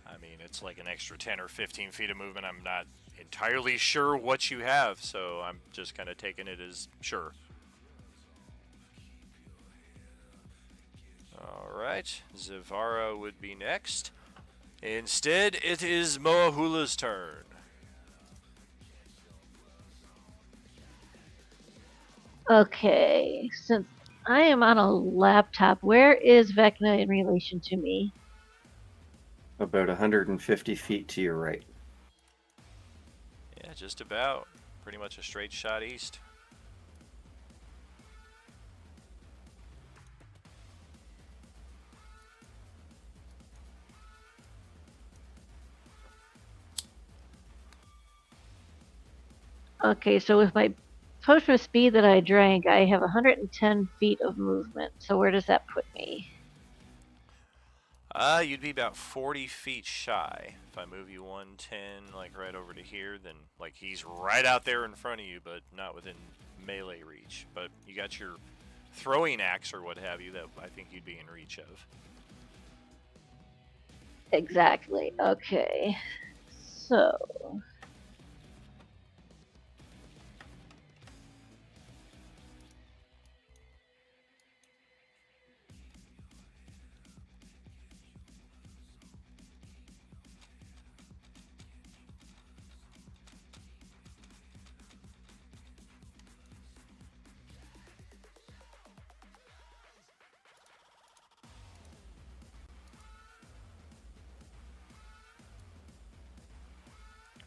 I mean, that's like an extra 10 or 15 feet of movement. I'm not entirely sure what you have, so I'm just kind of taking it as sure. Alright, Zivara would be next. Instead, it is Moahula's turn. Okay, since I am on a laptop, where is Vecna in relation to me? About 150 feet to your right. Yeah, just about. Pretty much a straight shot east. Okay, so with my potion of speed that I drank, I have 110 feet of movement. So where does that put me? You'd be about 40 feet shy. If I move you 110, like right over to here, then like he's right out there in front of you, but not within melee reach. But you got your throwing axe or what have you that I think you'd be in reach of. Exactly. Okay. So.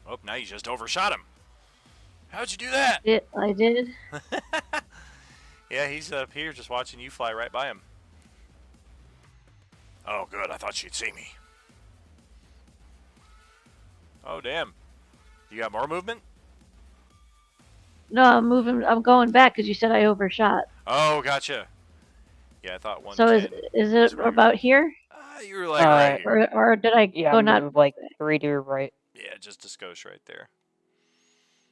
Oh, now you just overshot him. How'd you do that? I did. Yeah, he's up here just watching you fly right by him. Oh, good. I thought she'd see me. Oh, damn. You got more movement? No, I'm moving. I'm going back because you said I overshot. Oh, gotcha. Yeah, I thought So 110. is it about here? You were like right here. Or did I Yeah, go not? move like 3 to your right. Yeah, just a skosh right there.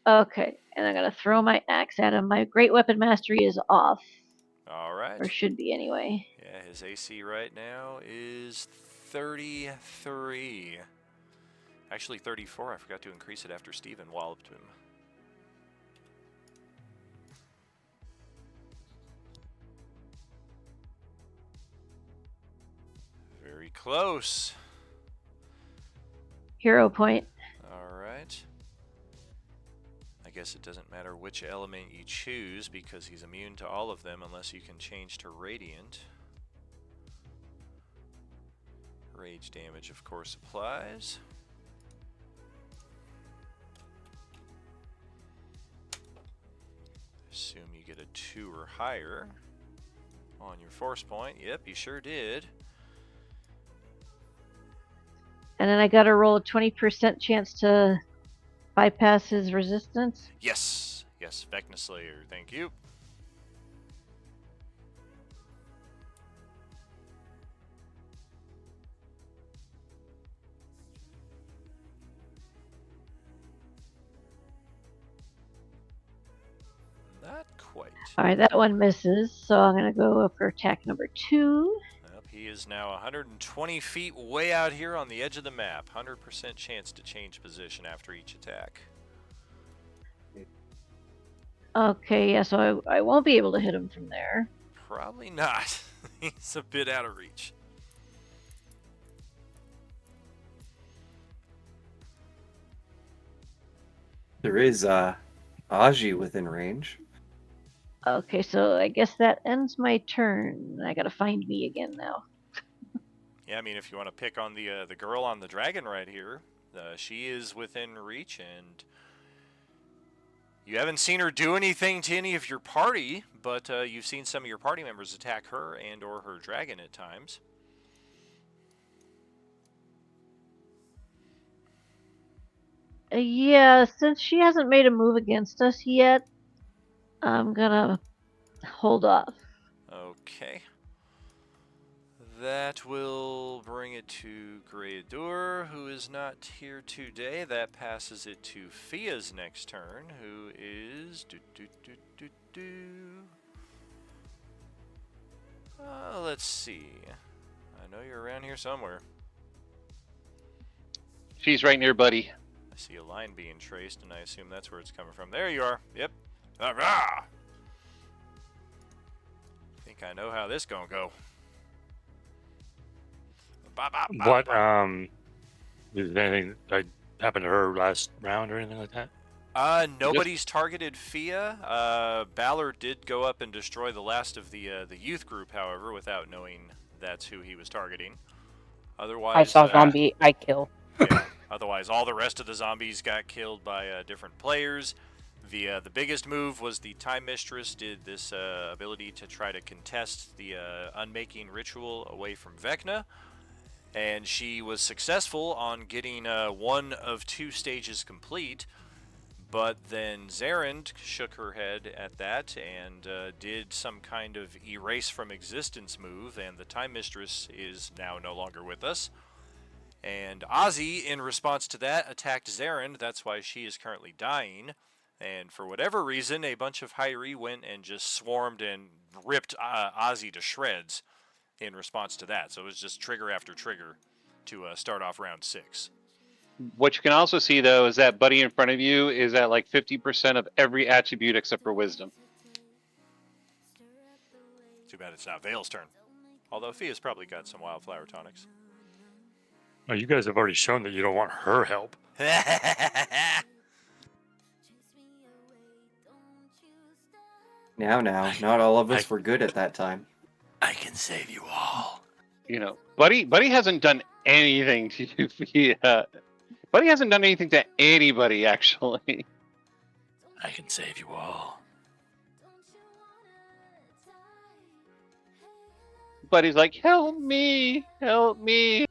Okay, and I'm gonna throw my axe at him. My great weapon mastery is off, All right. or should be anyway. Yeah, his AC right now is 33. Actually, 34. I forgot to increase it after Steven walloped him. Very close. Hero point. All right. I guess it doesn't matter which element you choose because he's immune to all of them unless you can change to Radiant. Rage damage, of course, applies. Assume you get a 2 or higher on your force point. Yep, you sure did. And then I got to roll a 20% chance to bypass his resistance. Yes, yes, Vecna Slayer, thank you. Not quite. All right, that one misses. So I'm gonna go for attack number 2. Yep, he is now 120 feet way out here on the edge of the map. 100% chance to change position after each attack. Okay, yeah, so I won't be able to hit him from there. Probably not. He's a bit out of reach. There is Aji within range. Okay, so I guess that ends my turn. I gotta find me again now. Yeah, I mean, if you want to pick on the girl on the dragon right here, she is within reach, and you haven't seen her do anything to any of your party, but you've seen some of your party members attack her and or her dragon at times. Yeah, since she hasn't made a move against us yet, I'm gonna hold off. Okay. That will bring it to Greadur, who is not here today. That passes it to Fia's next turn, who is... Let's see. I know you're around here somewhere. She's right near Buddy. I see a line being traced, and I assume that's where it's coming from. There you are. Yep. I think I know how this gonna go. What did anything that happened to her last round or anything like that? Nobody's targeted Fia. Ballard did go up and destroy the last of the youth group, however, without knowing that's who he was targeting. Otherwise, I saw zombie. I kill. Yeah. Otherwise, all the rest of the zombies got killed by different players. The biggest move was the Time Mistress did this ability to try to contest the unmaking ritual away from Vecna. And she was successful on getting one of 2 stages complete, but then Zarend shook her head at that and did some kind of erase from existence move, and the Time Mistress is now no longer with us. And Ozzy, in response to that, attacked Zarend. That's why she is currently dying. And for whatever reason, a bunch of Hyri went and just swarmed and ripped Ozzy to shreds in response to that. So it was just trigger after trigger to start off round 6. What you can also see, though, is that Buddy in front of you is at like 50% of every attribute except for Wisdom. Too bad it's not Vale's turn. Although Fia's probably got some wildflower tonics. Well, you guys have already shown that you don't want her help. Now, not all of us were good at that time. I can save you all. You know, Buddy hasn't done anything to you, Fia. Buddy hasn't done anything to anybody, actually. I can save you all. Buddy's like, help me, help me.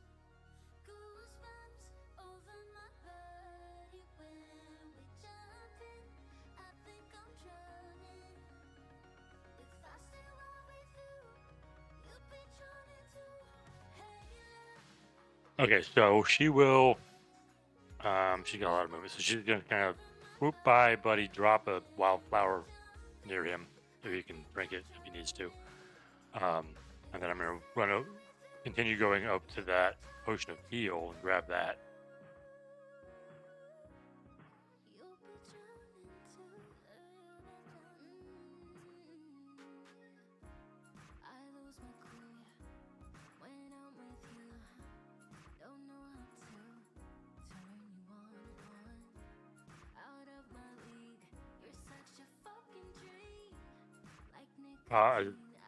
Okay, so she will. She got a lot of movement, so she's gonna kind of whoop by Buddy, drop a wildflower near him if he can drink it if he needs to, and then I'm gonna continue going up to that potion of heal and grab that.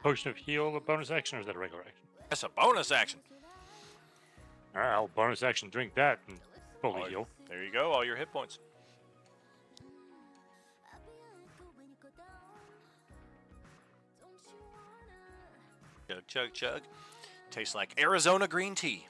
Potion of heal a bonus action, or is that a regular action? That's a bonus action. All right, I'll bonus action drink that and fully heal. There you go, all your hit points. Chug, chug, chug. Tastes like Arizona green tea.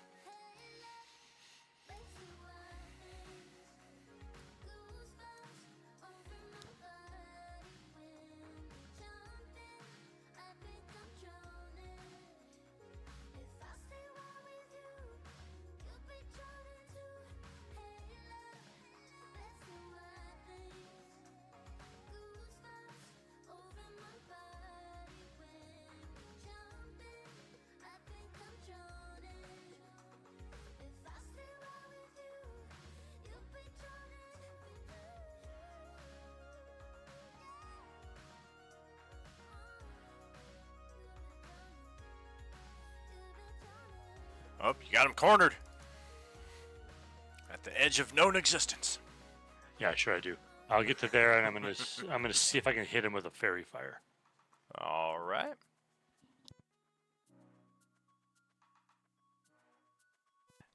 Oh, you got him cornered. At the edge of known existence. Yeah, sure I do. I'll get to there, and I'm gonna see if I can hit him with a fairy fire. All right.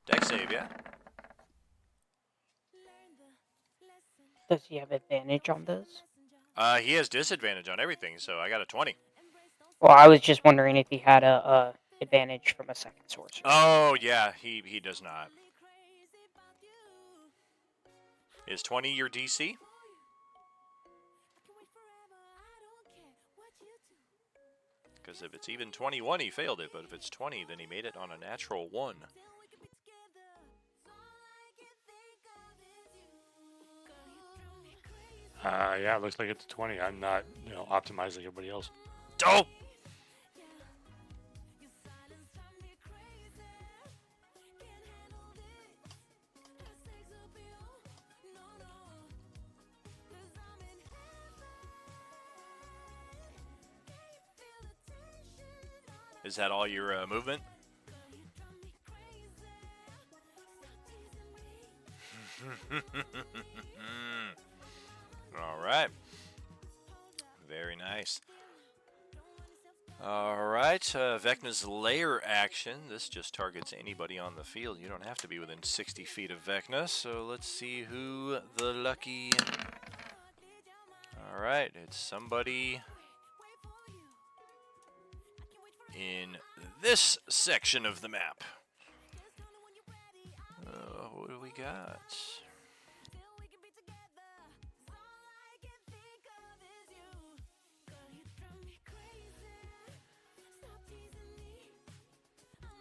Dex save, yeah. Does he have advantage on this? He has disadvantage on everything, so I got a 20. Well, I was just wondering if he had a advantage from a second source. Oh, yeah, he does not. Is 20 your DC? Because if it's even 21, he failed it, but if it's 20, then he made it on a natural 1. Yeah, it looks like it's 20. I'm not, optimized like everybody else. Dope! Is that all your movement? All right. Very nice. All right, Vecna's lair action. This just targets anybody on the field. You don't have to be within 60 feet of Vecna, so let's see who the lucky... All right, it's somebody in this section of the map. What do we got?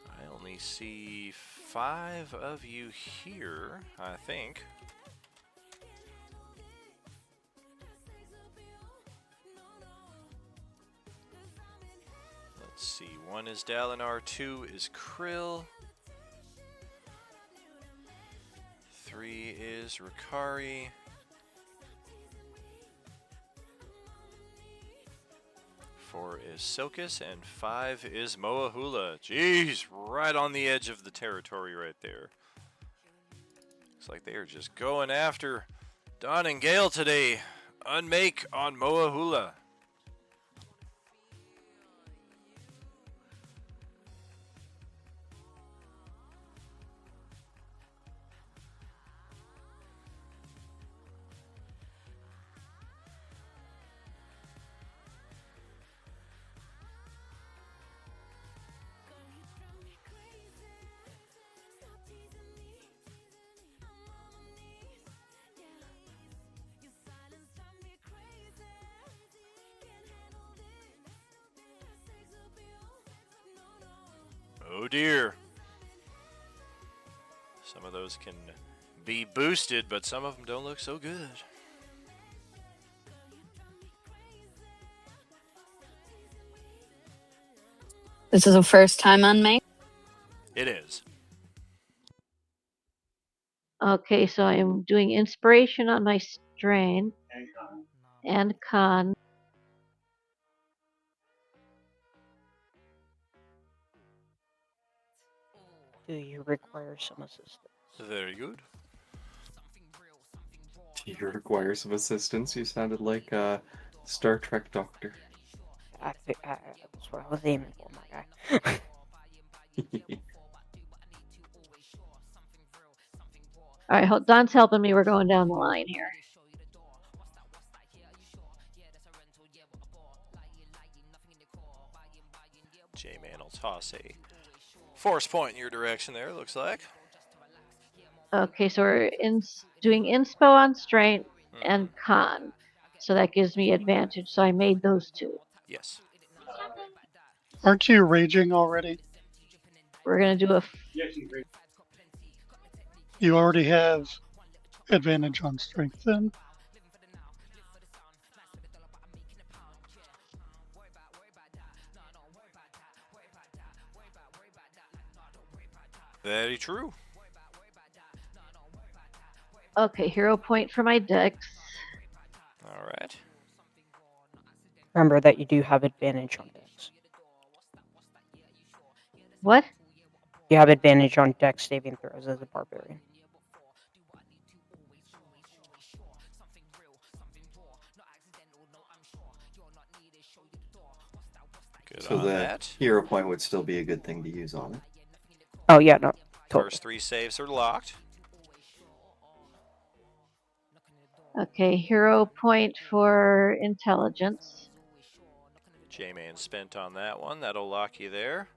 I only see 5 of you here, I think. Let's see, 1 is Dalinar, 2 is Krill, 3 is Rikari, 4 is Silkus, and 5 is Moahula. Jeez, right on the edge of the territory right there. Looks like they are just going after Don and Gale today. Unmake on Moahula. Oh dear. Some of those can be boosted, but some of them don't look so good. This is a first time unmake? It is. Okay, so I'm doing inspiration on my strain and con. Do you require some assistance? Very good. Do you require some assistance? You sounded like a Star Trek doctor. That's what I was aiming for, my guy. All right, Don's helping me. We're going down the line here. J-Man will toss a force point in your direction there, looks like. Okay, so we're doing inspo on strength and con. So that gives me advantage. So I made those 2. Yes. Aren't you raging already? We're going to do a... You already have advantage on strength then? Very true. Okay, hero point for my dex. All right. Remember that you do have advantage on dex. What? You have advantage on dex saving throws as a barbarian. Good So on the that. hero point would still be a good thing to use on it. Oh, yeah, no. Totally. First 3 saves are locked. Okay, hero point for intelligence. J-Man spent on that one. That'll lock you there.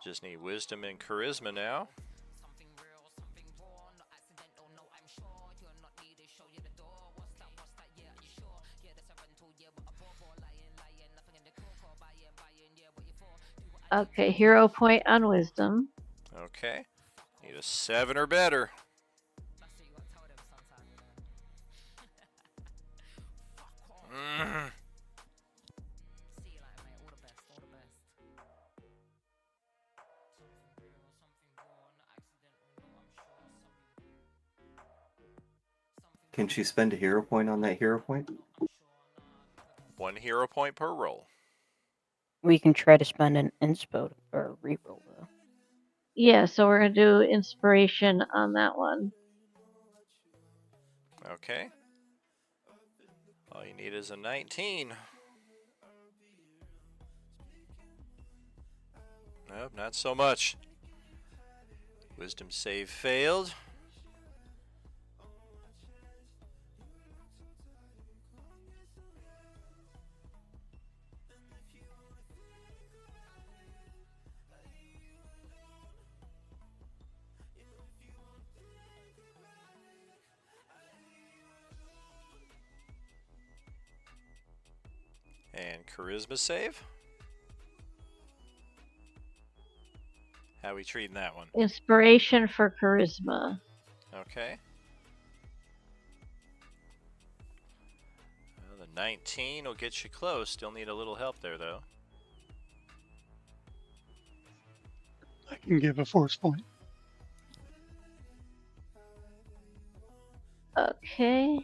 Just need wisdom and charisma now. Okay, hero point on wisdom. Okay. Need a 7 or better. Can she spend a hero point on that hero point? 1 hero point per roll. We can try to spend an inspo or reroll though. Yeah, so we're gonna do inspiration on that one. Okay. All you need is a 19. Nope, not so much. Wisdom save failed. And charisma save. How we treating that one? Inspiration for charisma. Okay. Well, the 19 will get you close. Still need a little help there, though. I can give a force point. Okay.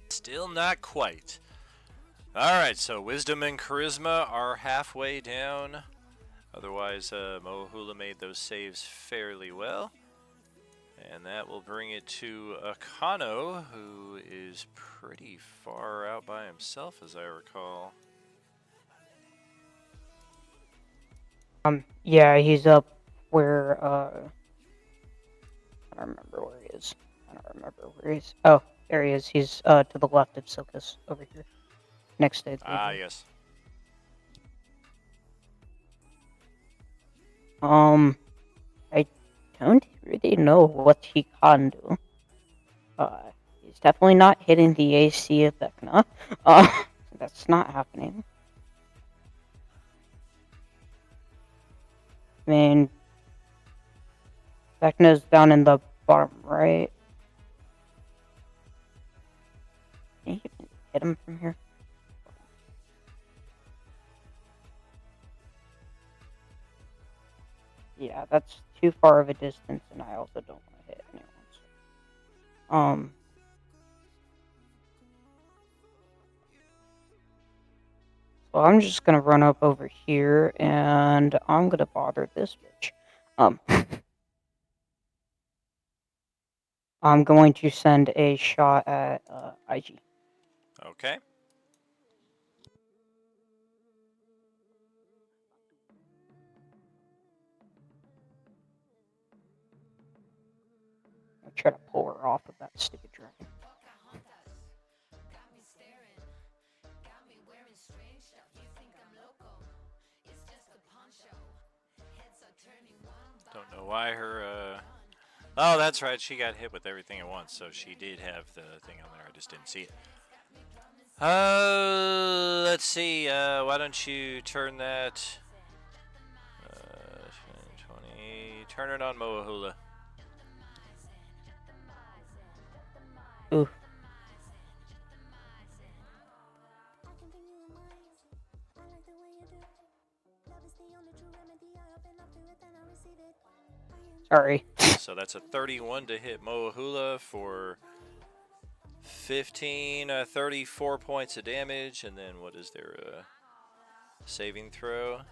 Still not quite. Alright, so wisdom and charisma are halfway down. Otherwise, Mohula made those saves fairly well. And that will bring it to Akano, who is pretty far out by himself, as I recall. Yeah, he's up where, I don't remember where he is. I don't remember where he is. Oh, there he is. He's, to the left of Silkus, over here. Next to Ah, yes. I don't really know what he can do. He's definitely not hitting the AC of Vecna. That's not happening. I mean, Vecna's down in the bottom right. Can you even hit him from here? Yeah, that's too far of a distance, and I also don't want to hit anyone. So I'm just gonna run up over here, and I'm gonna bother this bitch. I'm going to send a shot at IG. Okay. I'll try to pull her off of that stupid dragon. Don't know why her, Oh, that's right. She got hit with everything at once, so she did have the thing on there. I just didn't see it. Let's see. Why don't you turn that... 20... Turn it on Moahula. Ooh. Sorry. So that's a 31 to hit Moahula for 34 points of damage. And then what is their saving throw?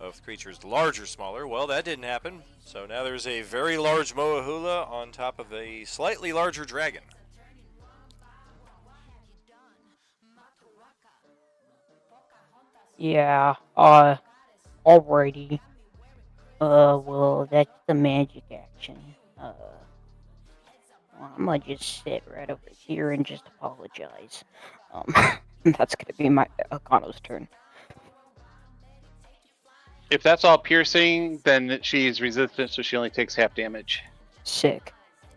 Of the creature's large or smaller. Well, that didn't happen. So now there's a very large Moahula on top of a slightly larger dragon. Yeah, alrighty. Well, that's the magic action. Well, I'm gonna just sit right over here and just apologize. That's gonna be my Akano's turn. If that's all piercing, then she's resistant, so she only takes half damage. Sick.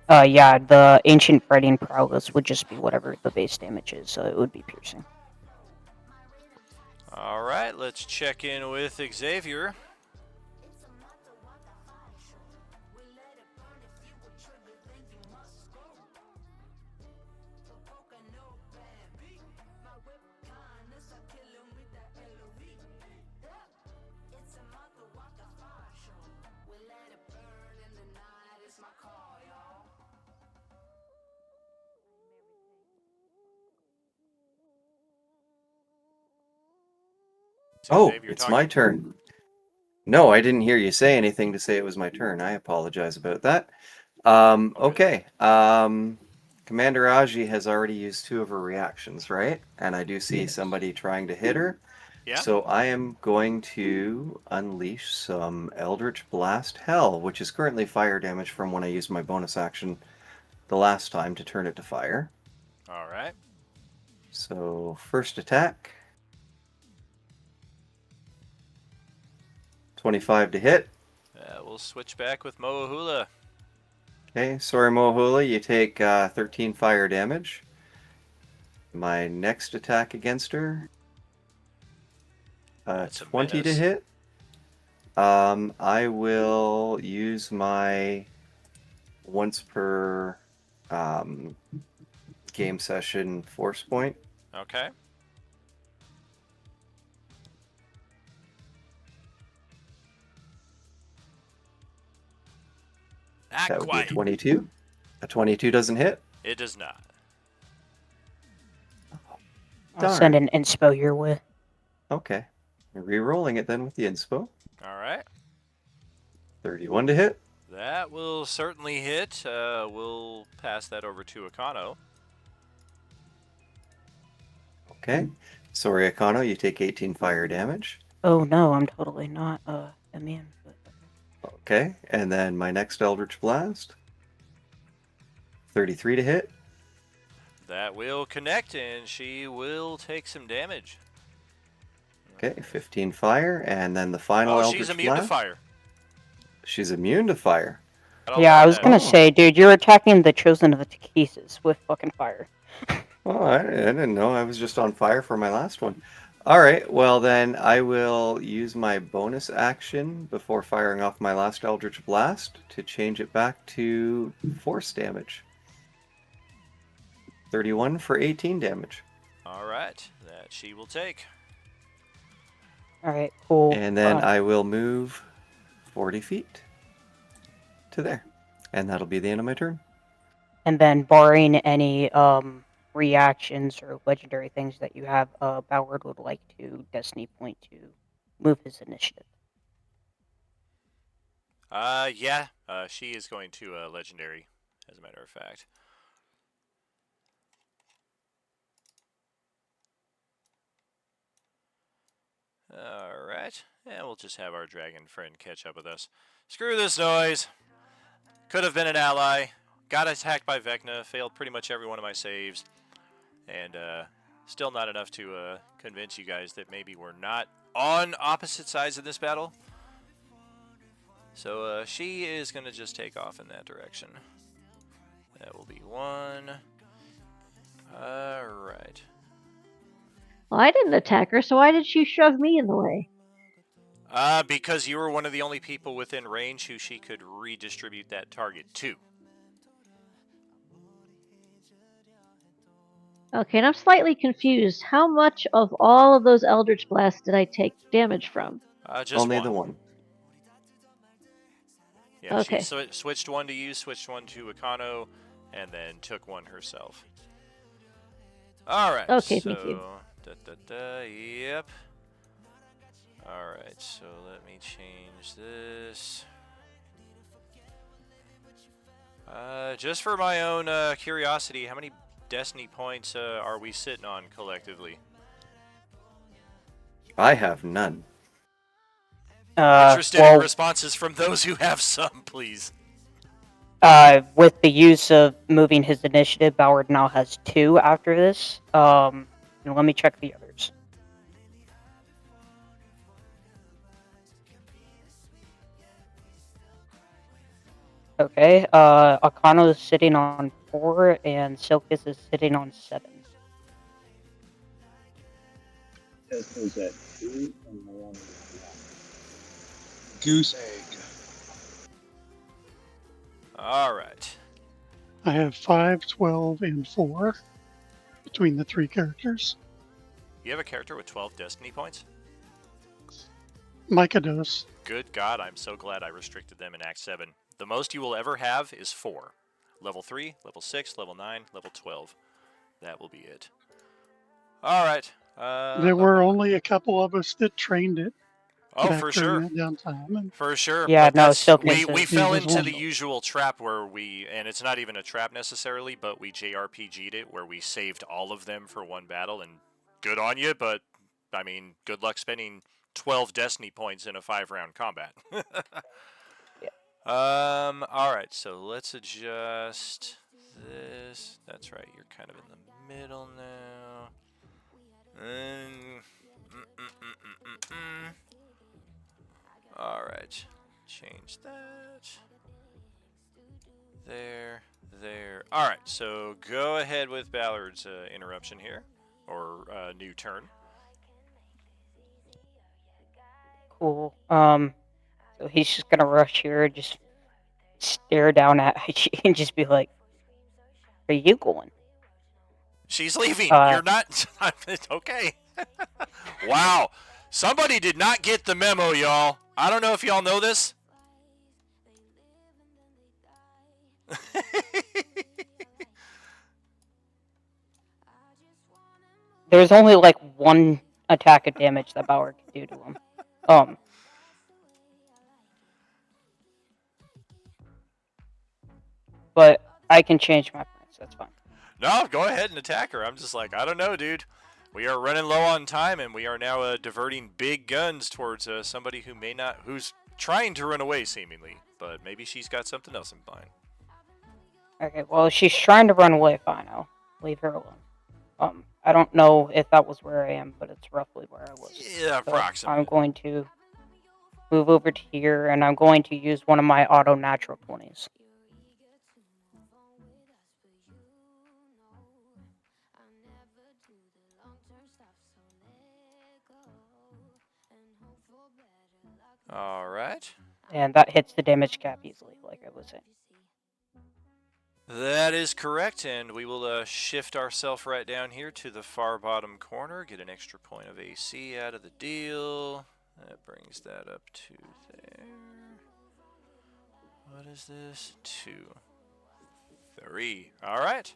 Yeah, the ancient fighting prowess would just be whatever the base damage is, so it would be piercing. Alright, let's check in with Xavier. Oh, Dave, you're it's talking. my turn. No, I didn't hear you say anything to say it was my turn. I apologize about that. Okay. Commander Aji has already used 2 of her reactions, right? And I do see somebody trying to hit her. Yeah. So I am going to unleash some Eldritch Blast Hell, which is currently fire damage from when I used my bonus action the last time to turn it to fire. All right. So first attack. 25 to hit. We'll switch back with Moahula. Okay, sorry Mohula, you take 13 fire damage. My next attack against her, That's a 20 to menace. hit. I will use my once per game session force point. Okay. That would be a 22. A 22 doesn't hit. It does not. I'll send an inspo your way. Okay. Re-rolling it then with the inspo. All right. 31 to hit. That will certainly hit. We'll pass that over to Akano. Okay. Sorry, Akano, you take 18 fire damage. Oh no, I'm totally not immune. Okay, and then my next Eldritch Blast. 33 to hit. That will connect, and she will take some damage. Okay, 15 fire, and then the final Eldritch she's immune Blast. to fire. She's immune to fire. Yeah, I was gonna say, dude, you're attacking the Chosen of the Takesis with fucking fire. Oh, I didn't know. I was just on fire for my last one. All right, well then I will use my bonus action before firing off my last Eldritch Blast to change it back to force damage. 31 for 18 damage. All right, that she will take. All right, cool. And then I will move 40 feet to there. And that'll be the end of my turn. And then, barring any reactions or legendary things that you have, Ballard would like to Destiny Point to move his initiative. Yeah, she is going to legendary, as a matter of fact. All right, and we'll just have our dragon friend catch up with us. Screw this noise. Could have been an ally. Got attacked by Vecna. Failed pretty much every one of my saves. And still not enough to convince you guys that maybe we're not on opposite sides of this battle. So she is going to just take off in that direction. That will be 1. All right. Well, I didn't attack her, so why did she shove me in the way? Because you were one of the only people within range who she could redistribute that target to. Okay, and I'm slightly confused. How much of all of those Eldritch Blasts did I take damage from? Just Only one. the one. Yeah, Okay. she switched one to you, switched one to Akano, and then took one herself. All right. Okay, so, thank you. Yep. All right, so let me change this. Just for my own curiosity, how many Destiny points are we sitting on collectively? I have none. Interested in responses from those who have some, please. With the use of moving his initiative, Ballard now has 2 after this. And let me check the others. Okay, Akano is sitting on 4, and Silkus is sitting on 7. Tesco's at 2, and the one Goose egg. All right. I have 5, 12, and 4 between the 3 characters. You have a character with 12 Destiny points? Micah does. Good God, I'm so glad I restricted them in Act 7. The most you will ever have is 4. Level 3, level 6, level 9, level 12. That will be it. All right. There were only a couple of us that trained it Oh, back for during sure. that downtime. And For sure. Yeah, But no, that's Silkins we is. fell was into one the of them. usual trap where and it's not even a trap necessarily, but we JRPG'd it where we saved all of them for one battle, and good on you, but I mean, good luck spending 12 Destiny points in a 5-round combat. Alright, so let's adjust this. That's right, you're kind of in the middle now. Alright, change that. There. Alright, so go ahead with Ballard's interruption here, or new turn. Cool. So he's just gonna rush here and just stare down at IG and just be like, "Where are you going?" She's leaving. You're not. Okay. Wow. Somebody did not get the memo, y'all. I don't know if y'all know this. There's only like one attack of damage that Ballard can do to him. But I can change my plans. That's fine. No, go ahead and attack her. I'm just like, I don't know, dude. We are running low on time, and we are now diverting big guns towards somebody who may not, who's trying to run away, seemingly, but maybe she's got something else in mind. Okay, well, she's trying to run away. Fine, I'll leave her alone. I don't know if that was where I am, but it's roughly where I was. Yeah, approximately. I'm going to move over to here, and I'm going to use one of my auto natural 20s. All right. And that hits the damage cap easily, like I was saying. That is correct, and we will shift ourselves right down here to the far bottom corner, get an extra point of AC out of the deal. That brings that up to there. What is this? 2, 3. All right.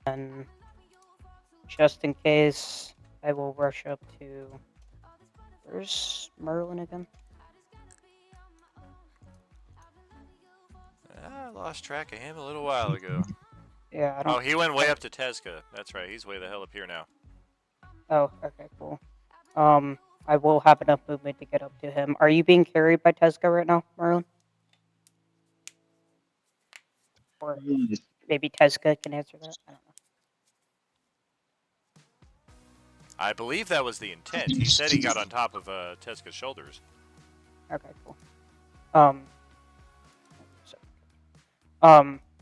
And just in case, I will rush up to... Where's Merlin again? I lost track of him a little while ago. Yeah, I don't... Oh, he went way up to Tezca. That's right, he's way the hell up here now. Oh, okay, cool. I will have enough movement to get up to him. Are you being carried by Tezca right now, Merlin? Or maybe Tezca can answer that? I don't know. I believe that was the intent. He said he got on top of Tezca's shoulders. Okay, cool.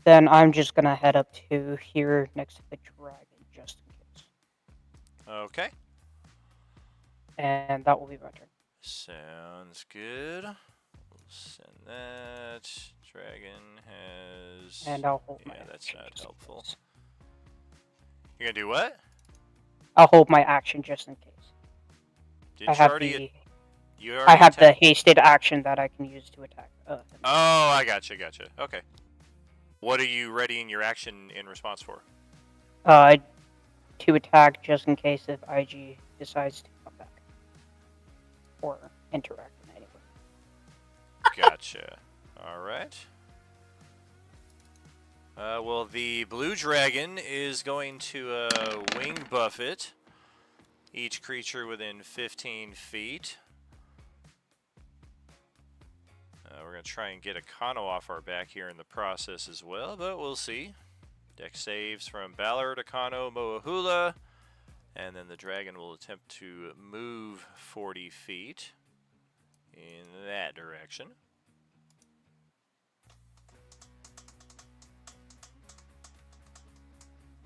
Then I'm just gonna head up to here next to the dragon, just in case. Okay. And that will be my turn. Sounds good. We'll send that. Dragon has... And I'll hold my that's not helpful. You're gonna do what? I'll hold my action just in case. Didn't you already... I have the hasted action that I can use to attack. Oh, I gotcha. Okay. What are you readying your action in response for? To attack just in case if IG decides to come back. Or interact in any way. Gotcha. Alright. Well, the blue dragon is going to wing buffet each creature within 15 feet. We're going to try and get a Kano off our back here in the process as well, but we'll see. Dex saves from Ballard, Akano, Moahula, and then the dragon will attempt to move 40 feet in that direction.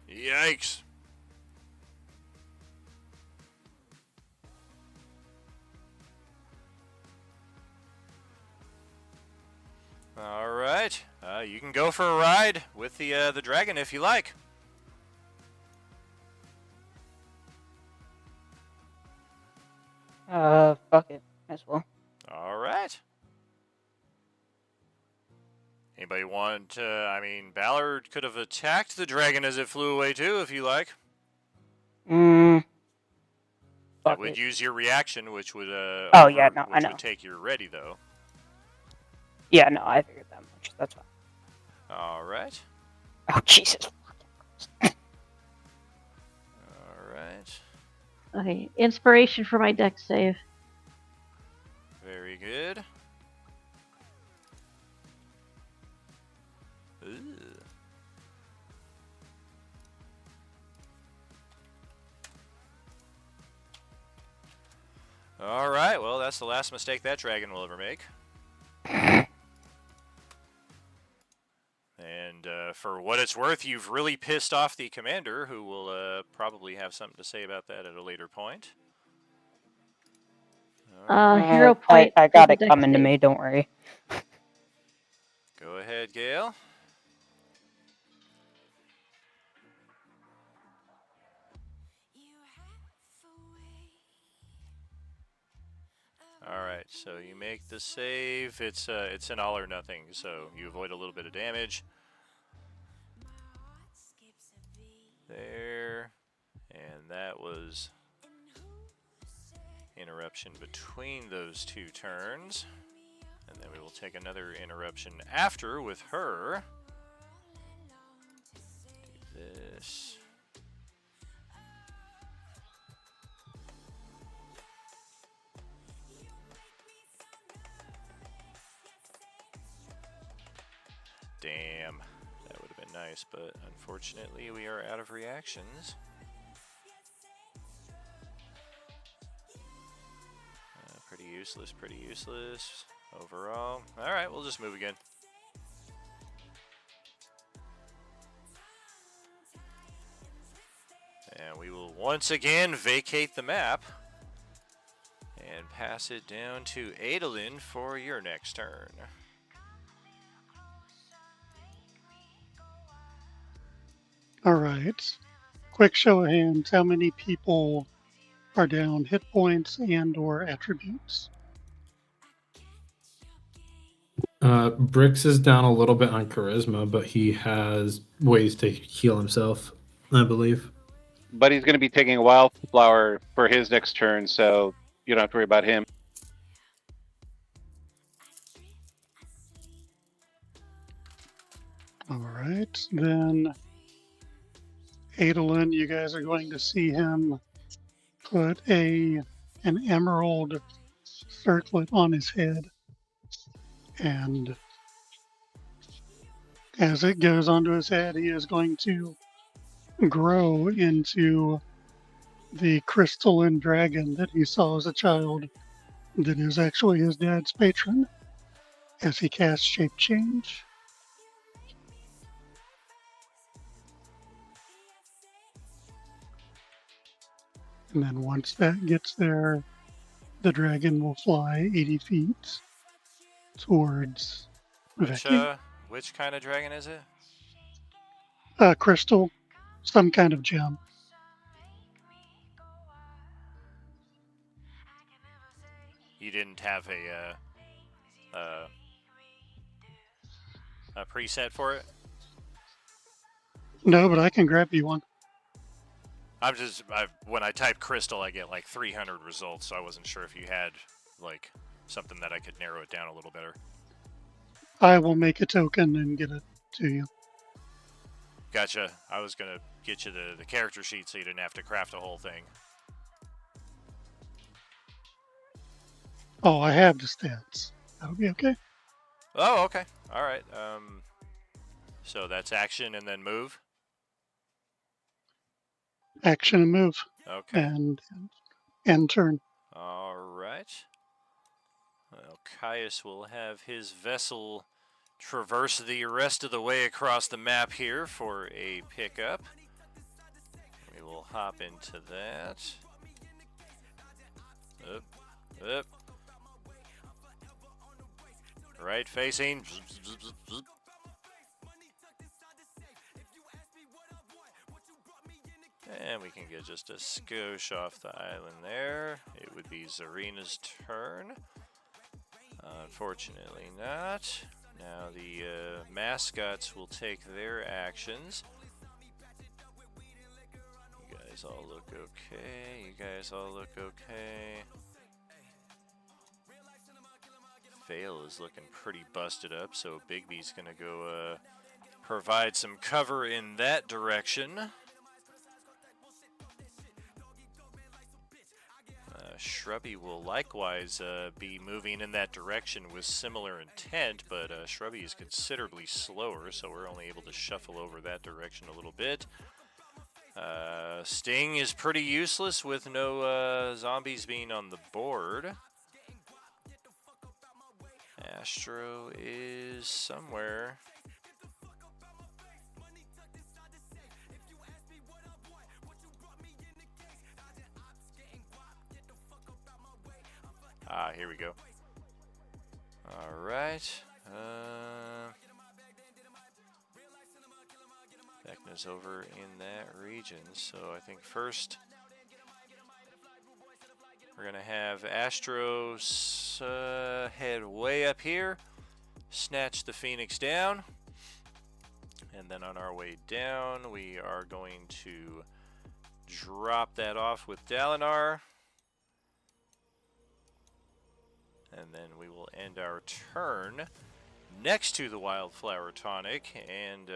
Yikes! All right, you can go for a ride with the dragon if you like. Fuck it, as well. All right. Anybody want? I mean, Ballard could have attacked the dragon as it flew away too, if you like. Mm. That Fuck would it. use your reaction, which would Oh, yeah, no, I which know. would take your ready though. Yeah, no, I figured that much. That's fine. All right. Oh, Jesus. All right. Okay, inspiration for my deck save. Very good. Ooh. All right, well, that's the last mistake that dragon will ever make. And for what it's worth, you've really pissed off the commander, who will probably have something to say about that at a later point. Hero point. I for got the it deck coming to save. me, don't worry. Go ahead, Gale. All right, so you make the save. It's an all or nothing, so you avoid a little bit of damage. There, and that was interruption between those two turns. And then we will take another interruption after with her. Do this. Damn, that would have been nice, but unfortunately we are out of reactions. Pretty useless overall. All right, we'll just move again. And we will once again vacate the map and pass it down to Adolin for your next turn. All right. Quick show of hands. How many people are down hit points and/or attributes? Brix is down a little bit on charisma, but he has ways to heal himself, I believe. But he's going to be taking a wildflower for his next turn, so you don't have to worry about him. All right. Then Adolin, you guys are going to see him put an emerald circlet on his head. And as it goes onto his head, he is going to grow into the crystalline dragon that he saw as a child that is actually his dad's patron as he casts shape change. And then once that gets there, the dragon will fly 80 feet towards Vecna. Which kind of dragon is it? Crystal, some kind of gem. You didn't have a preset for it? No, but I can grab you one. When I type crystal, I get like 300 results, so I wasn't sure if you had like something that I could narrow it down a little better. I will make a token and get it to you. Gotcha. I was gonna get you the character sheet so you didn't have to craft a whole thing. Oh, I have the stats. That'll be okay. Oh, okay. All right. So that's action and then move. Action and move. Okay. And end turn. All right. Well, Caius will have his vessel traverse the rest of the way across the map here for a pickup. We will hop into that. Up, up. Right facing. And we can get just a skosh off the island there. It would be Zarina's turn. Unfortunately not. Now the mascots will take their actions. You guys all look okay. You guys all look okay. Fail is looking pretty busted up, so Bigby's gonna go provide some cover in that direction. Shrubby will likewise be moving in that direction with similar intent, but Shrubby is considerably slower, so we're only able to shuffle over that direction a little bit. Sting is pretty useless with no zombies being on the board. Astro is somewhere. Ah, here we go. All right. Vecna's over in that region, so I think first we're gonna have Astro head way up here, snatch the Phoenix down, and then on our way down we are going to drop that off with Dalinar. And then we will end our turn next to the Wildflower Tonic and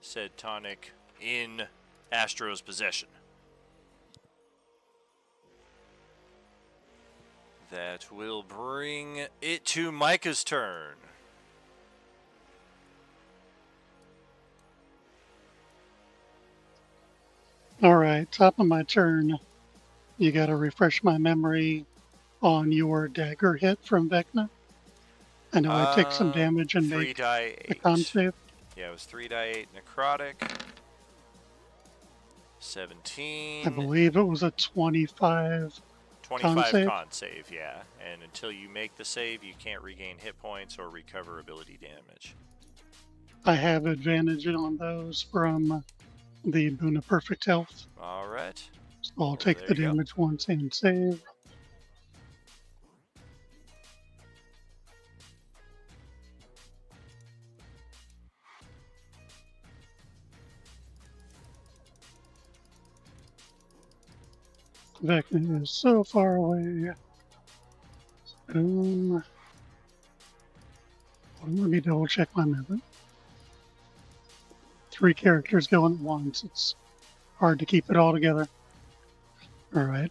said tonic in Astro's possession. That will bring it to Micah's turn. All right, top of my turn. You got to refresh my memory on your dagger hit from Vecna. I know I take some damage and 3 make die a con 8. save. Yeah, it was 3 die 8 necrotic. 17. I believe it was a 25 25 save. con save, yeah. And until you make the save, you can't regain hit points or recover ability damage. I have advantage on those from the Boon of Perfect Health. All right. So I'll Well, take there the you go. damage once and save. Vecna is so far away. Let me double check my memory. 3 characters going at once. It's hard to keep it all together. All right.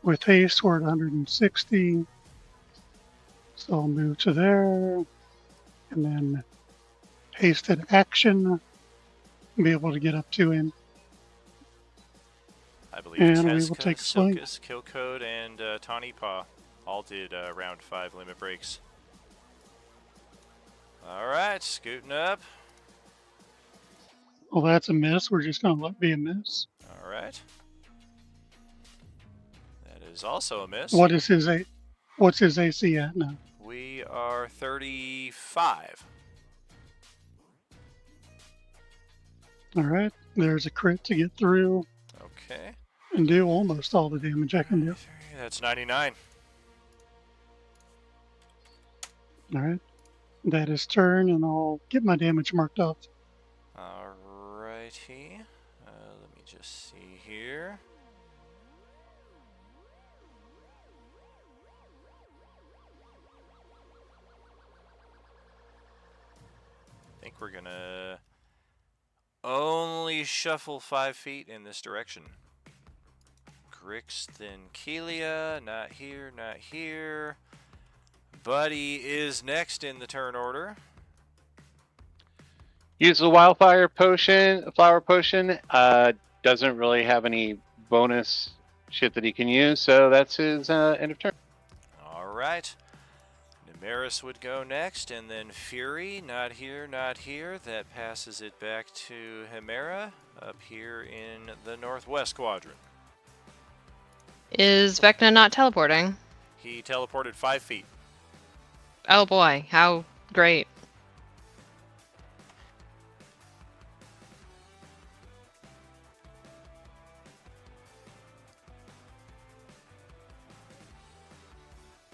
With haste, we're at 160. So I'll move to there. And then hasted action. Be able to get up to him. I believe And we will Teska, take a swing. Silkus, Killcode, and Tawny Paw all did round 5 limit breaks. All right, scooting up. Well, that's a miss. We're just going to let it be a miss. All right. That is also a miss. What's his AC at now? We are 35. All right. There's a crit to get through. Okay. And do almost all the damage I can do. That's 99. All right. That is turn, and I'll get my damage marked off. All righty. Let me just see here. I think we're going to only shuffle 5 feet in this direction. Grix, then Kelia. Not here, not here. Buddy is next in the turn order. Use the wildfire potion, flower potion. Doesn't really have any bonus shit that he can use, so that's his end of turn. All right. Numeris would go next, and then Fury. Not here, not here. That passes it back to Hemera up here in the northwest quadrant. Is Vecna not teleporting? He teleported 5 feet. Oh boy, how great.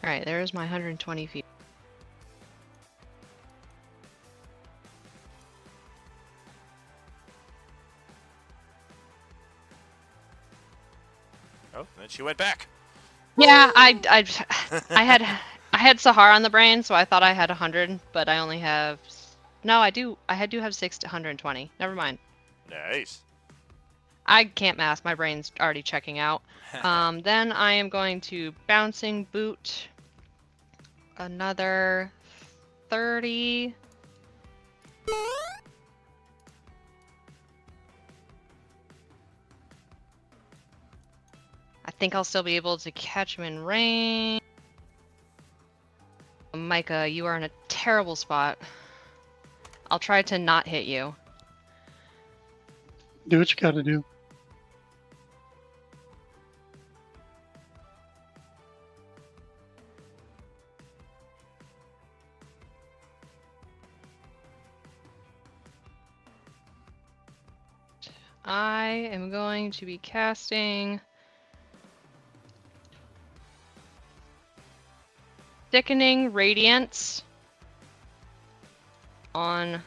Alright, there's my 120 feet. Oh, then she went back. Yeah, I had Sahara on the brain, so I thought I had 100, but I only have. No, I do have 620. Never mind. Nice. I can't math. My brain's already checking out. Then I am going to bouncing boot another 30. I think I'll still be able to catch him in range. Micah, you are in a terrible spot. I'll try to not hit you. Do what you gotta do. I am going to be casting Thickening Radiance on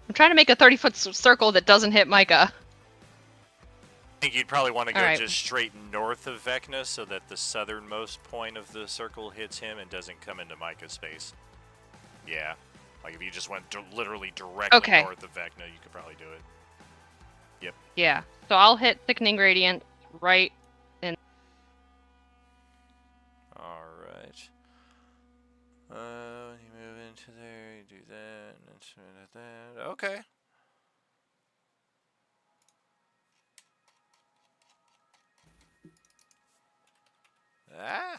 I'm trying to make a 30-foot circle that doesn't hit Micah. I think you'd probably want to go Alright. just straight north of Vecna so that the southernmost point of the circle hits him and doesn't come into Micah's space. Yeah. Like if you just went literally directly Okay. north of Vecna, you could probably do it. Yep. Yeah. So I'll hit Thickening Radiant right in. Alright. When you move into there, you do that, and that. Okay. Ah!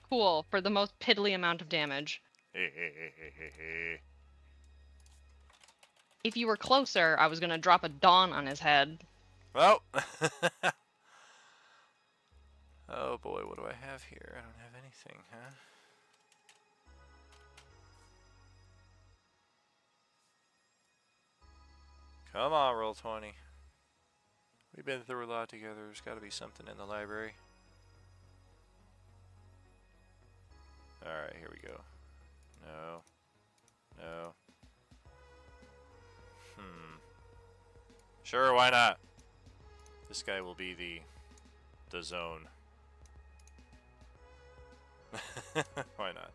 Cool, for the most piddly amount of damage. If you were closer, I was gonna drop a Dawn on his head. Well. Oh boy, what do I have here? I don't have anything, huh? Come on, roll 20. We've been through a lot together. There's got to be something in the library. Alright, here we go. No. No. Sure, why not? This guy will be the zone. Why not?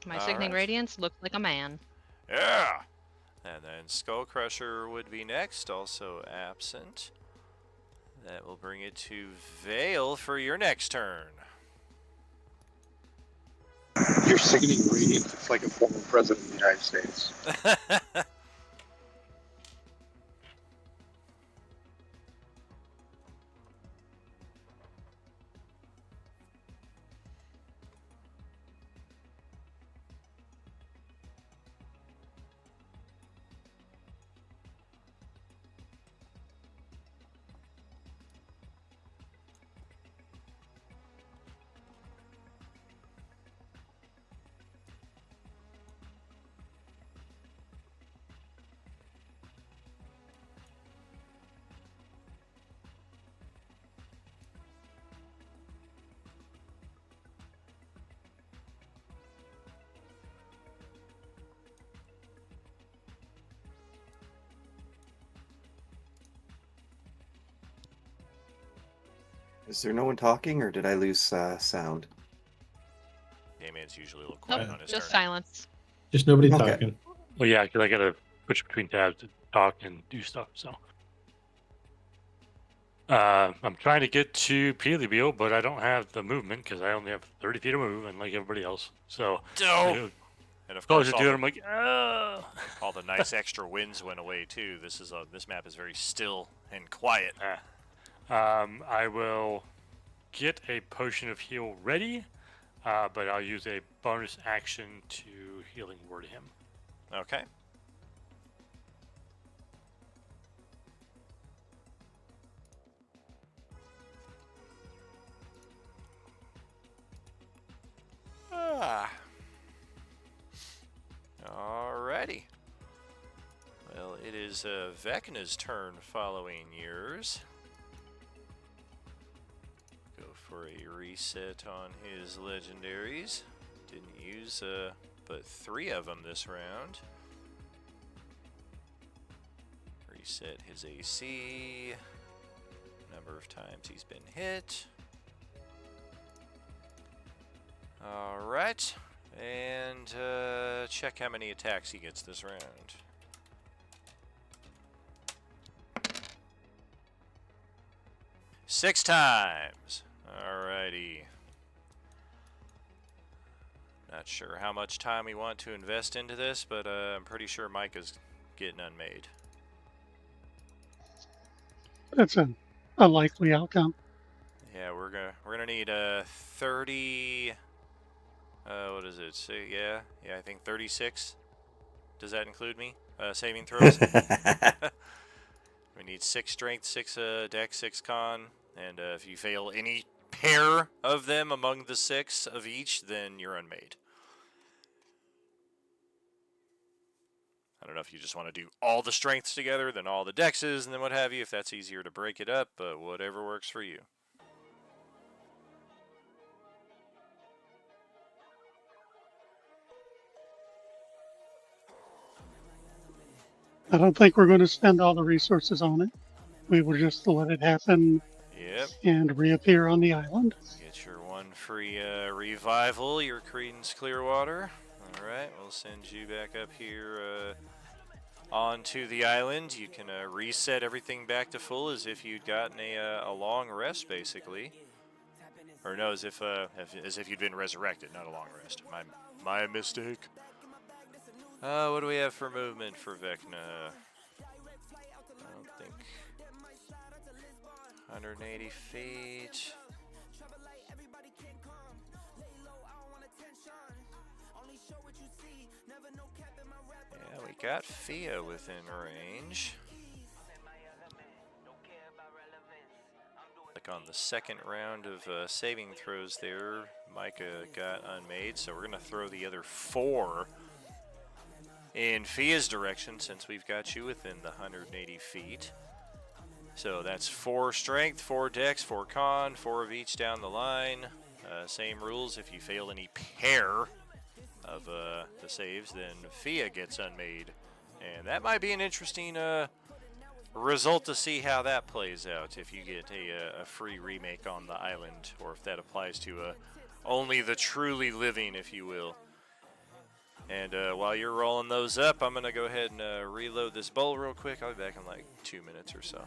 My Thickening Alright. Radiance looks like a man. Yeah! And then Skull Crusher would be next, also absent. That will bring it to Vale for your next turn. Your sickening radiance is like a former president of the United States. Is there no one talking, or did I lose sound? Damien's usually a little Nope, quiet on his just turn. silence. Just nobody Okay. talking. Well, yeah, because I gotta switch between tabs to talk and do stuff. So, I'm trying to get to Pelebeal, but I don't have the movement because I only have 30 feet of movement, like everybody else. So, No. And of close course, to it, I'm like, oh. all the nice extra winds went away too. This map is very still and quiet. I will get a potion of heal ready, but I'll use a bonus action to healing word him. Okay. Alrighty. Well, it is Vecna's turn following yours. for a reset on his legendaries. Didn't use but 3 of them this round. Reset his AC. Number of times he's been hit. Alright. And check how many attacks he gets this round. Six times. Alrighty. Not sure how much time we want to invest into this, but I'm pretty sure Micah's getting unmade. That's a likely outcome. Yeah, we're gonna need 30. What is it? So, yeah, I think 36. Does that include me? Saving throws. We need 6 strength, 6 dex, 6 con, and if you fail any pair of them among the 6 of each, then you're unmade. I don't know if you just want to do all the strengths together, then all the dexes, and then what have you, if that's easier to break it up, but whatever works for you. I don't think we're going to spend all the resources on it. We will just let it happen. Yep. And reappear on the island. Get your 1 free revival, your Credence Clearwater. Alright, we'll send you back up here onto the island. You can reset everything back to full as if you'd gotten a long rest, basically. Or no, as if you'd been resurrected, not a long rest. My mistake. What do we have for movement for Vecna? I don't think 180 feet. Yeah, we got Fia within range. Like on the second round of saving throws there, Micah got unmade, so we're going to throw the other 4 in Fia's direction since we've got you within the 180 feet. So that's 4 strength, 4 dex, 4 con, 4 of each down the line. Same rules. If you fail any pair of the saves, then Fia gets unmade. And that might be an interesting result to see how that plays out. If you get a free remake on the island, or if that applies to only the truly living, if you will. And while you're rolling those up, I'm going to go ahead and reload this bowl real quick. I'll be back in like 2 minutes or so.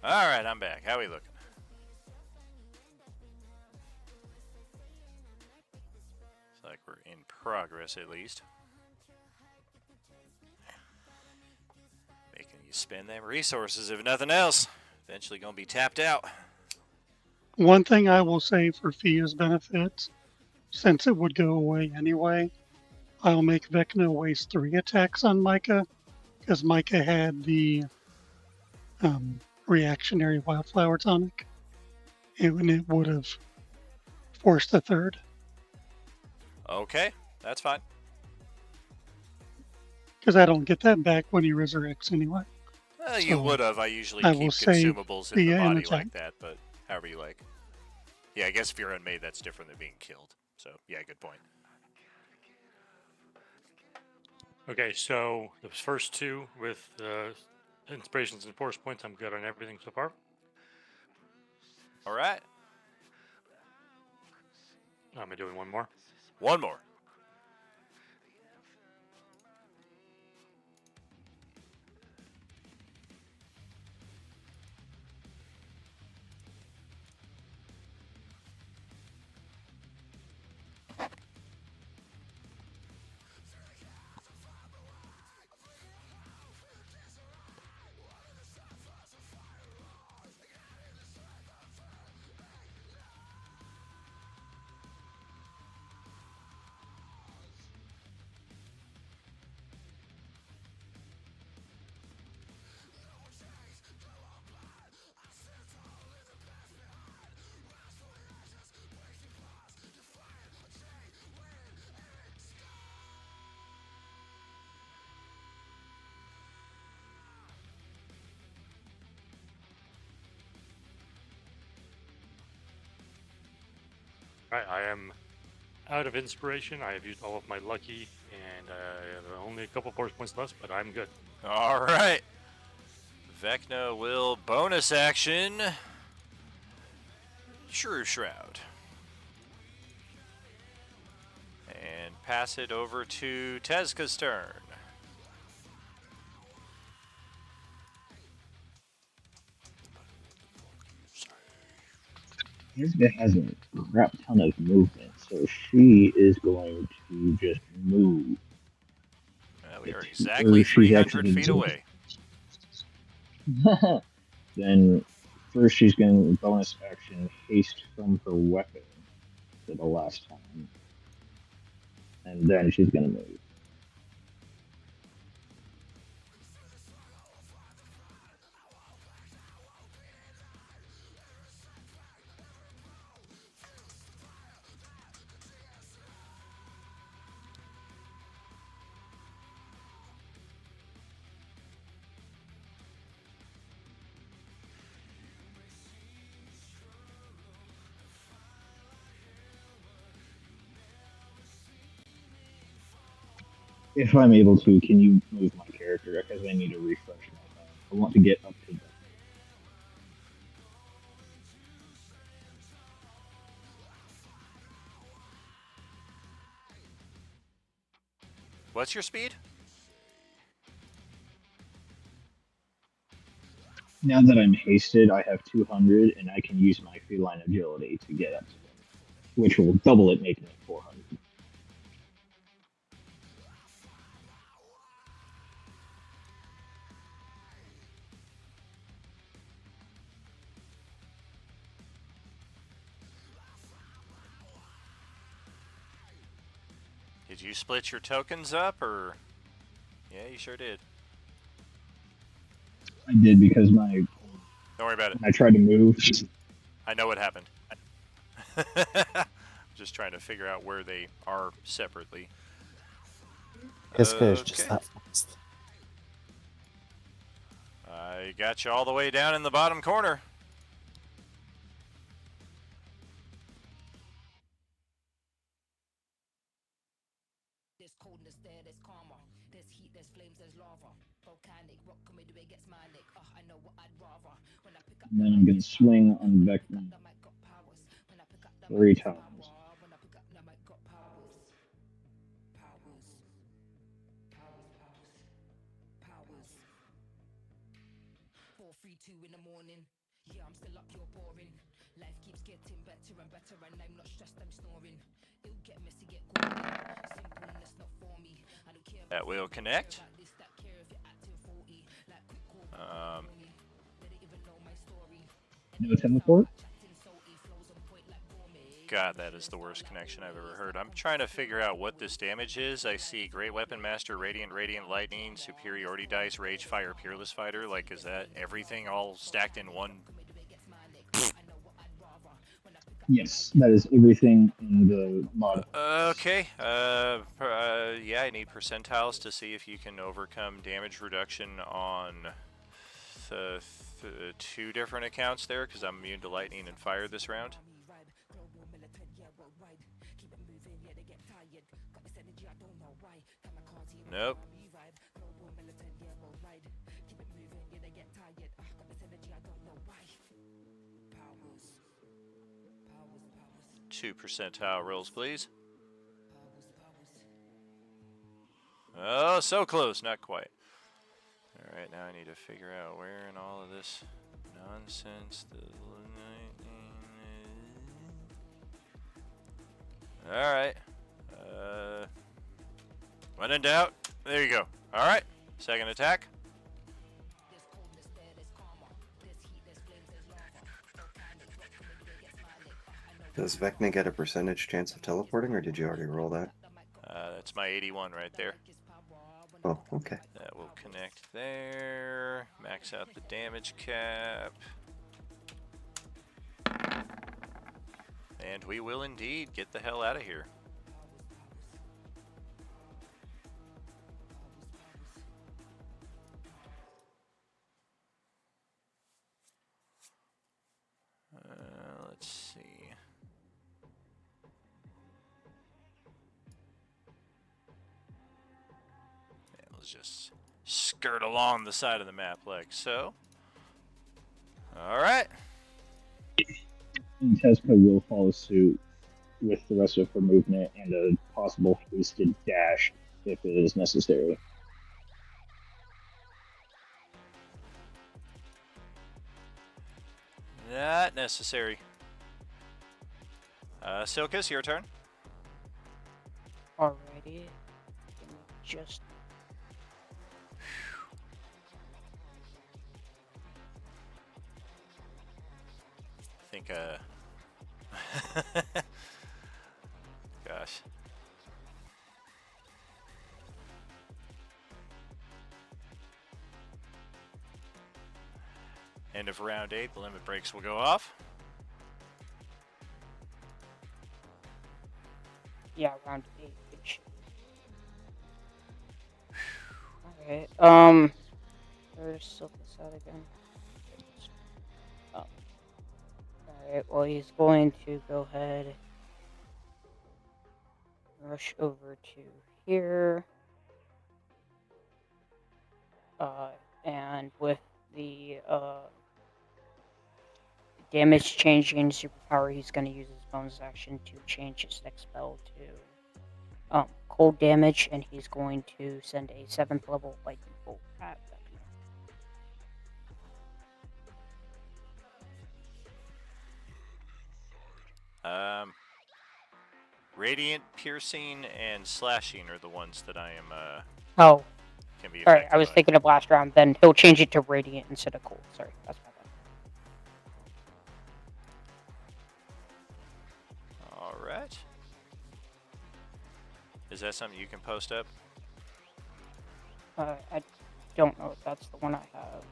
All right, I'm back. How we looking? Looks like we're in progress, at least. Making you spend them resources, if nothing else. Eventually gonna be tapped out. One thing I will say for Fia's benefit, since it would go away anyway, I'll make Vecna waste 3 attacks on Micah, because Micah had the reactionary wildflower tonic, and it would have forced the third. Okay, that's fine. Because I don't get that back when he resurrects anyway. You So would have. I usually I keep will save consumables in the Fia and body attack. like that, but however you like. Yeah, I guess if you're unmade, that's different than being killed. So, yeah, good point. Okay, so the first two with inspirations and force points, I'm good on everything so far. All right. Am I doing one more? One more. Alright, I am out of inspiration. I have used all of my lucky, and I have only a couple force points left, but I'm good. All right. Vecna will bonus action Shrew Shroud. And pass it over to Tezca's turn. Tezca has a crap ton of movement, so she is going to just move. We are exactly 300 feet away. Then first she's going to bonus action haste from her weapon for the last time. And then she's going to move. If I'm able to, can you move my character? Because I need to refresh my phone. I want to get up to that. What's your speed? Now that I'm hasted, I have 200, and I can use my feline agility to get up to them, which will double it, making it 400. Did you split your tokens up, or? Yeah, you sure did. I did because my. Don't worry about it. When I tried to move. I know what happened. Just trying to figure out where they are separately. Tezca is just that fast. I got you all the way down in the bottom corner. There's coldness there, there's karma. There's heat, there's flames, there's lava. Volcanic, what can we do? It gets manic. I know what I'd rather. When I pick up And then I'm going to swing on Vecna 3 times. In the morning, yeah, I'm still up, you're boring. Life keeps getting better and better, and I'm not stressed, I'm snoring. It'll get messy, get gory. Simpleness not for me. I don't care. That will connect. No teleport? God, that is the worst connection I've ever heard. I'm trying to figure out what this damage is. I see Great Weapon Master, Radiant, Lightning, Superiority Dice, Rage Fire, Peerless Fighter. Like, is that everything all stacked in one? Yes, that is everything in the mod. Okay. Yeah, I need percentiles to see if you can overcome damage reduction on the 2 different accounts there, because I'm immune to lightning and fire this round. Nope. Two percentile rolls, please. Oh, so close, not quite. Alright, now I need to figure out where in all of this nonsense the Alright. When in doubt, there you go. Alright, second attack. Does Vecna get a percentage chance of teleporting, or did you already roll that? That's my 81 right there. Oh, okay. That will connect there. Max out the damage cap. And we will indeed get the hell out of here. Let's see. Yeah, let's just skirt along the side of the map like so. Alright. And Tesco will follow suit with the rest of her movement and a possible hasted dash if it is necessary. Not necessary. Silkus, your turn. Alrighty. Give me just. I think, gosh. End of round 8, the limit breaks will go off. Yeah, round 8. Alright, where's Silkus at again? Oh. Alright, well, he's going to go ahead, rush over to here. And with the, damage changing superpower, he's going to use his bonus action to change his next spell to cold damage, and he's going to send a 7th level lightning bolt at Vecna. Radiant, piercing, and slashing are the ones that I am Oh. Can be Sorry, I was thinking of last round. Then he'll change it to radiant instead of cold. Sorry, that's my bad. Alright. Is that something you can post up? I don't know if that's the one I have.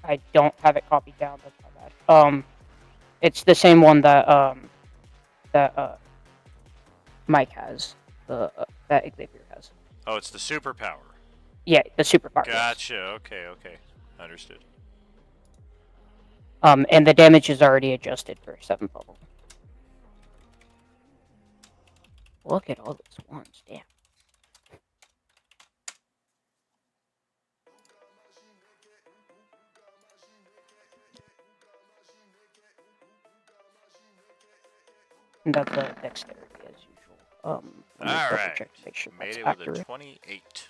I don't have it copied down. That's my bad. It's the same one that Mike has. That Xavier has. Oh, it's the superpower. Yeah, the superpower. Gotcha. Yes. Okay. Understood. And the damage is already adjusted for 7th level. Look at all those ones, damn. And that's a dexterity as usual. All right. Check to make sure Made that's it accurate. with a 28.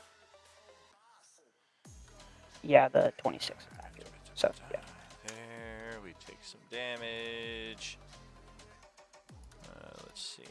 Yeah, the 26 is accurate. So yeah. There, we take some damage. Let's see.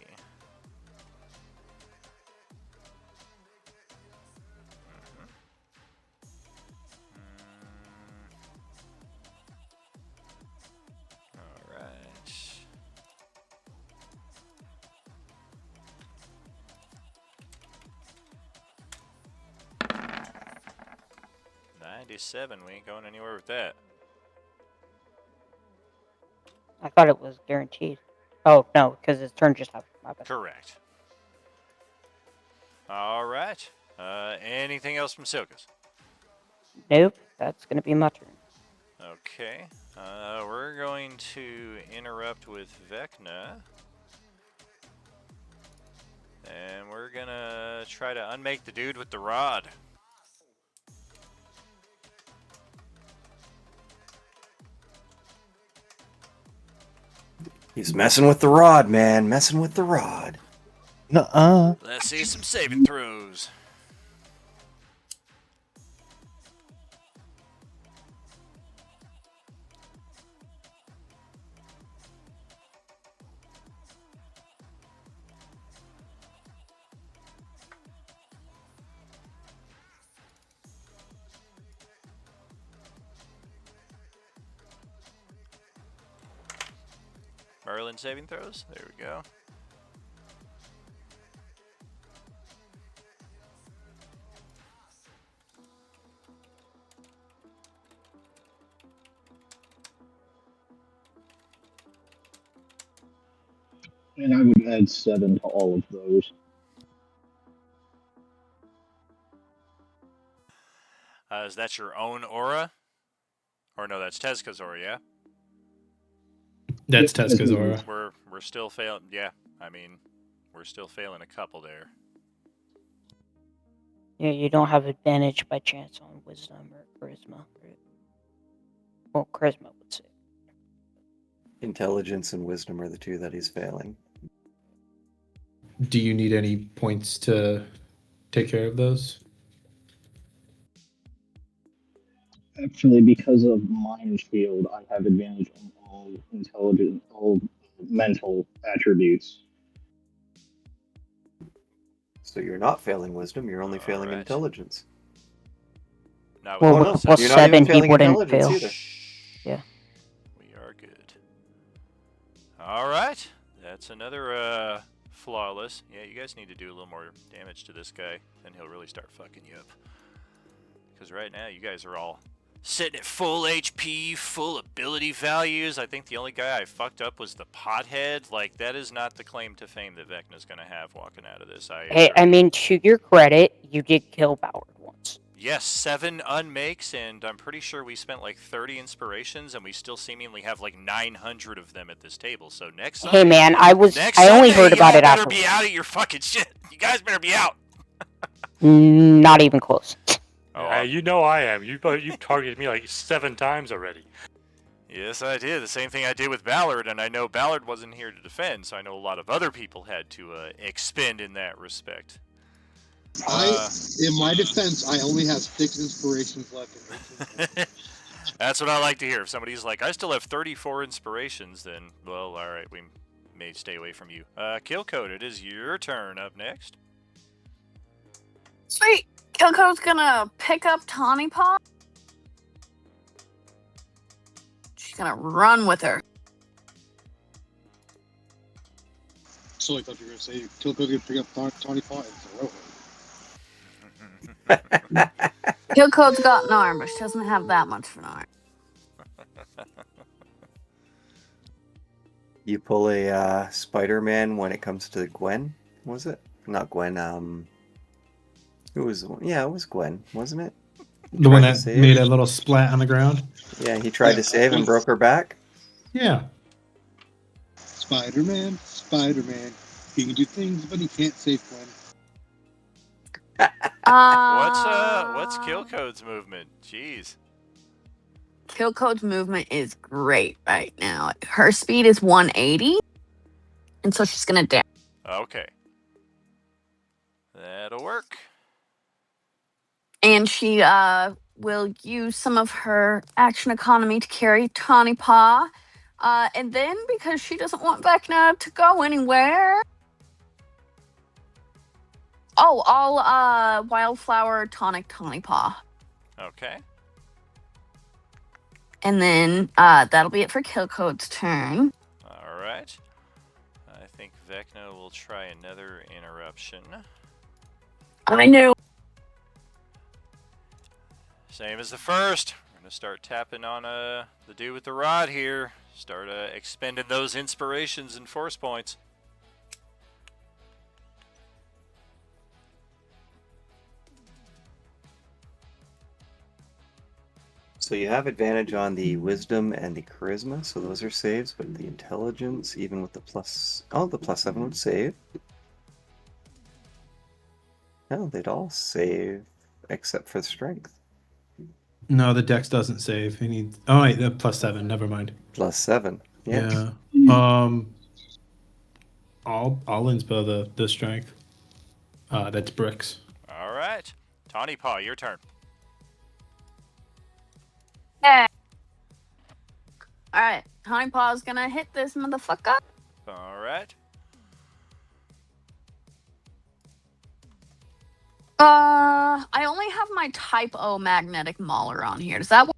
97. We ain't going anywhere with that. I thought it was guaranteed. Oh, no, because his turn just happened. My bad. Correct. All right. Anything else from Silkus? Nope, that's going to be my turn. Okay. We're going to interrupt with Vecna. And we're going to try to unmake the dude with the rod. He's messing with the rod, man. Messing with the rod. Nuh-uh. Let's see some saving throws. Merlin saving throws. There we go. And I would add 7 to all of those. Is that your own aura? Or no, that's Tezca's aura, yeah? That's Yep, Tezca's that's aura. We're still failing. Yeah, I mean, we're still failing a couple there. Yeah, you don't have advantage by chance on wisdom or charisma. Right? Well, charisma would say. Intelligence and wisdom are the two that he's failing. Do you need any points to take care of those? Actually, because of Mind Shield, I have advantage on all intelligent, all mental attributes. So you're not failing wisdom, you're only failing right. intelligence. Not Well, with with bonus plus You're not even 7, he failing wouldn't intelligence fail. either. Yeah. We are good. All right. That's another flawless. Yeah, you guys need to do a little more damage to this guy, then he'll really start fucking you up. Because right now, you guys are all sitting at full HP, full ability values. I think the only guy I fucked up was the pothead. Like, that is not the claim to fame that Vecna's going to have walking out of this. Hey, I mean, to your credit, you did kill Ballard once. Yes, 7 unmakes, and I'm pretty sure we spent like 30 inspirations, and we still seemingly have like 900 of them at this table. So next Sunday, Hey, man, I only Sunday, heard about it better afterwards. be out of your fucking shit. You guys better be out. Not even close. Oh, you know I am. You've targeted me like 7 times already. Yes, I did. The same thing I did with Ballard, and I know Ballard wasn't here to defend, so I know a lot of other people had to expend in that respect. In my defense, I only have 6 inspirations left. That's what I like to hear. If somebody's like, I still have 34 inspirations, then, well, all right, we may stay away from you. Kill Code, it is your turn up next. Sweet. Kilko's gonna pick up Tawny Paw. She's gonna run with her. So I thought you were gonna say Kilko's gonna pick up Tawny Paw and throw her. Kilko's got an arm, but she doesn't have that much of an arm. You pull a Spider-Man when it comes to Gwen, was it? Not Gwen, who was the one? Yeah, it was Gwen, wasn't it? The one that made a little splat on the ground? Yeah, he tried to save and broke her back? Yeah. Spider-Man. He can do things, but he can't save Gwen. What's Kill Code's movement? Jeez. Kilko's movement is great right now. Her speed is 180, and so she's gonna dash. Okay. That'll work. And she will use some of her action economy to carry Tawny Paw. And then, because she doesn't want Vecna to go anywhere... Oh, I'll Wildflower Tonic Tawny Paw. Okay. And then that'll be it for Kilcode's turn. All right. I think Vecna will try another interruption. I knew. Same as the first. We're going to start tapping on the dude with the rod here. Start expending those inspirations and force points. So you have advantage on the wisdom and the charisma, so those are saves, but the intelligence, even with the plus... Oh, the +7 would save. No, they'd all save, except for strength. No, the dex doesn't save. He needs. Oh wait, the +7. Never mind. +7. Yeah. I'll inspo the strength. That's bricks. All right. Tawny Paw, your turn. Yeah. All right, Honey Paw's gonna hit this motherfucker. All right. I only have my Type O magnetic mauler on here. Does that work?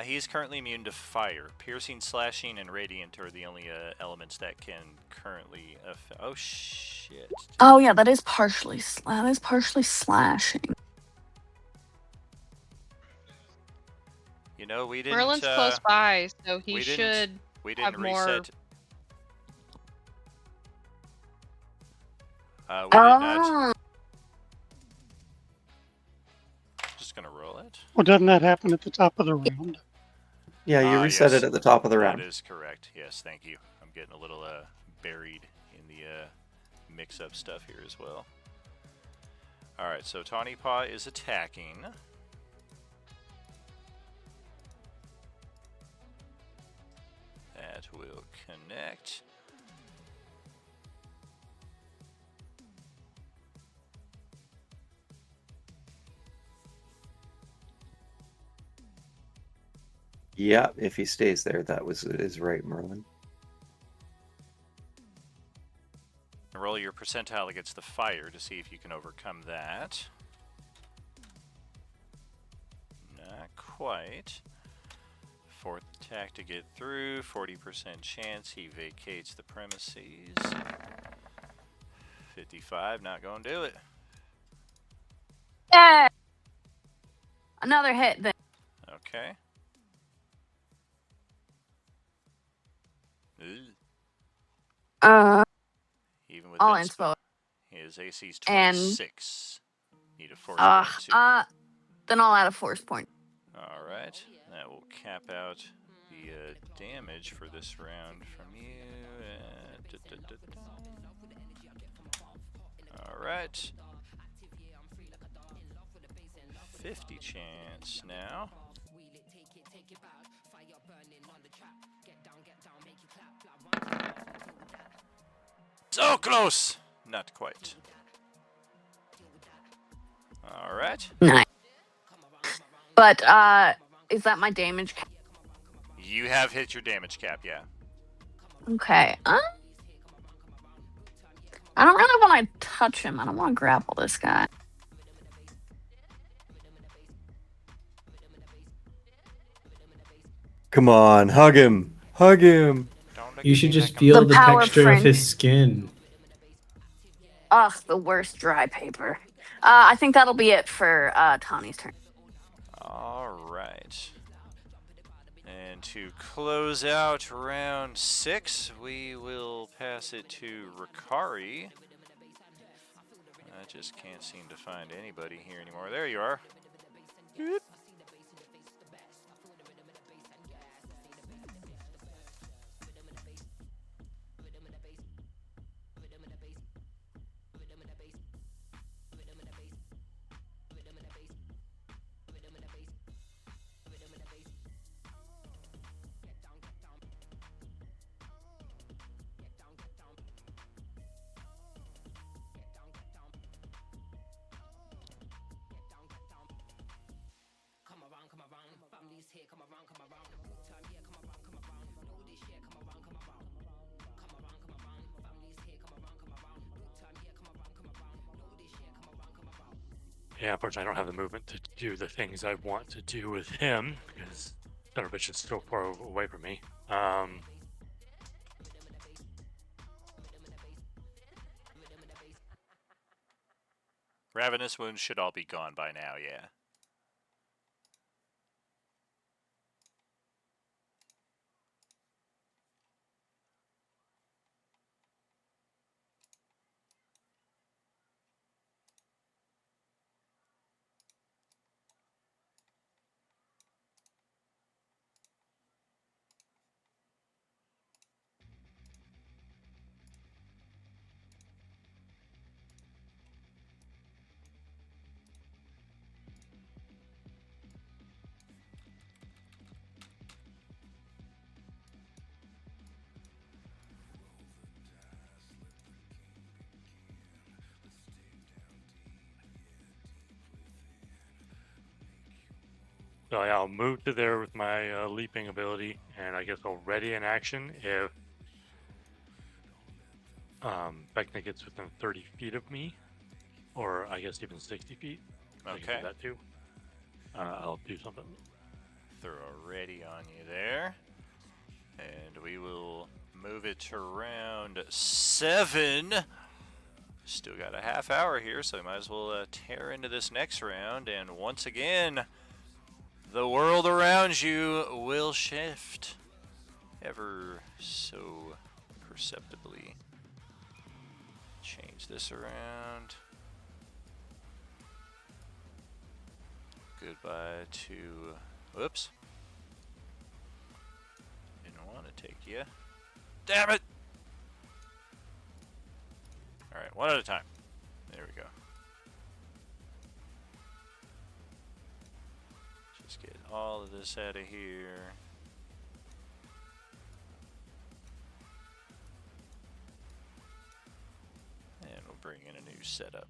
He's currently immune to fire. Piercing, slashing, and radiant are the only elements that can currently affect. Oh shit. Oh yeah, that is partially slashing. You know, we didn't. Merlin's close by, so he should we didn't have more. reset. We did not. Just gonna roll it. Well, doesn't that happen at the top of the round? Yeah, you reset yes, it at the top of the round. That is correct. Yes, thank you. I'm getting a little buried in the mix-up stuff here as well. All right, so Tawny Paw is attacking. That will connect. Yeah, if he stays there, that is right, Merlin. Roll your percentile against the fire to see if you can overcome that. Not quite. Fourth attack to get through, 40% chance he vacates the premises. 55, not gonna do it. Yeah. Another hit then. Okay. Even with I'll inspo, inspo. his AC is And 26. Need a force point too. Then I'll add a force point. All right, that will cap out the damage for this round from you. All right, 50 chance now. So close! Not quite. All right. Nice. But is that my damage cap? You have hit your damage cap, yeah. Okay. I don't really want to touch him. I don't want to grapple this guy. Come on, hug him! Hug him! You should just feel the texture of his skin. Ugh, the worst dry paper. I think that'll be it for Tawny's turn. All right. And to close out round 6, we will pass it to Ricari. I just can't seem to find anybody here anymore. There you are. Boop. Yeah, unfortunately, I don't have the movement to do the things I want to do with him because that bitch is so far away from me. Ravenous wounds should all be gone by now, yeah. So yeah, I'll move to there with my leaping ability, and I guess I'll ready an action if Vecna gets within 30 feet of me, or I guess even 60 feet. I can Okay. do that too. I'll do something. Throw a ready on you there. And we will move it to round 7. Still got a half hour here, so we might as well tear into this next round. And once again, the world around you will shift ever so perceptibly. Change this around. Goodbye to... Whoops. Didn't want to take you. Damn it! Alright, one at a time. There we go. Just get all of this out of here. And we'll bring in a new setup.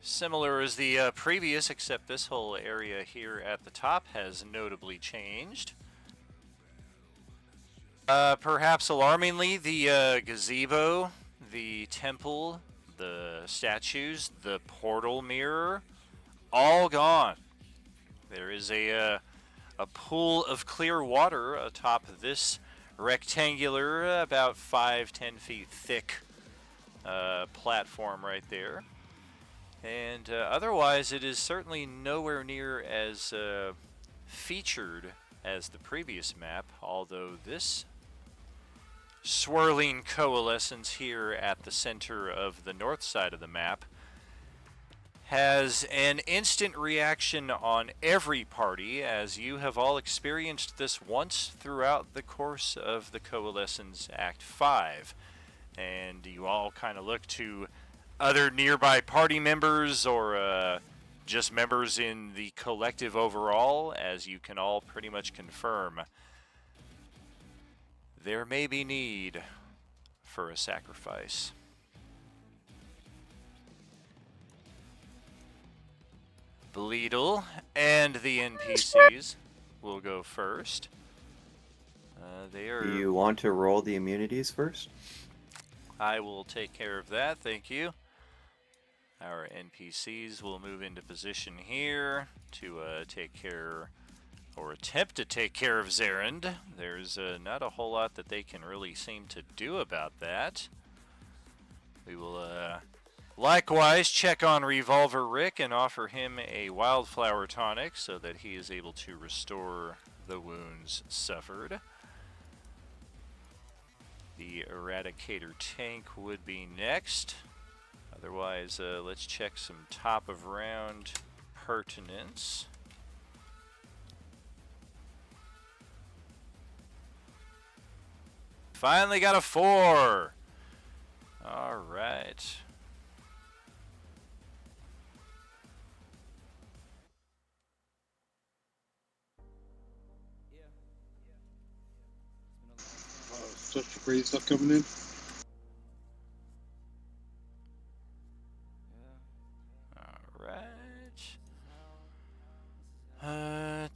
Similar as the previous, except this whole area here at the top has notably changed. Perhaps alarmingly, the gazebo, the temple, the statues, the portal mirror, all gone. There is a pool of clear water atop this rectangular, about 5-10 feet thick platform right there. And otherwise, it is certainly nowhere near as featured as the previous map, although this swirling coalescence here at the center of the north side of the map has an instant reaction on every party, as you have all experienced this once throughout the course of the Coalescence Act 5. And you all kind of look to other nearby party members or just members in the collective overall, as you can all pretty much confirm there may be need for a sacrifice. Bleedle and the NPCs will go first. They are... Do you want to roll the immunities first? I will take care of that, thank you. Our NPCs will move into position here to take care, or attempt to take care of Zerend. There's not a whole lot that they can really seem to do about that. We will likewise check on Revolver Rick and offer him a Wildflower Tonic so that he is able to restore the wounds suffered. The Eradicator tank would be next. Otherwise, let's check some top of round pertinence. Finally got a 4. All right. Social crazy stuff coming in. All right.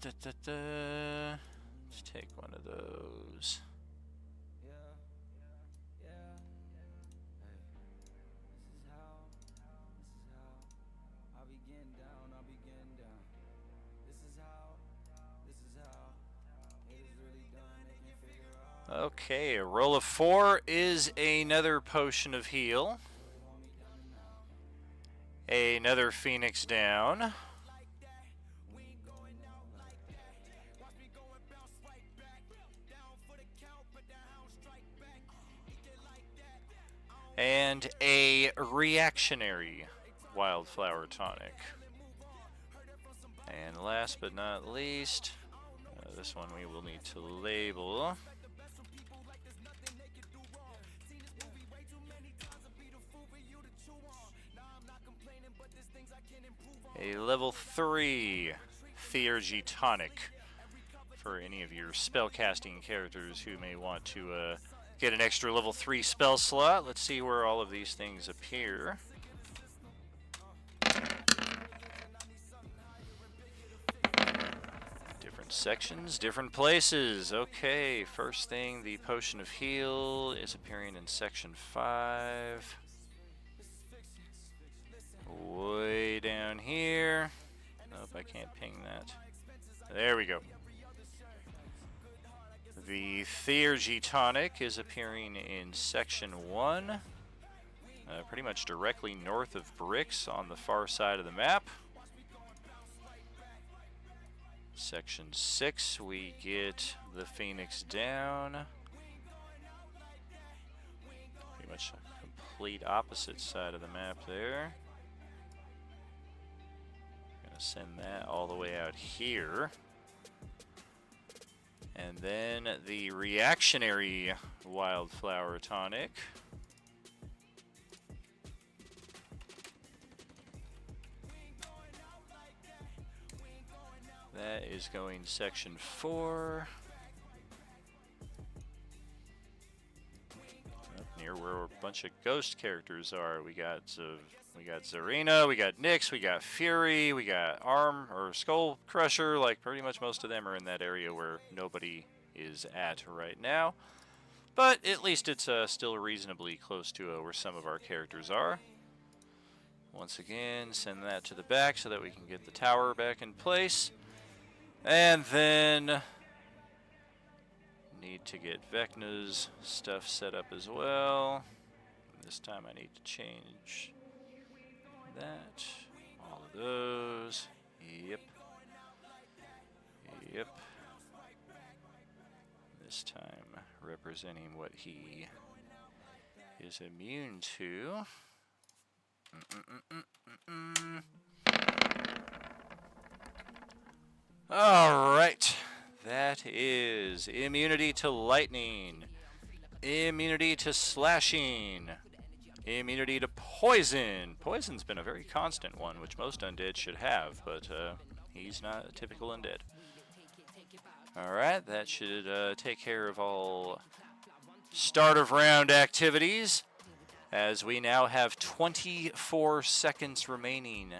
Let's take one of those. Okay, a roll of 4 is another potion of heal. Another Phoenix down. And a reactionary wildflower tonic. And last but not least, this one we will need to label. A level 3 Theurgy tonic for any of your spellcasting characters who may want to get an extra level 3 spell slot. Let's see where all of these things appear. Different sections, different places. Okay, first thing, the Potion of Heal is appearing in section 5. Way down here. Nope, I can't ping that. There we go. The Theurgy tonic is appearing in section 1. Pretty much directly north of Bricks on the far side of the map. Section 6, we get the Phoenix down. Pretty much a complete opposite side of the map there. Gonna send that all the way out here. And then the reactionary wildflower tonic. That is going section 4. Up near where a bunch of ghost characters are. We got Zarina, we got Nyx, we got Fury, we got Skull Crusher. Like pretty much most of them are in that area where nobody is at right now. But at least it's still reasonably close to where some of our characters are. Once again, send that to the back so that we can get the tower back in place. And then need to get Vecna's stuff set up as well. This time I need to change that. All of those. Yep. Yep. This time representing what he is immune to. Alright, that is immunity to lightning, immunity to slashing, immunity to poison. Poison's been a very constant one, which most undead should have, but he's not a typical undead. Alright, that should take care of all start of round activities, as we now have 24 seconds remaining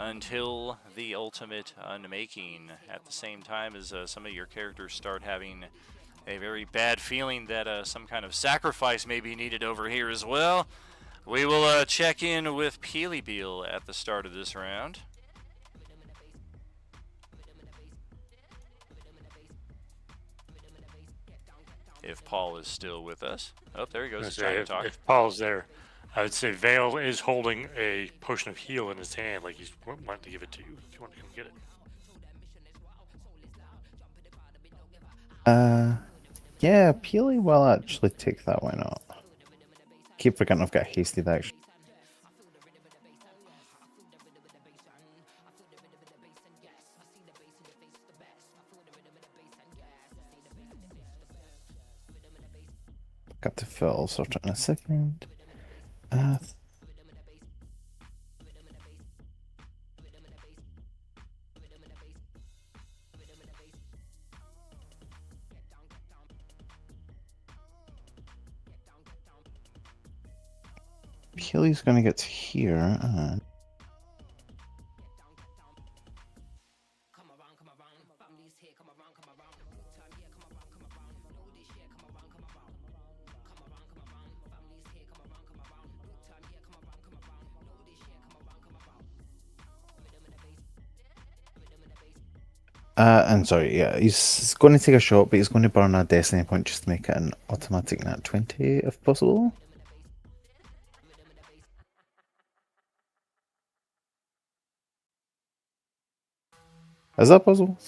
until the ultimate unmaking, at the same time as some of your characters start having a very bad feeling that some kind of sacrifice may be needed over here as well. We will check in with Peely Beal at the start of this round. If Paul is still with us. Oh, there he goes. He's trying to talk. If Paul's there, I would say Vale is holding a potion of heal in his hand, like he's wanting to give it to you if you want to come get it. Yeah, Peely will actually take that, why not? Keep forgetting I've got hasted action. Got to fill, so in a second. Peely's gonna get to here. And sorry, yeah, he's going to take a shot, but he's going to burn a destiny point just to make it an automatic nat 20 if possible. Is that possible?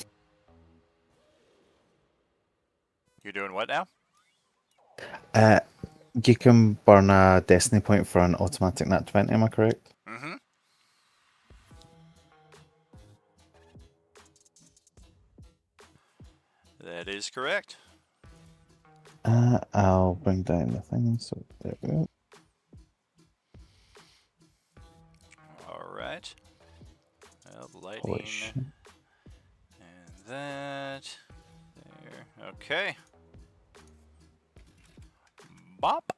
You're doing what now? You can burn a destiny point for an automatic nat 20, am I correct? Mm-hmm. That is correct. I'll bring down the thing, so there we go. All right. Well, Holy lightning. shit. And that. There. Okay. Bop.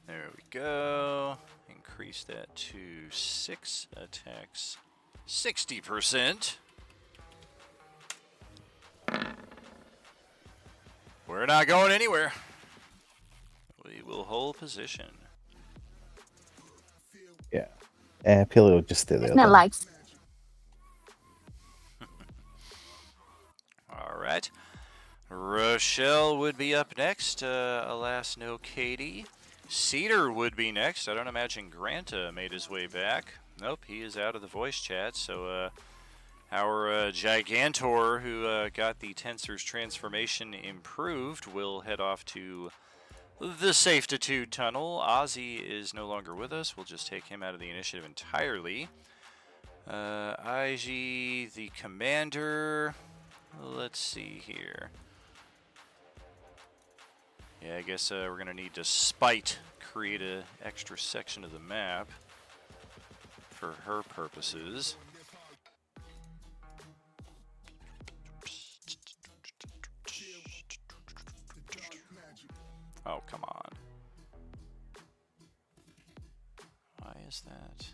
There we go. Increase that to 6 attacks. 60%. We're not going anywhere. We will hold position. Yeah. Paleo, just stay there. Isn't it then. like All right. Rochelle would be up next. Alas, no Katie. Cedar would be next. I don't imagine Granta made his way back. Nope, he is out of the voice chat. So our Gigantor, who got the Tensor's transformation improved, will head off to the Safetitude Tunnel. Ozzy is no longer with us. We'll just take him out of the initiative entirely. IG, the commander. Let's see here. Yeah, I guess we're going to need to spite create an extra section of the map for her purposes. Oh, come on. Why is that?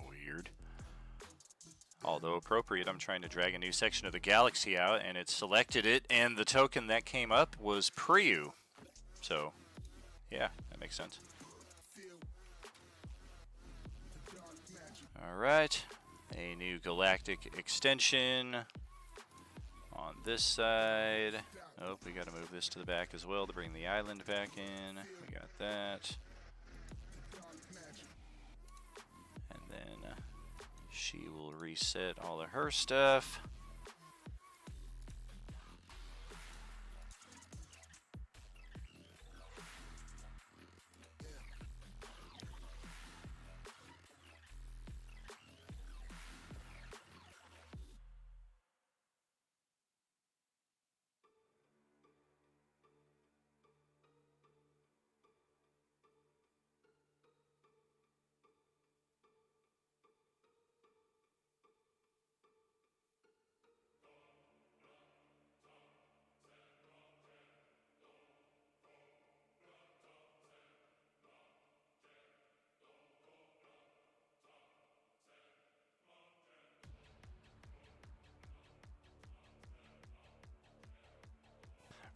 Weird. Although appropriate, I'm trying to drag a new section of the galaxy out, and it selected it, and the token that came up was Priu. So, yeah, that makes sense. Alright, a new galactic extension on this side. Oh, we gotta move this to the back as well to bring the island back in. We got that. And then she will reset all of her stuff.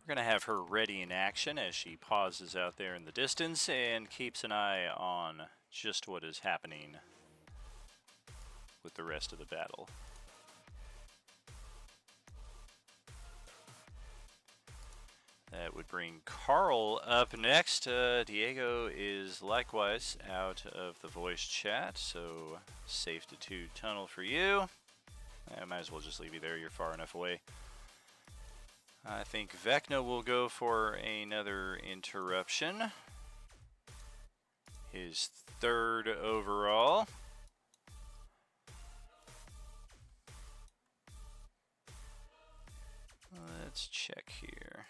We're going to have her ready in action as she pauses out there in the distance and keeps an eye on just what is happening with the rest of the battle. That would bring Carl up next. Diego is likewise out of the voice chat, so Safetitude Tunnel for you. I might as well just leave you there, you're far enough away. I think Vecna will go for another interruption. His third overall. Let's check here.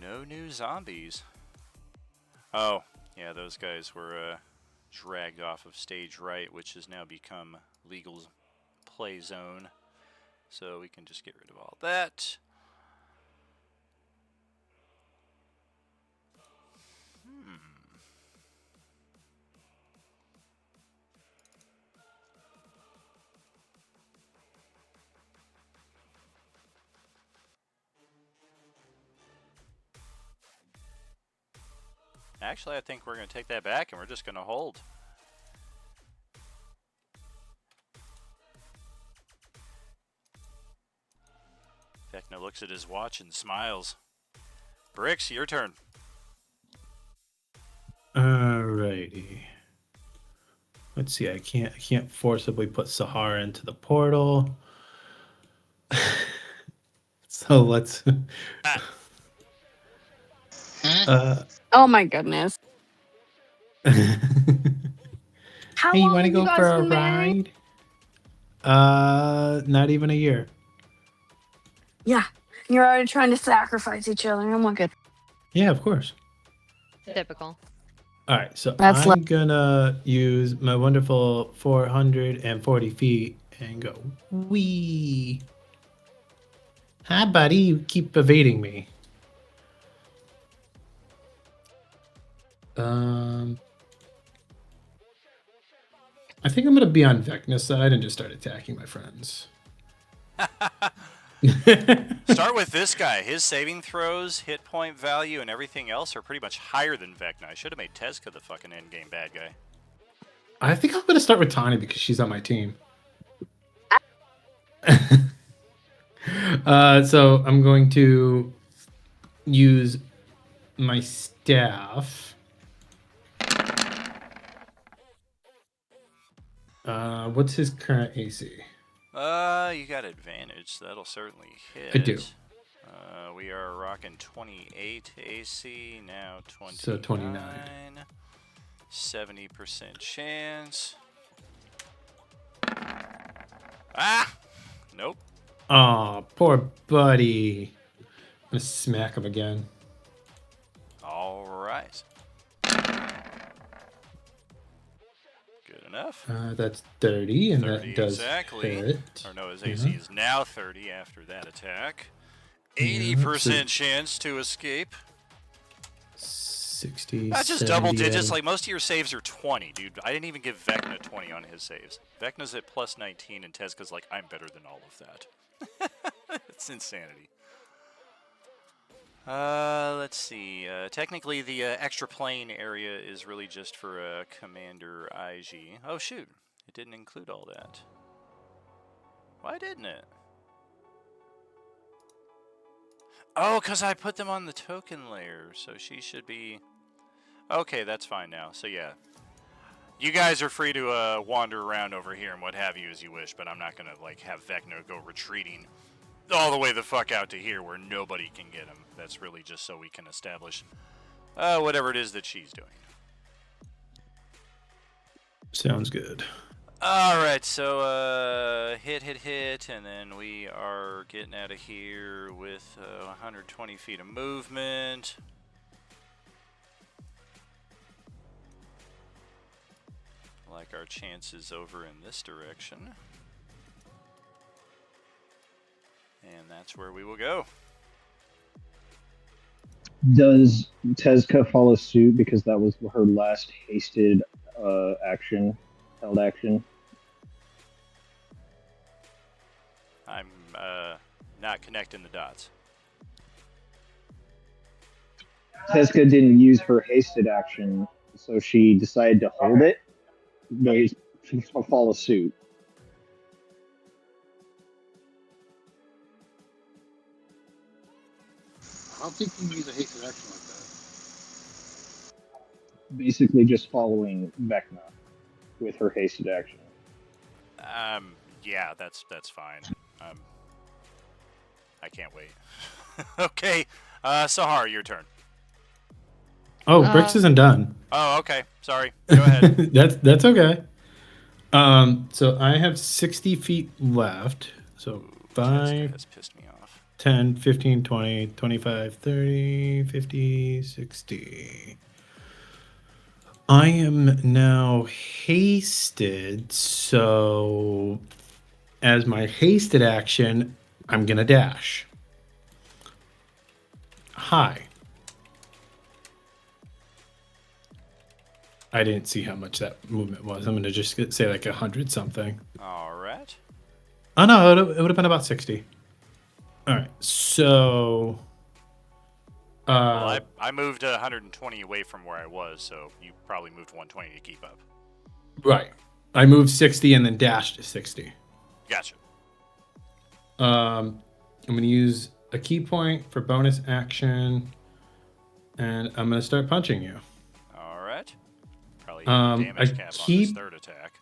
No new zombies. Oh, yeah, those guys were dragged off of stage right, which has now become legal play zone. So we can just get rid of all that. Actually, I think we're going to take that back and we're just going to hold. Vecna looks at his watch and smiles. Bricks, your turn. Alrighty. Let's see. I can't forcibly put Sahara into the portal. So let's. Oh my goodness. How Hey, you long want to have you go guys for a been married? ride? Not even a year. Yeah. You're already trying to sacrifice each other. I'm looking. Yeah, of course. Typical. All right, so That's I'm gonna use my wonderful 440 feet and go wee. Hi, buddy. You keep evading me. I think I'm gonna be on Vecna's side and just start attacking my friends. Start with this guy. His saving throws, hit point value, and everything else are pretty much higher than Vecna. I should have made Tezka the fucking endgame bad guy. I think I'm gonna start with Tani because she's on my team. So I'm going to use my staff. What's his current AC? You got advantage, so that'll certainly hit. I do. We are rocking 28 AC, now 29. So 29. 70% chance. Ah! Nope. Aw, poor buddy. I'm gonna smack him again. All right. Good enough. That's 30, and 30 that does exactly. hit. Or no, his AC is now 30 after that attack. 80% chance to escape. 60. That's just 70, double digits. Like, most of your saves are 20, dude. I didn't even give Vecna 20 on his saves. Vecna's at plus 19, and Tezka's like, I'm better than all of that. It's insanity. Let's see. Technically, the extra plane area is really just for Commander IG. Oh, shoot. It didn't include all that. Why didn't it? Oh, because I put them on the token layer, so she should be... Okay, that's fine now. So, yeah. You guys are free to wander around over here and what have you as you wish, but I'm not going to, like, have Vecna go retreating all the way the fuck out to here where nobody can get him. That's really just so we can establish whatever it is that she's doing. Sounds good. Alright, so hit, and then we are getting out of here with 120 feet of movement. Like our chances over in this direction. And that's where we will go. Does Tezka follow suit because that was her last hasted action, held action? I'm not connecting the dots. Tezka didn't use her hasted action, so she decided to hold it. They follow suit. I don't think you can use a hasted action like that. Basically just following Vecna with her hasted action. Yeah, that's fine. I can't wait. Okay, Sahar, your turn. Oh, Bricks isn't done. Oh, okay. Sorry. Go ahead. That's okay. So I have 60 feet left. So 5, has pissed me off. 10, 15, 20, 25, 30, 50, 60. I am now hasted, so as my hasted action, I'm going to dash. Hi. I didn't see how much that movement was. I'm going to just say like 100 something. All right. Oh, no, it would have been about 60. All right, so Well, I moved 120 away from where I was, so you probably moved 120 to keep up. Right. I moved 60 and then dashed 60. Gotcha. I'm going to use a key point for bonus action, and I'm going to start punching you. All right. Probably hit your damage cap on this third attack.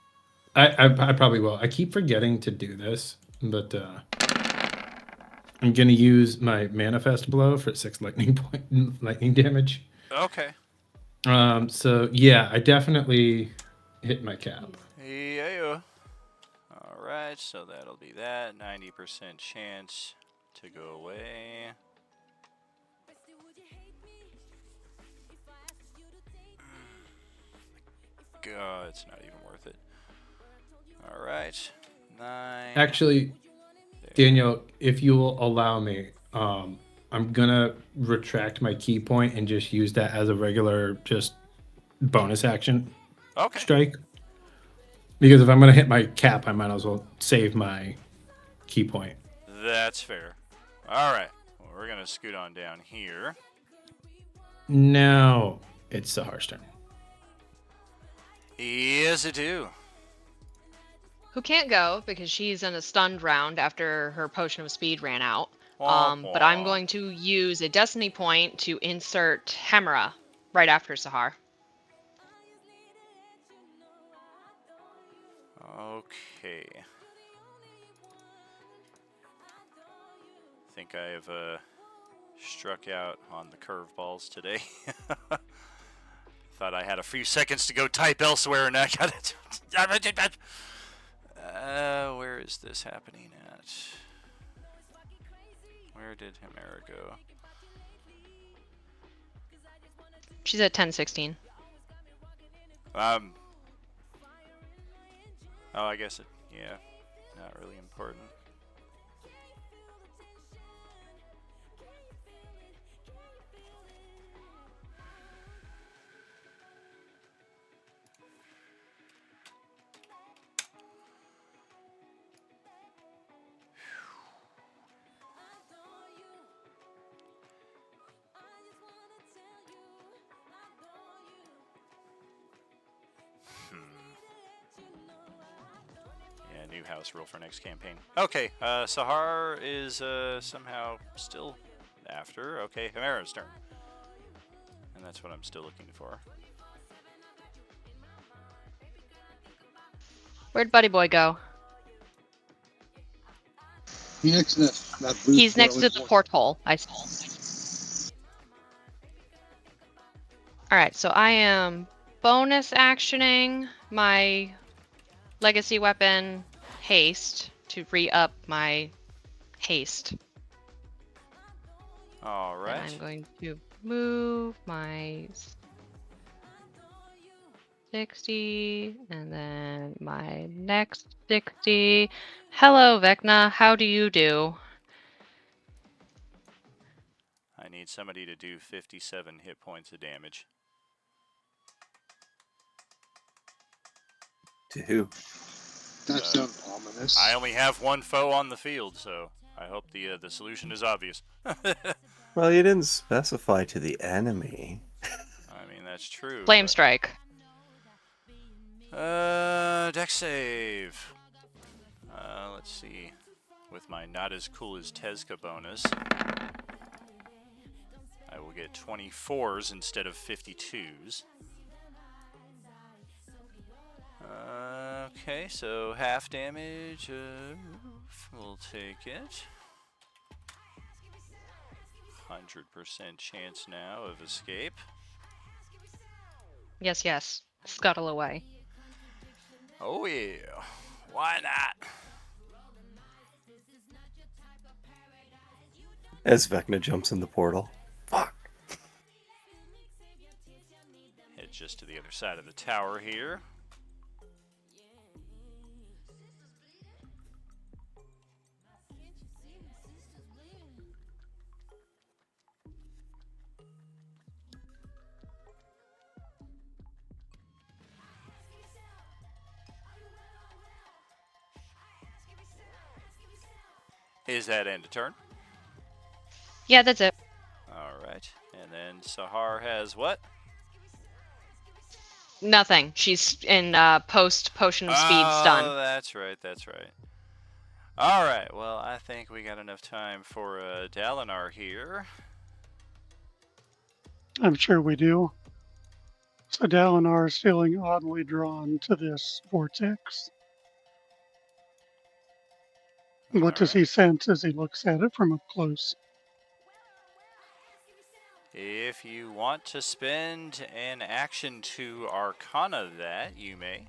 I probably will. I keep forgetting to do this, but I'm going to use my manifest blow for 6 lightning damage. Okay. So yeah, I definitely hit my cap. Yeah. All right, so that'll be that 90% chance to go away. God, it's not even worth it. All right, 9. Actually, Daniel, if you will allow me, I'm gonna retract my key point and just use that as a regular just bonus action strike. Because if I'm gonna hit my cap, I might as well save my key point. That's fair. All right, well, we're gonna scoot on down here. Now it's Sahar's turn. Yes, I do. Who can't go because she's in a stunned round after her potion of speed ran out. But I'm going to use a destiny point to insert Hemera right after Sahar. Okay. I think I have struck out on the curveballs today. Thought I had a few seconds to go type elsewhere, and I got it. Where is this happening at? Where did Hemera go? She's at 10:16. Oh, I guess it. Yeah, not really important. New house rule for next campaign. Okay, Sahar is somehow still after. Okay, Hemera's turn. And that's what I'm still looking for. Where'd Buddy Boy go? He's next to that booth. He's next to the porthole, I saw. Alright, so I am bonus actioning my legacy weapon haste to re-up my haste. All right. And I'm going to move my 60 and then my next 60. Hello, Vecna. How do you do? I need somebody to do 57 hit points of damage. To who? That sounds ominous. I only have one foe on the field, so I hope the solution is obvious. Well, you didn't specify to the enemy. I mean, that's true. Flame strike. Dex save. Let's see. With my not as cool as Tezca bonus, I will get 24s instead of 52s. Okay, so half damage. We'll take it. 100% chance now of escape. Yes, yes. Scuttle away. Oh yeah. Why not? As Vecna jumps in the portal. Fuck. Head just to the other side of the tower here. Is that end of turn? Yeah, that's it. All right. And Sahar has what? Nothing. She's in post potion of speed Oh, stun. that's right. That's right. All right. Well, I think we got enough time for Dalinar here. I'm sure we do. So Dalinar is feeling oddly drawn to this vortex. What does he sense as he looks at it from up close? If you want to spend an action to Arcana that, you may.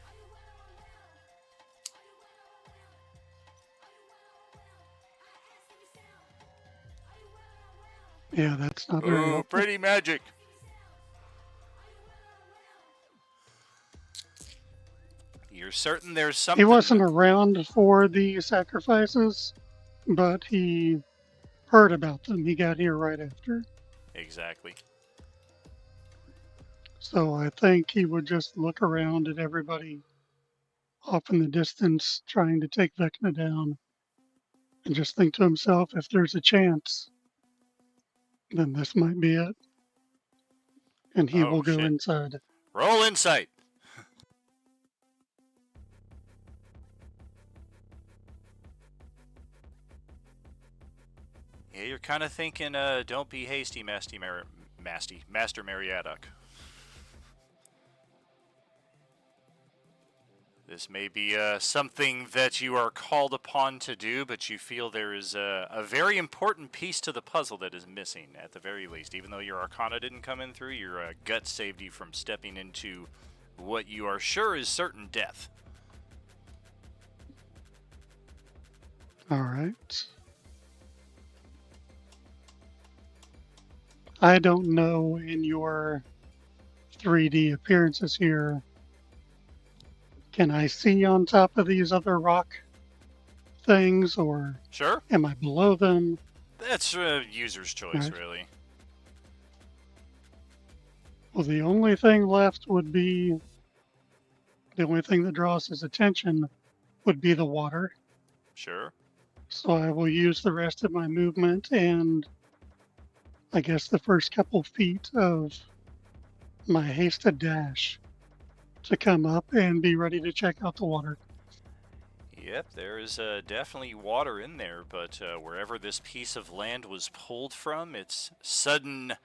Yeah, that's not very Ooh, helpful. pretty magic. You're certain there's something. He wasn't around for the sacrifices, but he heard about them. He got here right after. Exactly. So I think he would just look around at everybody off in the distance trying to take Vecna down and just think to himself, if there's a chance, then this might be it. And he will go inside. Roll insight. Yeah, you're kind of thinking, don't be hasty, Master Mariadoc. This may be something that you are called upon to do, but you feel there is a very important piece to the puzzle that is missing, at the very least. Even though your Arcana didn't come in through, your gut saved you from stepping into what you are sure is certain death. All right. I don't know in your 3D appearances here, can I see on top of these other rock things, or Sure. am I below them? That's user's choice, Right. really. Well, the only thing left would be, the only thing that draws his attention would be the water. Sure. So I will use the rest of my movement and I guess the first couple feet of my hasted dash to come up and be ready to check out the water. Yep, there is definitely water in there, but wherever this piece of land was pulled from, its sudden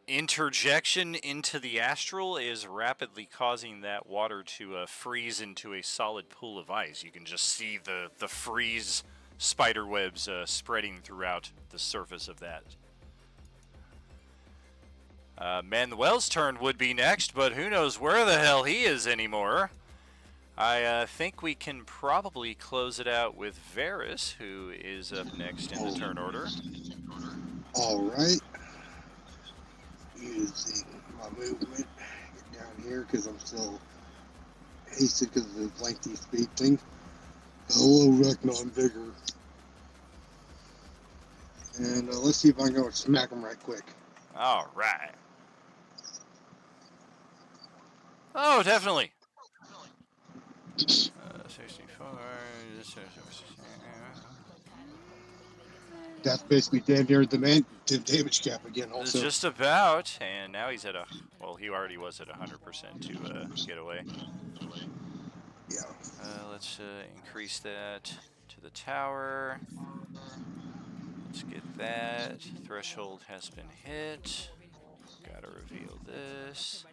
interjection into the astral is rapidly causing that water to freeze into a solid pool of ice. You can just see the freeze spider webs spreading throughout the surface of that. Manuel's turn would be next, but who knows where the hell he is anymore. I think we can probably close it out with Varys, who is up next in the turn order. All right. Using my movement, get down here because I'm still hasted because of the lengthy speed thing. Hello, Vecna and Vigor. And let's see if I can go and smack him right quick. All right. Oh, definitely. 64. That's basically damn near the damage cap again. Also, Just about, and now he's at well, he already was at 100% to get away. Yeah. Let's increase that to the tower. Let's get that. Threshold has been hit. Gotta reveal this.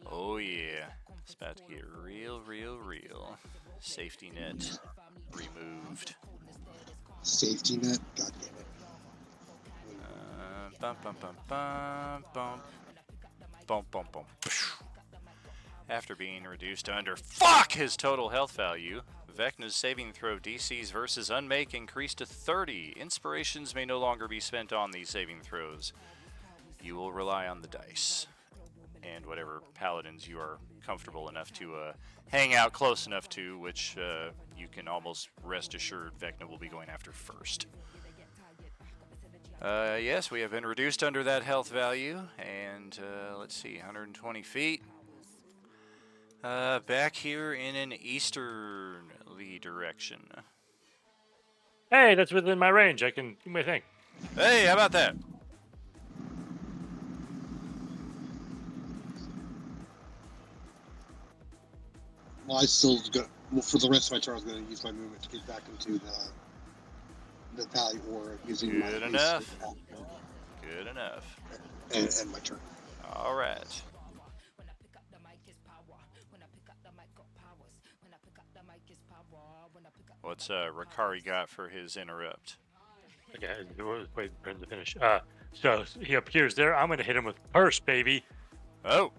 Oh yeah, it's about to get real. Safety net removed. Safety net? God damn it. Bum. After being reduced to under his total health value, Vecna's saving throw DCs versus Unmake increased to 30. Inspirations may no longer be spent on these saving throws. You will rely on the dice and whatever paladins you are comfortable enough to hang out close enough to, which you can almost rest assured Vecna will be going after first. Yes, we have been reduced under that health value, and let's see, 120 feet. Back here in an easterly direction. Hey, that's within my range. I can do my thing. Hey, how about that? Well, I still go. Well, for the rest of my turn, I was going to use my movement to get back into the valley aura using my Good haste enough. attack. Good enough. And my turn. All right. What's Rikari got for his interrupt? Okay, wait for him to finish. So he appears there. I'm going to hit him with Purse, baby. Oh.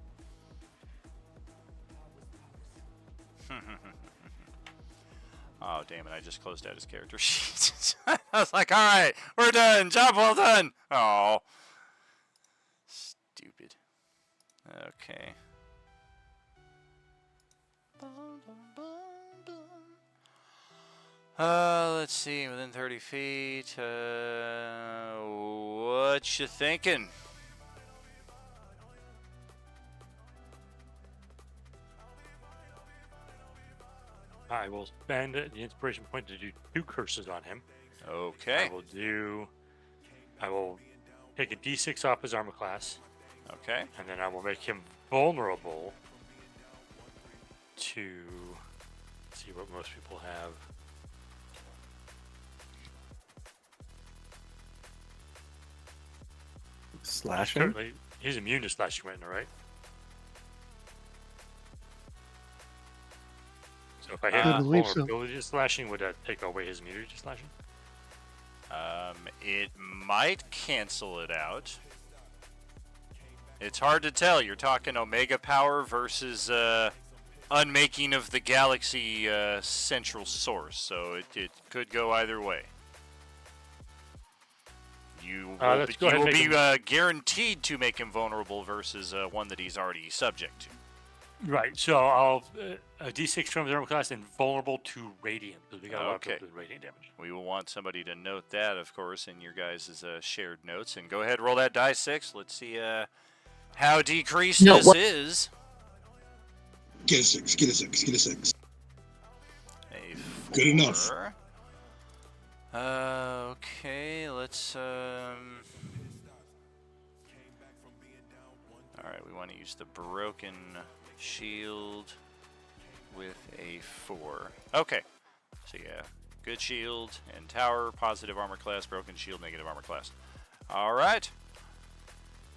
Oh, damn it. I just closed out his character sheet. I was like, all right, we're done. Job well done. Oh. Stupid. Okay. Let's see. Within 30 feet. What you thinking? I will spend the inspiration point to do 2 curses on him. Okay. I will take a d6 off his armor class. Okay. And then I will make him vulnerable to, let's see what most people have. Slashing? He's immune to slashing right now, right? So if I hit I his believe so. vulnerability to slashing, would that take away his immunity to slashing? It might cancel it out. It's hard to tell. You're talking Omega power versus unmaking of the galaxy central source, so it could go either way. You will be guaranteed to make him vulnerable versus one that he's already subject to. Right, so I'll a d6 from his armor class and vulnerable to radiant, because we got a lot of people with radiant damage. We will want somebody to note that, of course, in your guys' shared notes. And go ahead, roll that die 6. Let's see how decreased this is. Get a 6, get a 6, get a 6. A 4. Good enough. Okay, let's Alright, we want to use the broken shield with a 4. Okay. So yeah, good shield and tower, positive armor class, broken shield, negative armor class. Alright.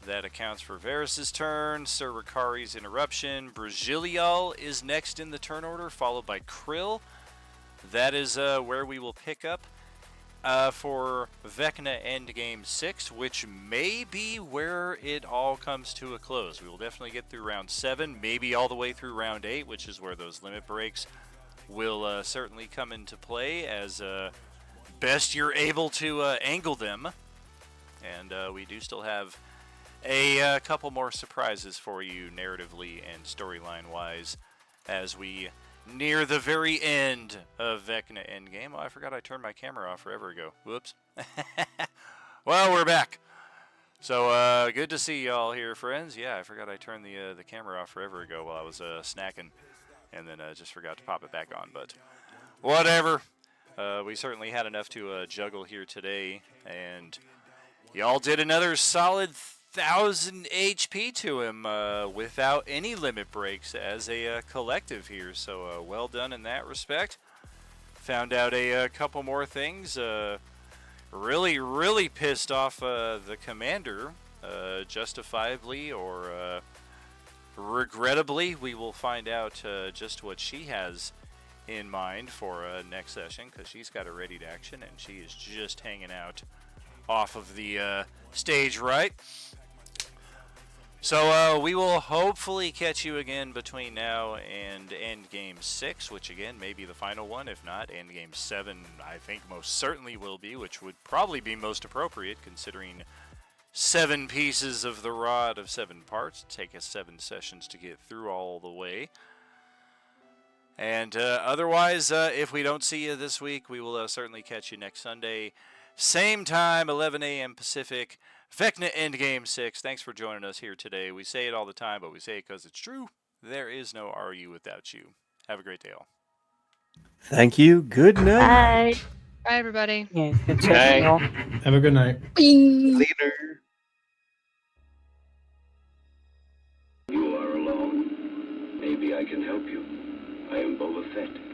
That accounts for Varys' turn, Sir Rikari's interruption. Brazilial is next in the turn order, followed by Krill. That is where we will pick up for Vecna Endgame 6, which may be where it all comes to a close. We will definitely get through round 7, maybe all the way through round 8, which is where those limit breaks will certainly come into play as best you're able to angle them. And we do still have a couple more surprises for you narratively and storyline-wise as we near the very end of Vecna Endgame. Oh, I forgot I turned my camera off forever ago. Whoops. Well, we're back. So, good to see y'all here, friends. Yeah, I forgot I turned the camera off forever ago while I was snacking, and then just forgot to pop it back on, but whatever. We certainly had enough to juggle here today, and y'all did another solid 1,000 HP to him without any limit breaks as a collective here. So well done in that respect. Found out a couple more things. Really pissed off the commander, justifiably or regrettably. We will find out just what she has in mind for next session, because she's got a ready to action and she is just hanging out off of the stage right. So we will hopefully catch you again between now and Endgame 6, which again may be the final one. If not, Endgame 7 I think most certainly will be, which would probably be most appropriate considering 7 pieces of the rod of 7 parts. Take us 7 sessions to get through all the way. And otherwise, if we don't see you this week, we will certainly catch you next Sunday. Same time, 11 a.m. Pacific. Vecna Endgame 6. Thanks for joining us here today. We say it all the time, but we say it because it's true. There is no RU without you. Have a great day, all. Thank you. Good night. Bye. Bye, everybody. Yeah, good session, y'all. Have a good night. Later. You are alone. Maybe I can help you. I am Boba Fett.